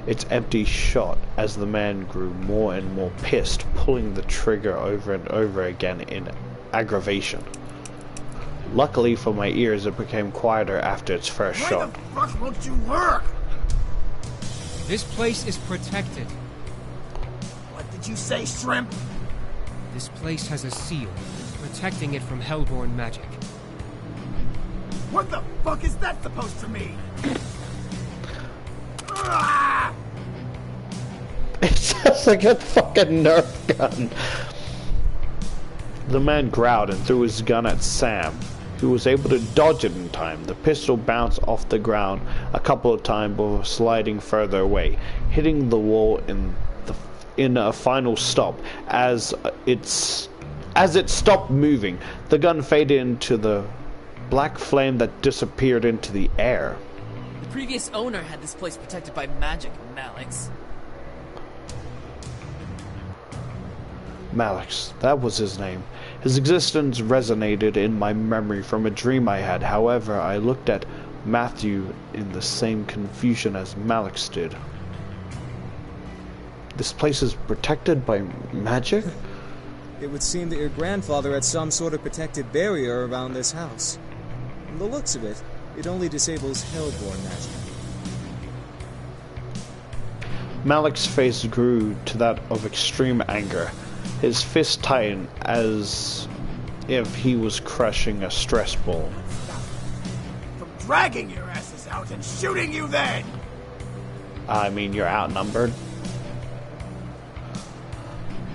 its empty shot as the man grew more and more pissed, pulling the trigger over and over again in aggravation. Luckily for my ears, it became quieter after its first shot. Why the fuck won't you work? This place is protected. What did you say, Shrimp? This place has a seal, protecting it from hellborn magic. What the fuck is that supposed to mean? It's just like a fucking Nerf gun. The man growled and threw his gun at Sam, who was able to dodge it in time. The pistol bounced off the ground a couple of times before sliding further away, hitting the wall in a final stop. As it stopped moving, the gun faded into the black flame that disappeared into the air. The previous owner had this place protected by magic, Malix. Malix, that was his name. His existence resonated in my memory from a dream I had. However, I looked at Matthew in the same confusion as Malix did. This place is protected by magic? It would seem that your grandfather had some sort of protective barrier around this house. From the looks of it, it only disables hellborn magic. Malix's face grew to that of extreme anger. His fist tightened as if he was crushing a stress ball. From dragging your asses out and shooting you then! I mean, you're outnumbered.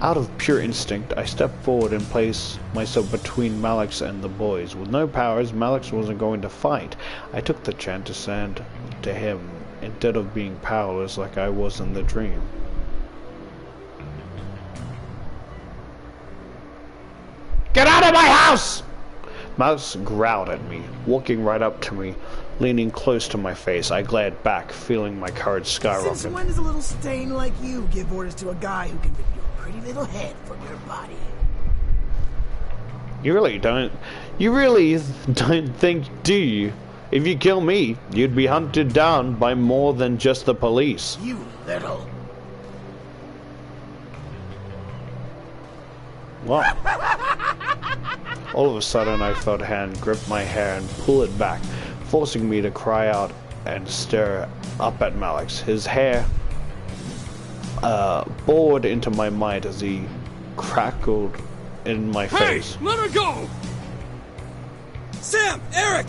Out of pure instinct, I stepped forward and placed myself between Malix and the boys. With no powers, Malix wasn't going to fight. I took the chance to stand to him instead of being powerless like I was in the dream. Get out of my house! Malix growled at me, walking right up to me, leaning close to my face. I glared back, feeling my courage skyrocket. Since when does a little stain like you give orders to a guy who can rip your pretty little head from your body? You really don't think, do you? If you kill me, you'd be hunted down by more than just the police. You little... What? All of a sudden, I felt a hand grip my hair and pull it back, forcing me to cry out and stare up at Malix. His hair bored into my mind as he crackled in my face. Let her go! Sam! Eric!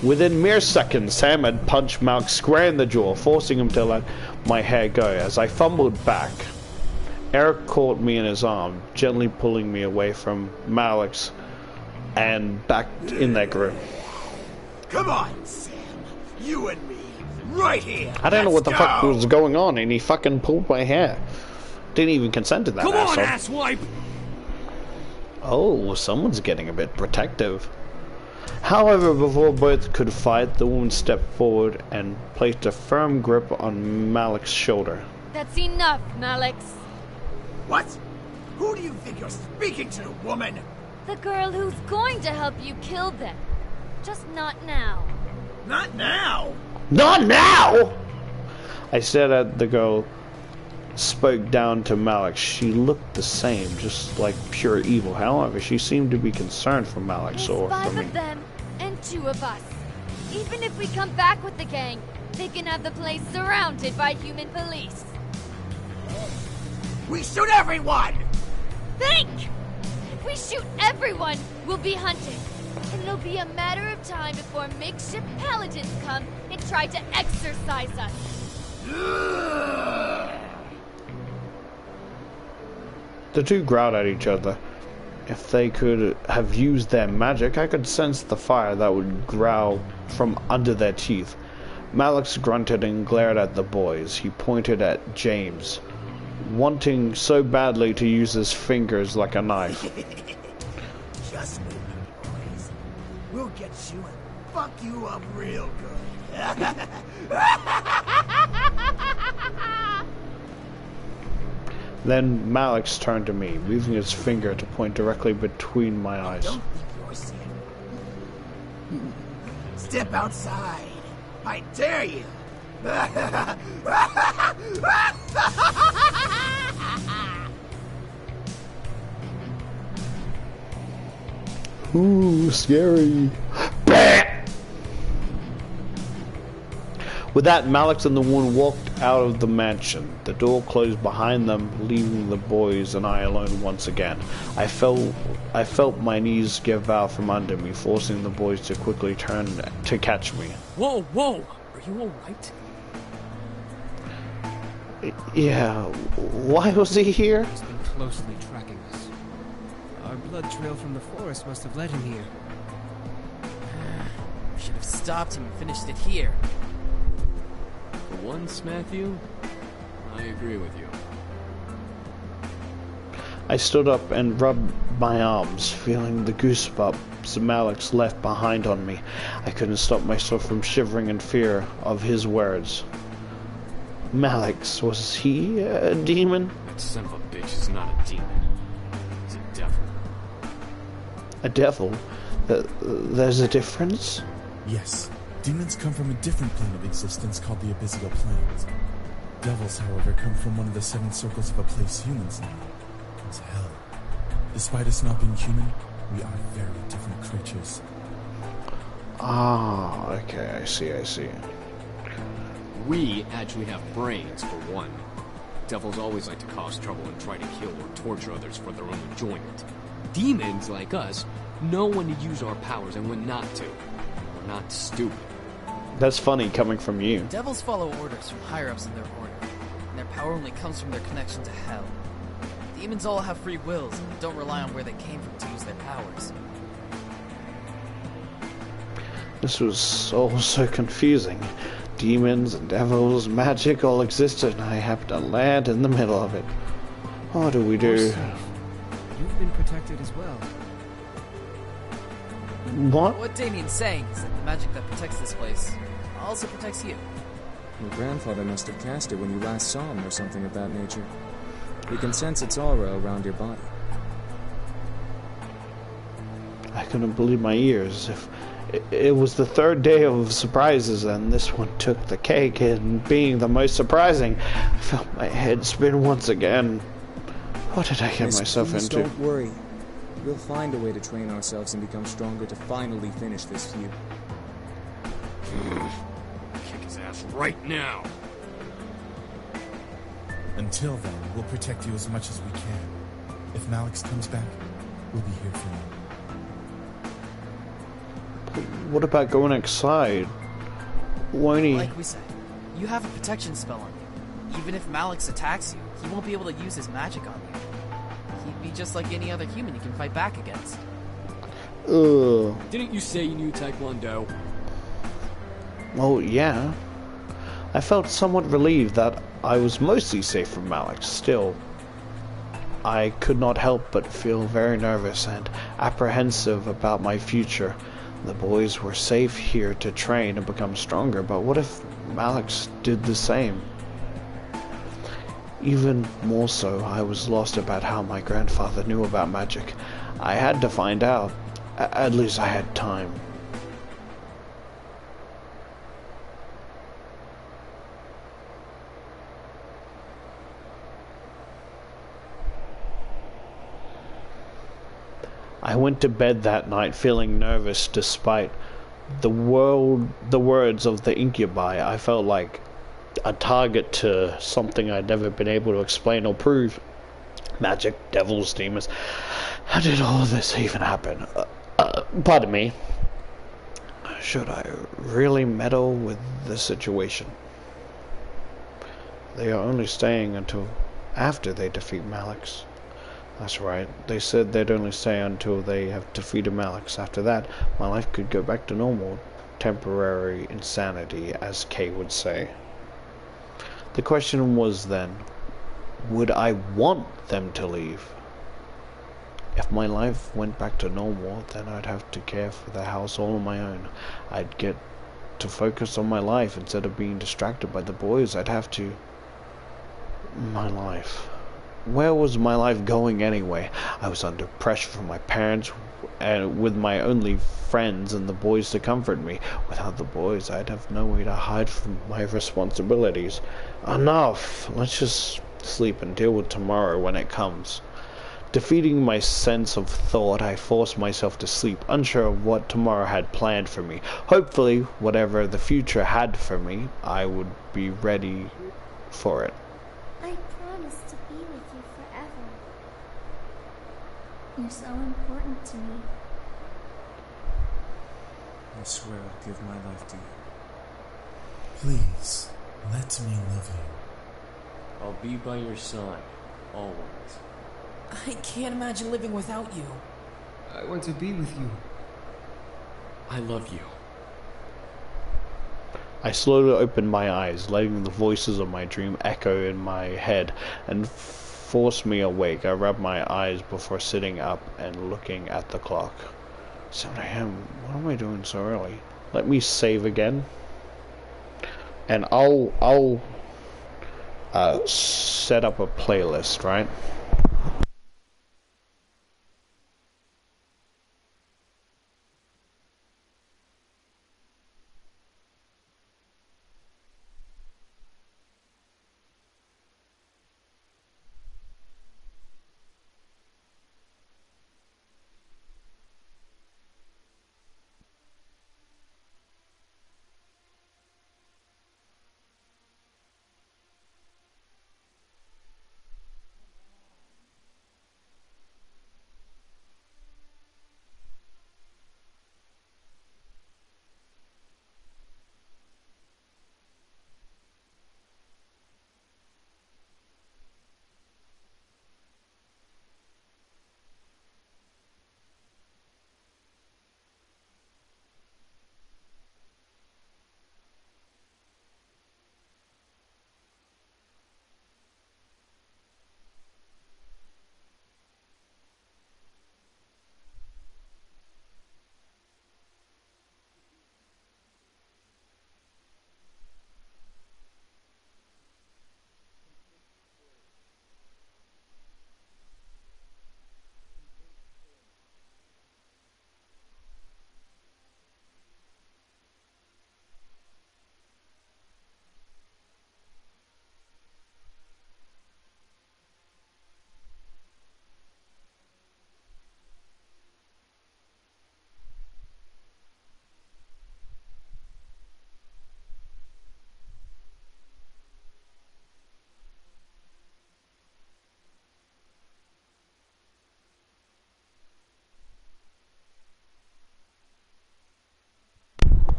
Within mere seconds, Sam had punched Malix square in the jaw, forcing him to let my hair go. As I fumbled back, Eric caught me in his arm, gently pulling me away from Malix and back in their grip. Come on, Sam. You and me. Right here. I don't know what the Let's fuck go. was going on, and he fucking pulled my hair. Didn't even consent to that. Come on, asshole. asswipe! Oh, someone's getting a bit protective. However, before both could fight, the woman stepped forward and placed a firm grip on Malix's shoulder. That's enough, Malix. What? Who do you think you're speaking to, woman? The girl who's going to help you kill them. Just not now. Not now. Not now! I stared at the girl, spoke down to Malik. She looked the same, just like pure evil. However, she seemed to be concerned for Malik's or for Five me. of them and 2 of us. Even if we come back with the gang, they can have the place surrounded by human police. We shoot everyone! Think! If we shoot everyone, we'll be hunted. And it'll be a matter of time before makeshift paladins come and try to exorcise us. The two growled at each other. If they could have used their magic, I could sense the fire that would growl from under their teeth. Malix grunted and glared at the boys. He pointed at James, wanting so badly to use his fingers like a knife. Just move, boys. We'll get you and fuck you up real good. Then Malix turned to me, moving his finger to point directly between my eyes. Don't think you're seeing. Step outside. I dare you. Ooh, scary. With that, Malix and the woman walked out of the mansion. The door closed behind them, leaving the boys and I alone once again. I felt my knees give out from under me, forcing the boys to quickly turn to catch me. Whoa, whoa! Are you alright? Yeah, why was he here? He's been closely tracking us. Our blood trail from the forest must have led him here. We should have stopped him and finished it here. For once, Matthew, I agree with you. I stood up and rubbed my arms, feeling the goosebumps Malix left behind on me. I couldn't stop myself from shivering in fear of his words. Malix, was he a demon? That son of a bitch is not a demon. He's a devil. A devil? There's a difference? Yes. Demons come from a different plane of existence called the Abyssal Planes. Devils, however, come from one of the 7 circles of a place humans know as hell. Despite us not being human, we are very different creatures. Ah, okay, I see. We actually have brains, for one. Devils always like to cause trouble and try to kill or torture others for their own enjoyment. Demons, like us, know when to use our powers and when not to. We're not stupid. That's funny coming from you. Devils follow orders from higher-ups in their order, and their power only comes from their connection to hell. Demons all have free wills and don't rely on where they came from to use their powers. This was all so confusing. Demons and devils, magic all existed, and I happened to land in the middle of it. What do we do? You've been protected as well. What? What Damien's saying is that the magic that protects this place also protects you. Your grandfather must have cast it when you last saw him or something of that nature. We can sense its aura around your body. I couldn't believe my ears. If it was the 3rd day of surprises, and this one took the cake in being the most surprising. I felt my head spin once again. What did I get myself Please into? Don't worry. We'll find a way to train ourselves and become stronger to finally finish this feud. Kick his ass right now. Until then, we'll protect you as much as we can. If Malix comes back, we'll be here for you. What about going outside? Won't he? Like we said, you have a protection spell on you. Even if Malix attacks you, he won't be able to use his magic on you. He'd be just like any other human you can fight back against. Ugh. Didn't you say you knew Taekwondo? Well, yeah. I felt somewhat relieved that I was mostly safe from Malix. Still, I could not help but feel very nervous and apprehensive about my future. The boys were safe here to train and become stronger, but what if Malix did the same? Even more so, I was lost about how my grandfather knew about magic. I had to find out. At least I had time. I went to bed that night feeling nervous despite the words of the incubi. I felt like a target to something I'd never been able to explain or prove. Magic, devils, demons. How did all this even happen? Pardon me. Should I really meddle with the situation? They are only staying until after they defeat Malix. That's right. They said they'd only stay until they have defeated Malix. After that, my life could go back to normal. Temporary insanity, as Kay would say. The question was then, would I want them to leave? If my life went back to normal, then I'd have to care for the house all on my own. I'd get to focus on my life instead of being distracted by the boys. I'd have to... My life. Where was my life going anyway? I was under pressure from my parents, and with my only friends and the boys to comfort me. Without the boys, I'd have no way to hide from my responsibilities. Enough! Let's just sleep and deal with tomorrow when it comes. Defeating my sense of thought, I forced myself to sleep, unsure of what tomorrow had planned for me. Hopefully, whatever the future had for me, I would be ready for it. I promise to be with you forever. You're so important to me. I swear I'll give my life to you. Please, let me love you. I'll be by your side, always. I can't imagine living without you. I want to be with you. I love you. I slowly opened my eyes, letting the voices of my dream echo in my head and force me awake. I rubbed my eyes before sitting up and looking at the clock. 7 a.m. What am I doing so early? Let me save again. And I'll set up a playlist, right?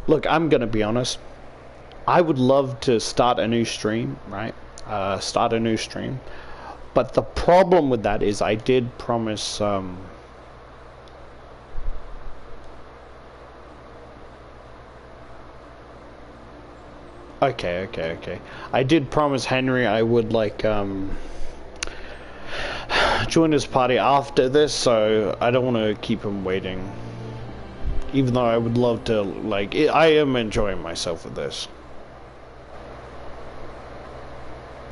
Look, I'm gonna be honest. I would love to start a new stream, right? Start a new stream. But the problem with that is I did promise, Okay. I did promise Henry I would, like, join his party after this, so I don't want to keep him waiting. Even though I would love to, like, I am enjoying myself with this.